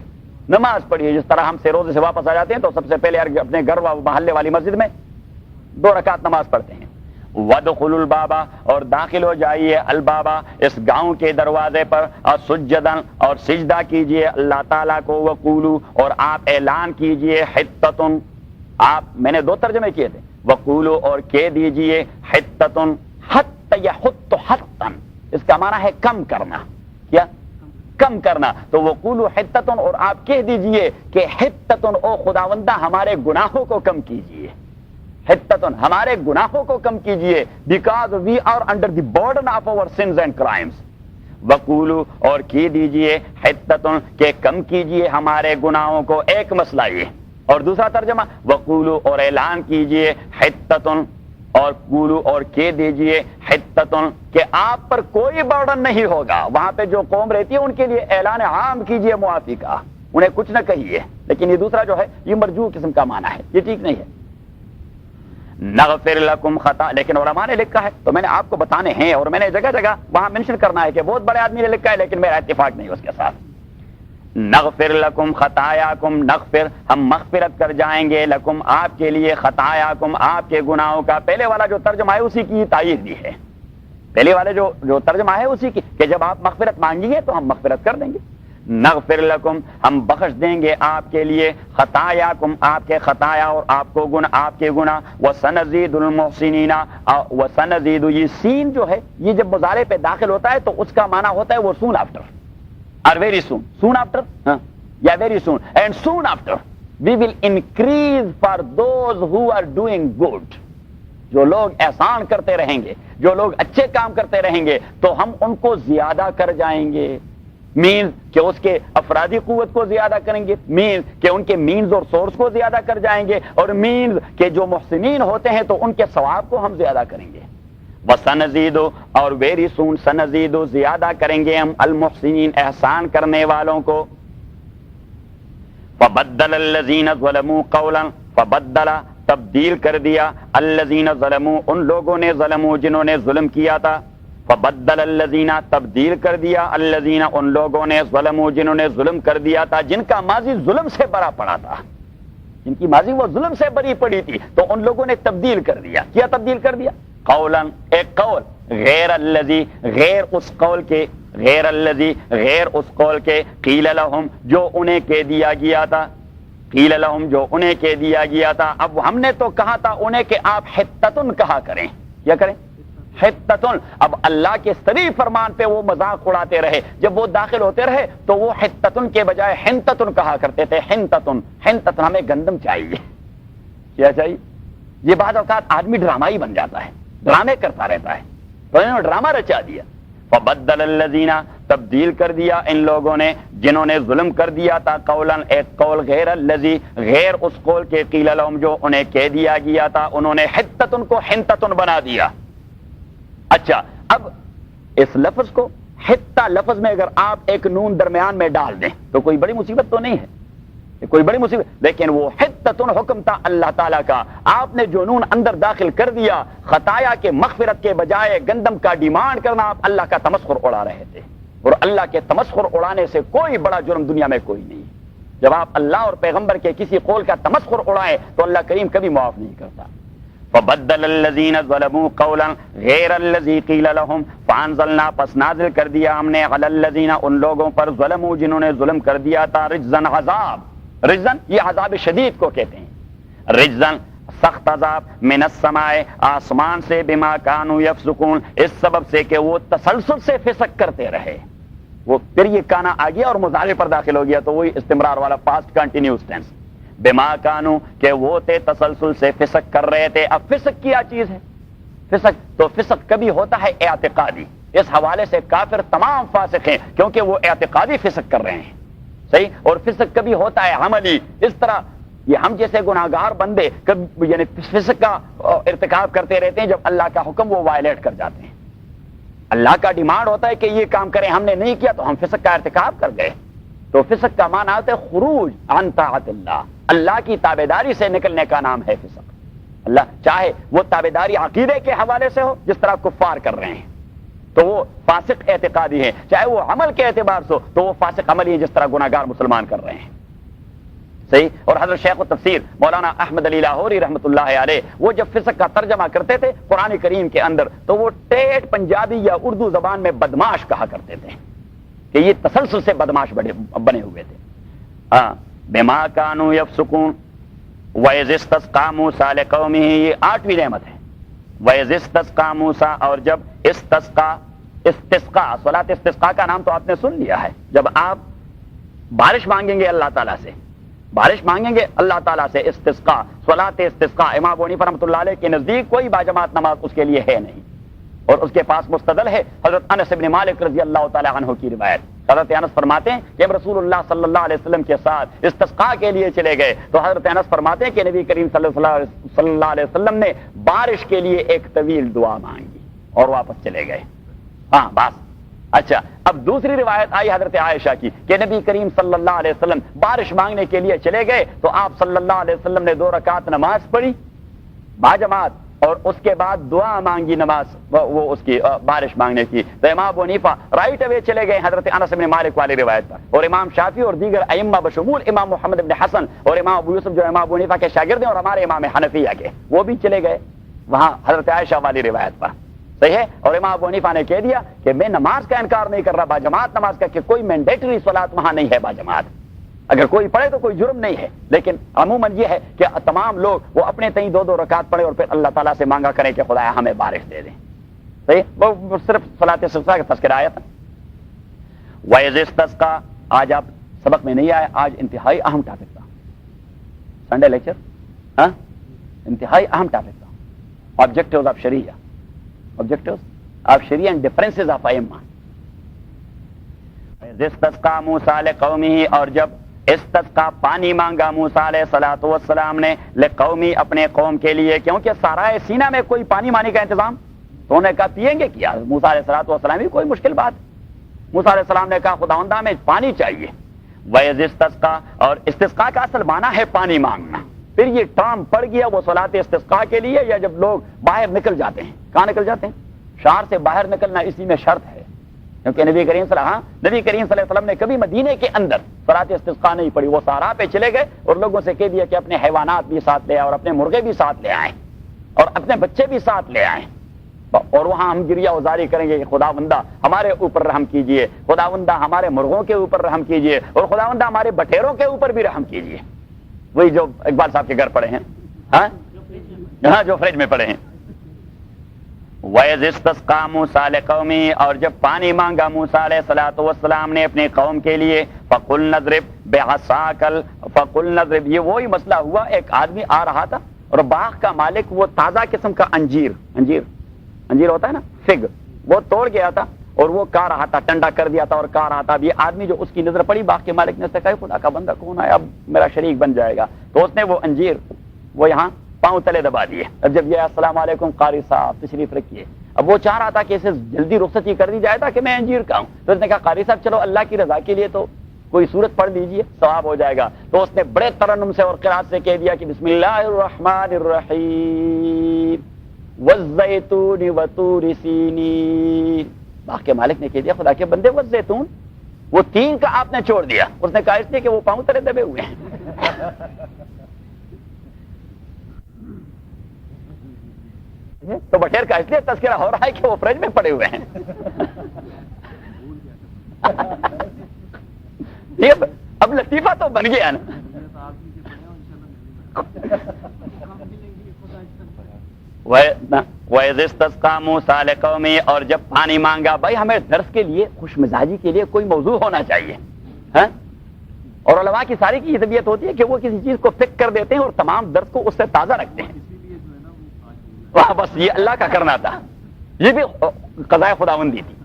نماز پڑھیے. جس طرح ہم سے روزے سے واپس آ جاتے ہیں تو سب سے پہلے اپنے گھر و محلے والی مسجد میں 2 رکعت نماز پڑھتے ہیں. وَادْخُلُوا الْبَابَ اور داخل ہو جائیے البابا اس گاؤں کے دروازے پر. سجدن اور سجدہ کیجئے اللہ تعالیٰ کو. وَقُولُوا اور آپ اعلان کیجئے حِطَّةٌ آپ میں نے 2 ترجمے کیے تھے. وَقُولُوا اور کہہ دیجئے حِطَّةٌ حَتَّ يَحُطُّ حَتًّا اس کا معنی ہے کم کرنا. کیا؟ کم کرنا. تو وقولوا حتتن، اور آپ کہہ دیجئے کہ حتتن، او خداوندہ ہمارے گناہوں کو کم کیجئے. حتتن، ہمارے گناہوں کو کم کیجئے. Because we are under the burden of our sins and crimes. وقولوا، اور کی دیجئے حتتن، کہ کم کیجئے ہمارے گناہوں کو. ایک مسئلہ یہ. اور دوسرا ترجمہ وقولوا، اور اعلان کیجئے حتتن، اور قولوا، اور کہہ دیجئے حتتن، کہ آپ پر کوئی برڈن نہیں ہوگا. وہاں پہ جو قوم رہتی ہے ان کے لیے اعلان عام کیجئے معافی کا، انہیں کچھ نہ کہیے. لیکن یہ دوسرا جو ہے یہ مرجوع قسم کا معنی ہے، یہ ٹھیک نہیں ہے. نغفر لکم خطا، لیکن علماء نے لکھا ہے تو میں نے آپ کو بتانے ہیں، اور میں نے جگہ جگہ وہاں منشن کرنا ہے کہ بہت بڑے آدمی نے لکھا ہے لیکن میرا اتفاق نہیں اس کے ساتھ. نغفر لکم خطایاکم، نغفر، ہم مغفرت کر جائیں گے، لکم، آپ کے لیے، خطایاکم، آپ کے گناہوں کا. پہلے والا جو ترجمہ ہے اسی کی تائید بھی ہے. پہلے والے جو ترجمہ ہے اسی کی، کہ جب آپ مغفرت مانگیں گے تو ہم مغفرت کر دیں گے. نغفر لکم، ہم بخش دیں گے آپ کے لیے، خطایاکم، آپ کے خطایا اور آپ کے گناہ. وسنزید المحسنین، وسنزید، یہ سین جو ہے یہ جب مضارع پہ داخل ہوتا ہے تو اس کا معنی ہوتا ہے وہ سون آفٹر، اور ویری سون. سون آفٹر یا very soon. And soon after we will increase for those who are doing good. جو لوگ احسان کرتے رہیں گے، جو لوگ اچھے کام کرتے رہیں گے تو ہم ان کو زیادہ کر جائیں گے. مینز کہ اس کے افرادی قوت کو زیادہ کریں گے، مینز کہ ان کے مینز اور سورس کو زیادہ کر جائیں گے، اور مینز کہ جو محسنین ہوتے ہیں تو ان کے ثواب کو ہم زیادہ کریں گے. وسنزید، اور ویری سون، سنزید، زیادہ کریں گے ہم المحسنین، احسان کرنے والوں کو. فبدل الذین ظلموا قولا، فبدل، تبدیل کر دیا، الذین ظلموا، ان لوگوں نے، ظلموا، جنہوں نے ظلم کیا تھا. فبدل الذین، تبدیل کر دیا، الذین، ان لوگوں نے، ظلموا، جنہوں نے ظلم کر دیا تھا، جن کا ماضی ظلم سے بھرا پڑا تھا، جن کی ماضی وہ ظلم سے بری پڑی تھی، تو ان لوگوں نے تبدیل کر دیا. کیا تبدیل کر دیا؟ قولا، ایک قول، غیر الذی، غیر اس قول کے، غیر الذی، غیر اس قول کے، قیل لہم، جو انہیں کہہ دیا گیا تھا، قیل لہم، جو انہیں کہہ دیا گیا تھا. اب ہم نے تو کہا تھا انہیں کہ آپ حتتن کہا کریں. کیا کریں؟ حتتن. اب اللہ کے صریح فرمان پہ وہ مذاق اڑاتے رہے. جب وہ داخل ہوتے رہے تو وہ حتتن کے بجائے حنتتن کہا کرتے تھے. حنتتن، حنتتن، ہمیں گندم چاہیے. کیا چاہیے؟ یہ بعض اوقات آدمی ڈرامائی بن جاتا ہے، ڈرامے کرتا رہتا ہے، تو انہوں نے ڈرامہ رچا دیا. فبدل الذین، تبدیل کر دیا ان لوگوں نے جنہوں نے ظلم کر دیا تھا، قولا، ایک قول، غیر الذی، غیر اس قول کے، قیل لہم، جو انہیں کہہ دیا گیا تھا، انہوں نے حتتن کو حنتتن بنا دیا. اچھا، اب اس لفظ کو حتہ لفظ میں اگر آپ ایک نون درمیان میں ڈال دیں تو کوئی بڑی مصیبت تو نہیں ہے، کوئی بڑی مصیبت. لیکن وہ حتتن حکم تھا اللہ تعالیٰ کا. آپ نے جو نون اندر داخل کر دیا، خطایا کے مغفرت کے بجائے گندم کا ڈیمانڈ کرنا، آپ اللہ کا تمسخر اڑا رہے تھے. اور اللہ کے تمسخر اڑانے سے کوئی بڑا جرم دنیا میں کوئی نہیں. جب آپ اللہ اور پیغمبر کے کسی قول کا تمسخر اڑائیں تو اللہ کریم کبھی معاف نہیں کرتا. فبدل الذین ظلموا قولا غیر الذی قیل لہم، فانزلنا، پس نازل کر دیا ہم نے، علی الذین، ان لوگوں پر، ظلموا، جنہوں نے ظلم کر دیا تھا، رجزن، عذاب. رجزن یہ عذاب شدید کو کہتے ہیں. رجزن، سخت عذاب، من السماء، آسمان سے، بما کانوا یفسقون، اس سبب سے کہ وہ تسلسل سے فسق کرتے رہے. وہ پھر یہ کانا آ گیا اور مضارع پر داخل ہو گیا تو وہی استمرار والا پاسٹ کنٹینیوس ٹینس. بما کانوا، کہ وہ تھے تسلسل سے فسق کر رہے تھے. اب فسق کیا چیز ہے؟ فسق تو فسق کبھی ہوتا ہے اعتقادی. اس حوالے سے کافر تمام فاسق ہیں کیونکہ وہ اعتقادی فسق کر رہے ہیں. صحیح. اور فسق کبھی ہوتا ہے عملی. اس طرح یہ ہم جیسے گناہگار بندے کبھی یعنی فسق کا ارتکاب کرتے رہتے ہیں، جب اللہ کا حکم وہ وائلیٹ کر جاتے ہیں. اللہ کا ڈیمانڈ ہوتا ہے کہ یہ کام کریں، ہم نے نہیں کیا تو ہم فسق کا ارتکاب کر گئے. تو فسق کا معنی ہوتا ہے خروج عن طاعت اللہ، اللہ کی تابعداری سے نکلنے کا نام ہے فسق. اللہ چاہے وہ تابعداری عقیدے کے حوالے سے ہو جس طرح کفار کر رہے ہیں تو وہ فاسق اعتقادی ہیں، چاہے وہ عمل کے اعتبار سے ہو تو وہ فاسق عملی ہے جس طرح گناہگار مسلمان کر رہے ہیں. صحیح. اور حضرت شیخ التفسیر مولانا احمد علی لاہوری رحمۃ اللہ علیہ وہ جب فسق کا ترجمہ کرتے تھے قرآن کریم کے اندر تو وہ ٹیٹ پنجابی یا اردو زبان میں بدماش کہا کرتے تھے کہ یہ تسلسل سے بدماش بنے ہوئے تھے. بما کانوا یفسقون وَإِذِ اسْتَسْقَىٰ مُوسَىٰ لِقَوْمِهِ، یہ 8ویں نعمت ہے. وَإِذِ اسْتَسْقَىٰ مُوسَىٰ، اور جب استسقا، استسقاء، صلاۃ استسقاء کا نام تو آپ نے سن لیا ہے، جب آپ بارش مانگیں گے اللہ تعالیٰ سے، بارش مانگیں گے اللہ تعالیٰ سے، استسقاء، صلاۃ استسقاء، امام ابو حنیفہ رحمۃ اللہ علیہ کے نزدیک کوئی باجماعت نماز اس کے لیے ہے نہیں، اور اس کے پاس مستدل ہے حضرت انس بن مالک رضی اللہ تعالی عنہ کی روایت۔ حضرت انس فرماتے ہیں کہ ہم رسول اللہ صلی اللہ علیہ وسلم کے ساتھ استسقاء کے لیے چلے گئے تو حضرت انس فرماتے ہیں کہ نبی کریم صلی اللہ علیہ وسلم نے بارش کے لیے ایک طویل دعا مانگی اور واپس چلے گئے۔ ہاں بس اچھا، اب دوسری روایت آئی حضرت عائشہ کی کہ نبی کریم صلی اللہ علیہ وسلم بارش مانگنے کے لیے چلے گئے تو آپ صلی اللہ علیہ وسلم نے 2 رکعت نماز پڑھی باجماعت، اور اس کے بعد دعا مانگی نماز وہ اس کی بارش مانگنے کی، تو امام ابو حنیفہ رائٹ اوے چلے گئے حضرت انس بن مالک والی روایت پر، اور امام شافعی اور دیگر ائمہ بشمول امام محمد بن حسن اور امام ابو یوسف جو امام ابو حنیفہ کے شاگرد ہیں اور ہمارے امام حنفیہ کے، وہ بھی چلے گئے وہاں حضرت عائشہ والی روایت پر، صحیح ہے۔ اور امام ابو حنیفہ نے کہہ دیا کہ میں نماز کا انکار نہیں کر رہا باجماعت نماز کا، کہ کوئی مینڈیٹری صلاۃ وہاں نہیں ہے باجماعت، اگر کوئی پڑھے تو کوئی جرم نہیں ہے، لیکن عموماً یہ ہے کہ تمام لوگ وہ اپنے تئیں 2 رکعت پڑھے اور پھر اللہ تعالیٰ سے مانگا کریں کہ خدایا ہمیں بارش دے دیں، صحیح، وہ صرف صلاۃ استسقاء کا تذکرہ آیا تھا۔ وَإِذِ اسْتَسْقَىٰ، آج آپ سبق میں نہیں آئے، آج انتہائی اہم ٹاپک تھا، سنڈے لیکچر، ہاں انتہائی اہم ٹاپک تھا، objectives of sharia, objectives of sharia and differences of ائمہ۔ وَإِذِ اسْتَسْقَىٰ مُوسَىٰ لِقَوْمِهِ، اور جب استسقا پانی مانگا موسیٰ علیہ الصلوۃ والسلام نے لقومی اپنے قوم کے لیے، کیونکہ صحرائے سینا میں کوئی پانی مانی کا انتظام، تو انہوں نے کہا پیئیں گے کیا؟ موسیٰ علیہ الصلوۃ والسلام بھی کوئی مشکل بات، موسیٰ علیہ السلام نے کہا خداوندہ میں پانی چاہیے۔ وَإِذِ اسْتَسْقَىٰ، اور استسقاء کا اصل معنی ہے پانی مانگنا، پھر یہ ٹرم پڑ گیا وہ صلاۃ استسقاء کے لیے، یا جب لوگ باہر نکل جاتے ہیں، کہاں نکل جاتے ہیں؟ شہر سے باہر نکلنا اسی میں شرط ہے، کیونکہ نبی کریم صلی اللہ علیہ وسلم نے کبھی مدینے کے اندر صلاۃ استسقاء نہیں پڑھی، وہ صحرا پہ چلے گئے اور لوگوں سے کہہ دیا کہ اپنے حیوانات بھی ساتھ لے آئیں اور اپنے مرغے بھی ساتھ لے آئیں اور اپنے بچے بھی ساتھ لے آئیں، اور وہاں ہم گریہ وزاری کریں گے کہ خداوندہ ہمارے اوپر رحم کیجئے، خداوندہ ہمارے مرغوں کے اوپر رحم کیجئے، اور خداوندہ ہمارے بٹیروں کے اوپر بھی رحم کیجئے، وہی جو اقبال صاحب کے گھر پڑے ہیں، ہاں جو فریج میں پڑے ہیں۔ وَإِذِ اسْتَسْقَىٰ مُوسَىٰ لِقَوْمِهِ، اور جب پانی مانگا موسیٰ علیہ الصلوۃ والسلام نے اپنے قوم کے لیے، فَقُلْنَا اضْرِبْ بِعَصَاكَ، فَقُلْنَا اضْرِبْ، یہ وہی مسئلہ ہوا، ایک آدمی آ رہا تھا اور باغ کا مالک وہ تازہ قسم کا انجیر ہوتا ہے نا، فگ، وہ توڑ گیا تھا اور وہ کہہ رہا تھا، ٹنڈا کر دیا تھا اور کہہ رہا تھا، اب یہ آدمی جو اس کی نظر پڑی باغ کے مالک نے اس سے کہا خدا کا بندہ کون ہے، اب میرا شریک بن جائے گا، تو اس نے وہ انجیر وہ یہاں پاؤں تلے دبا دیے، اب جب یہ السلام علیکم قاری صاحب تشریف رکھیے، اب وہ چاہ رہا تھا کہ اسے جلدی رخصتی کر دی جائے تاکہ میں انجیر کھاؤں، تو اس نے کہا قاری صاحب چلو اللہ کی رضا کے لیے تو کوئی سورت پڑھ لیجئے ثواب ہو جائے گا، تو اس نے بڑے ترنم سے اور قرات سے کہہ دیا کہ بسم اللہ الرحمن الرحیم والزیتون وطور سینین، باغ کے مالک نے کہہ دیا خدا کے بندے والزیتون، وہ 3 کا آپ نے چھوڑ دیا، اس نے کہا اس لیے کہ وہ پاؤں تلے دبے ہوئے ہیں تو بٹیر کا اس لیے تذکرہ ہو رہا ہے کہ وہ فریج میں پڑے ہوئے ہیں اب لطیفہ تو بن گیا نا۔ وَإِذِ اسْتَسْقَىٰ مُوسَىٰ لِقَوْمِهِ، اور جب پانی مانگا، بھائی ہمیں درس کے لیے خوش مزاجی کے لیے کوئی موضوع ہونا چاہیے، ہاں؟ اور علماء کی ساری کی یہ طبیعت ہوتی ہے کہ وہ کسی چیز کو فک کر دیتے ہیں اور تمام درس کو اس سے تازہ رکھتے ہیں، وہاں بس یہ اللہ کا کرنا تھا، یہ بھی قضاء خداوندی تھی۔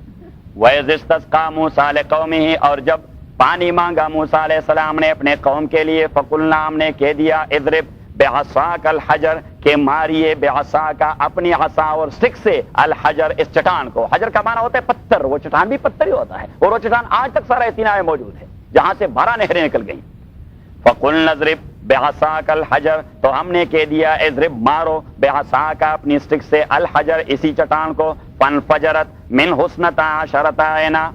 وَإِذِ اسْتَسْقَىٰ مُوسَىٰ لِقَوْمِهِ، اور جب پانی مانگا موسیٰ علیہ السلام نے اپنے قوم کے لیے، فَقُلْنَا، ہم نے کہہ دیا، اضرب بِعَصَاكَ الْحَجَرَ، کہ ماریے بِعَصَاكَ اپنی عصا اور سک سے، الحجر اس چٹان کو، حجر کا معنی ہوتا ہے پتھر، وہ چٹان بھی پتھر ہی ہوتا ہے، اور وہ چٹان آج تک سارا سینا میں موجود ہے جہاں سے 12 نہریں نکل گئیں۔ فَقُلْنَا اضْرِبْ بِعَصَاكَ الْحَجَرَ، تو ہم نے کہہ دیا اضرب مارو، بِعَصَاكَ اپنی سٹک سے، الحجر اسی چٹان کو، فَانْفَجَرَتْ مِنْ حُسْنَتَا عَشَرَةَ عَيْنًا،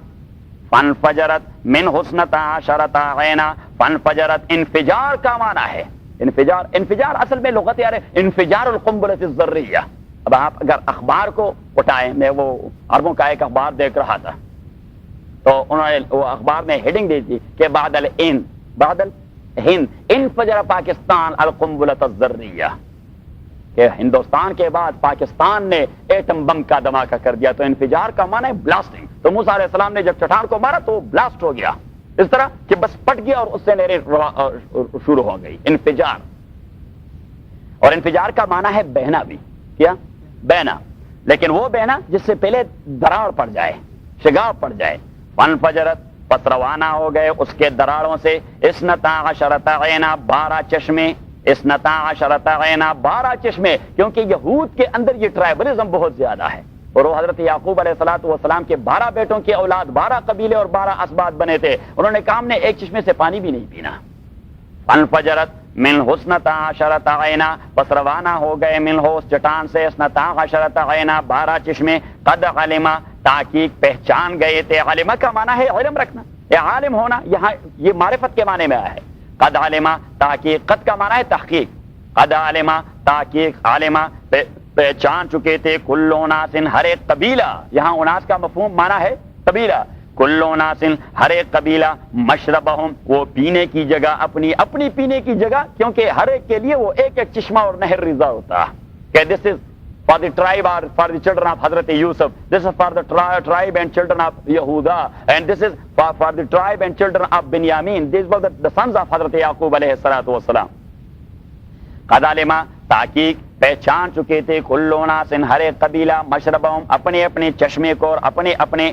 فَانْفَجَرَتْ مِنْ حُسْنَتَا عَشَرَةَ عَيْنًا، فَانْفَجَرَتْ انفجار کا معنی ہے، انفجار اصل میں لغت یار انفجار القنبلۃ الذریہ۔ اب آپ اگر اخبار کو اٹھائیں، میں وہ عربوں کا ایک اخبار دیکھ رہا تھا، تو انہوں نے وہ اخبار میں ہیڈنگ دی تھی کہ بعد الہند انفجر پاکستان القنبلۃ الذریہ، کہ ہندوستان کے بعد پاکستان نے ایٹم بم کا دھماکہ کر دیا. تو انفجار کا معنی ہے بلاسٹنگ. تو موسیٰ علیہ السلام نے جب چٹان کو مارا تو وہ بلاسٹ ہو گیا, اس طرح کہ بس پٹ گیا اور اس سے نہریں شروع ہو گئی. انفجار, اور انفجار کا معنی ہے بہنا بھی. کیا بہنا؟ لیکن وہ بہنا جس سے پہلے دراڑ پڑ جائے, شگاف پڑ جائے. فانفجرت, پس روانہ ہو گئے اس کے دراڑوں سے, اثنتا عشرۃ عینا, 12 چشمے. اثنتا عشرۃ عینا, 12 چشمے, کیونکہ یہود کے اندر یہ ٹرائبلزم بہت زیادہ ہے. اور وہ حضرت یعقوب علیہ السلام کے 12 بیٹوں کی اولاد, 12 قبیلے اور 12 اسباط بنے تھے. انہوں نے کہا ہم نے ایک چشمے سے پانی بھی نہیں پینا. فانفجرت من حسنتا عشرۃ عینا, پس روانہ ہو گئے من ہو, اس چٹان سے, اثنتا عشرۃ عینا, 12 چشمے. قد علما, تحقیق پہچان گئے تھے. علمہ کا معنی ہے علم رکھنا, یہ عالم ہونا, یہاں یہ معرفت کے معنی میں آیا ہے. قد علما, تحقیق, قد کا معنی ہے تحقیق. قد علما, تحقیق, علما, پہچان چکے تھے. کل اناس, ہر ایک قبیلہ, یہاں اناس کا مفہوم معنی ہے قبیلہ. کل اناس, ہر ایک قبیلہ, مشربہم, وہ پینے کی جگہ, اپنی اپنی پینے کی جگہ, کیونکہ ہر ایک کے لیے وہ ایک ایک چشمہ اور نہر رضا ہوتا ہے. کہ دس از for the tribe or for the children of Hazrat Yusuf, this is for the tribe and children of Yehuda, and this is for the tribe and children of Binyamin. These were the sons of Hazrat Yaqub alayhi salatu wassalam. قد علما, تحقیق پہچان چکے تھے. کل اناس, ہر ایک قبیلہ, مشربہم, اپنے اپنے چشمے کو اور اپنے اپنے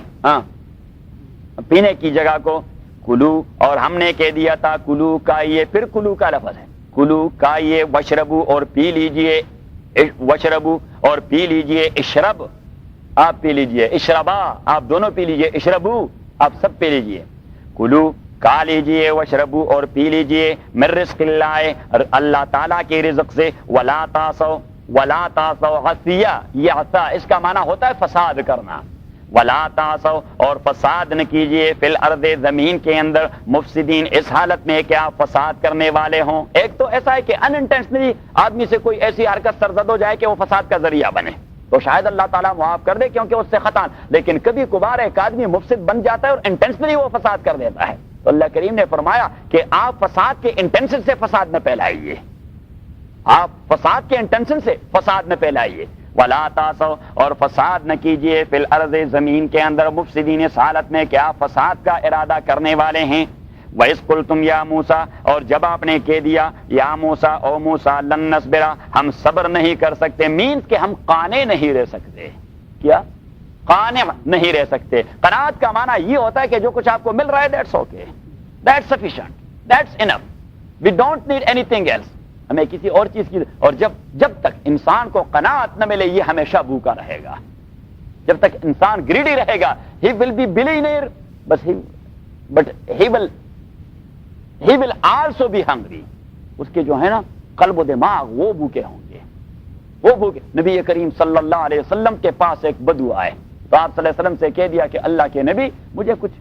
پینے کی جگہ کو. کلو, اور ہم نے کہہ دیا تھا کلو کا, یہ پھر کلو کا لفظ ہے. کلو کا یہ, وشربو, اور پی لیجئے, وشربو, اور پی لیجئے. اشرب, آپ پی لیجئے. اشربا, آپ دونوں پی لیجئے. اشربو, آپ سب پی لیجئے. کلو, کھا لیجئے. وشربو, اور پی لیجئے. من رزق اللہ, اللہ تعالیٰ کے رزق سے. ولا تاسو, ولا تاسو عصیہ, یہ عصا اس کا معنی ہوتا ہے فساد کرنا. ولا تاسو, اور فساد نہ کیجئے. فی الارض, زمین کے اندر. مفسدین, اس حالت میں کہ آپ فساد کرنے والے ہوں. ایک تو ایسا ہے کہ ان انٹینشنلی آدمی سے کوئی ایسی حرکت سرزد ہو جائے کہ وہ فساد کا ذریعہ بنے, تو شاید اللہ تعالیٰ معاف کر دے کیونکہ اس سے خطا. لیکن کبھی کبھار ایک آدمی مفسد بن جاتا ہے اور انٹینشنلی وہ فساد کر دیتا ہے. تو اللہ کریم نے فرمایا کہ آپ فساد کے انٹینشن سے فساد نہ پھیلائیے, آپ فساد کے انٹینشن سے فساد نہ پھیلائیے. ولا تاسو, اور فساد نہ کیجئے. فی الارض, زمین کے اندر. مفسدین, اس حالت میں کہ آپ فساد کا ارادہ کرنے والے ہیں. وَإِذْ قُلْتُمْ يَا مُوسَىٰ, اور جب آپ نے کہہ دیا یا موسیٰ, او موسیٰ, لن نصبر, ہم صبر نہیں کر سکتے. مینس کہ ہم قانع نہیں رہ سکتے. کیا قانع نہیں رہ سکتے؟ قناعت کا معنی یہ ہوتا ہے کہ جو کچھ آپ کو مل رہا ہے that's okay, that's sufficient, that's enough, we don't need anything else. ہمیں کسی اور چیز کی, اور جب تک انسان کو قناعت نہ ملے یہ ہمیشہ بھوکا رہے گا. جب تک انسان گریڈی رہے گا, ہی ول بی بلینئر, بس but he will also be hungry. اس کے جو ہے نا قلب و دماغ وہ بھوکے ہوں گے, وہ بھوکے. نبی کریم صلی اللہ علیہ وسلم کے پاس ایک بدو آئے تو آپ صلی اللہ علیہ وسلم سے کہہ دیا کہ اللہ کے نبی مجھے کچھ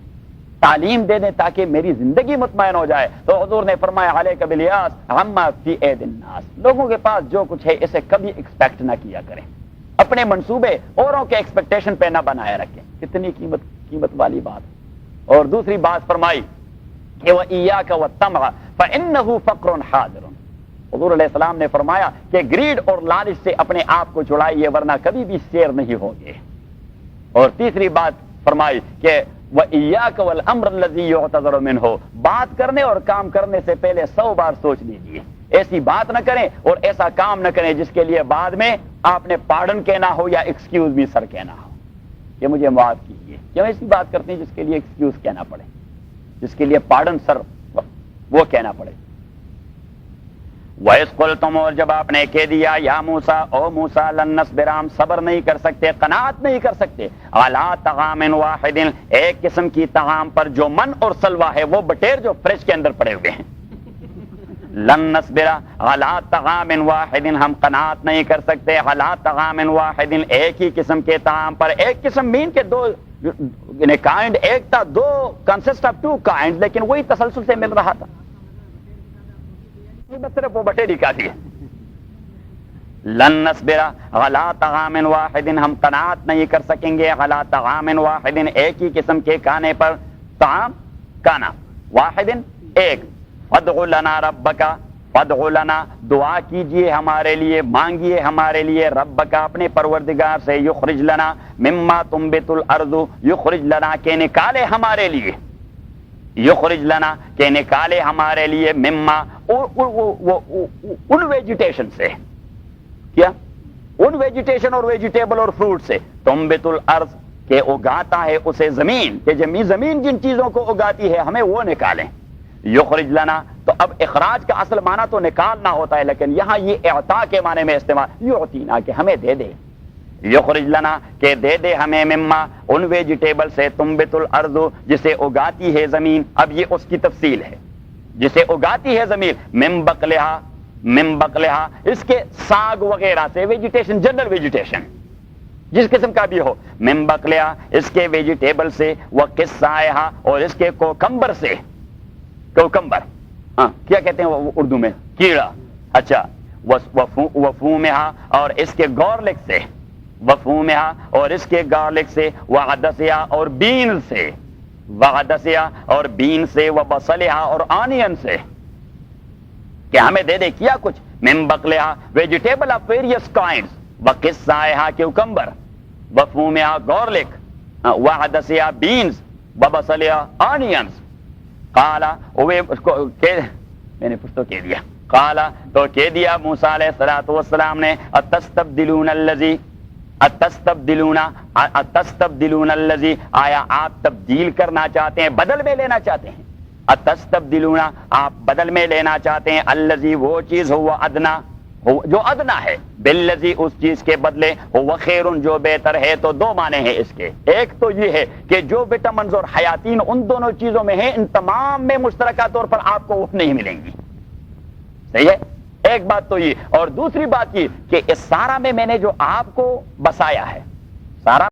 تعلیم دے دیں تاکہ میری زندگی مطمئن ہو جائے. تو حضور نے فرمایا علیک بالیاس عما فی اید الناس, لوگوں کے پاس جو کچھ ہے اسے کبھی ایکسپیکٹ نہ کیا کریں. اپنے منصوبے اوروں کے ایکسپیکٹیشن پہ نہ بنائے رکھیں. کتنی قیمت والی بات. اور دوسری بات فرمائی کہ وَإِيَّاكَ وَالطَّمْعَ فَإِنَّهُ فَقْرٌ حَاضِرٌ. حضور علیہ السلام نے فرمایا کہ گریڈ اور لالچ سے اپنے آپ کو چھڑائیے ورنہ کبھی بھی شیر نہیں ہوگے. اور تیسری بات فرمائی کہ وَإِيَّاكَ وَالْأَمْرَ الَّذِي يُعْتَذَرُ مِنْهُ, بات کرنے اور کام کرنے سے پہلے 100 بار سوچ لیجئے. ایسی بات نہ کریں اور ایسا کام نہ کریں جس کے لیے بعد میں آپ نے پارڈن کہنا ہو یا ایکسکیوز می سر کہنا ہو کہ مجھے معاف کیجیے. کیوں ایسی بات کرتے ہیں جس کے لیے ایکسکیوز کہنا پڑے, جس کے لیے پارڈن سر وہ کہنا پڑے. وَإِذْ قُلْتُمْ, اور جب آپ نے کہہ دیا یا موسیٰ, او موسیٰ, لن نصبر, ہم صبر نہیں کر سکتے, قناعت نہیں کر سکتے, علی طعام واحد, ایک قسم کی طعام پر جو من اور سلوا ہے, وہ بٹیر جو فریج کے اندر پڑے ہوئے ہیں. لن نصبر علی طعام واحد, ہم قناعت نہیں کر سکتے, علی طعام واحد, ایک ہی قسم کے طعام پر. ایک قسم مین کے دو کائنڈ, ایک تھا, دو کنسسٹ آف ٹو کائنڈ, لیکن وہی تسلسل سے مل رہا تھا. بس صرف وہ بٹیری کافی ہے. لن نصبر علی طعام واحد, ہم قناعت نہیں کر سکیں گے, علی طعام واحد, ایک ہی قسم کے کھانے پر. طعام کھانا, واحد ایک. فادع لنا ربک, فادع لنا دعا کیجئے ہمارے لیے، مانگیے ہمارے لیے، ربک اپنے پروردگار سے، یخرج لنا مما تنبت الارض، یخرج لنا کہ نکالے ہمارے لیے، یخرج لنا کہ نکالے ہمارے لیے، مما ان ویجیٹیشن سے، کیا ان ویجیٹیشن اور ویجیٹیبل اور فروٹ سے، تنبت الارض کہ اگاتا ہے اسے زمین، کہ زمین جن چیزوں کو اگاتی ہے ہمیں وہ نکالیں، یخرج لنا، تو اب اخراج کا اصل معنی تو نکالنا ہوتا ہے، لیکن یہاں یہ اعطا کے معنی میں استعمال، یعطینا کہ ہمیں دے دے، یخرج لنا کہ دے دے ہمیں، مما ان ویجیٹیبل سے، تنبت الارض جسے اگاتی ہے زمین، اب یہ اس کی تفصیل ہے، جسے اگاتی ہے زمین، من بقلہا اس کے ساگ وغیرہ سے، ویجیٹیشن جنرل ویجیٹیشن جس قسم کا بھی ہو، من بقلہا اس کے ویجیٹیبل سے، وقصائہا اور اس کے کوکمبر سے، کوکمبر ہاں کیا کہتے ہیں وہ اردو میں، کیڑا، اچھا، وفومہا اور اس کے گارلک سے، وفومہا اور اس کے گارلک سے، وعدسہا اور بین سے، وعدسہا اور بین سے، وبصلہا اور آنین سے، کہ ہمیں دے دے کیا کچھ، من بقلہا ویجیٹیبل آف ویریس کائنڈز، وقصائہا کیوکمبر، وفومہا گارلک، وعدسہا بینز، وبصلہا آنینز، قالا میں نے کچھ تو کہہ دیا، قالا تو کہہ دیا موسیٰ علیہ السلام نے، اتستبدلون الذی آیا آپ تبدیل کرنا چاہتے ہیں، بدل میں لینا چاہتے ہیں، اتستبدلون آپ بدل میں لینا چاہتے ہیں، الذی وہ چیز ہوا ادنا جو ادنا ہے، بالذی اس چیز کے بدلے، وہ خیر جو بہتر ہے، تو دو معنی ہیں اس کے، ایک تو یہ ہے کہ جو وٹامنز اور حیاتین ان دونوں چیزوں میں ہیں، ان تمام میں مشترکہ طور پر آپ کو وہ نہیں ملیں گی، صحیح ہے، ایک بات تو یہ، اور دوسری بات یہ کہ اس سارا میں نے جو آپ کو بسایا ہے، سارا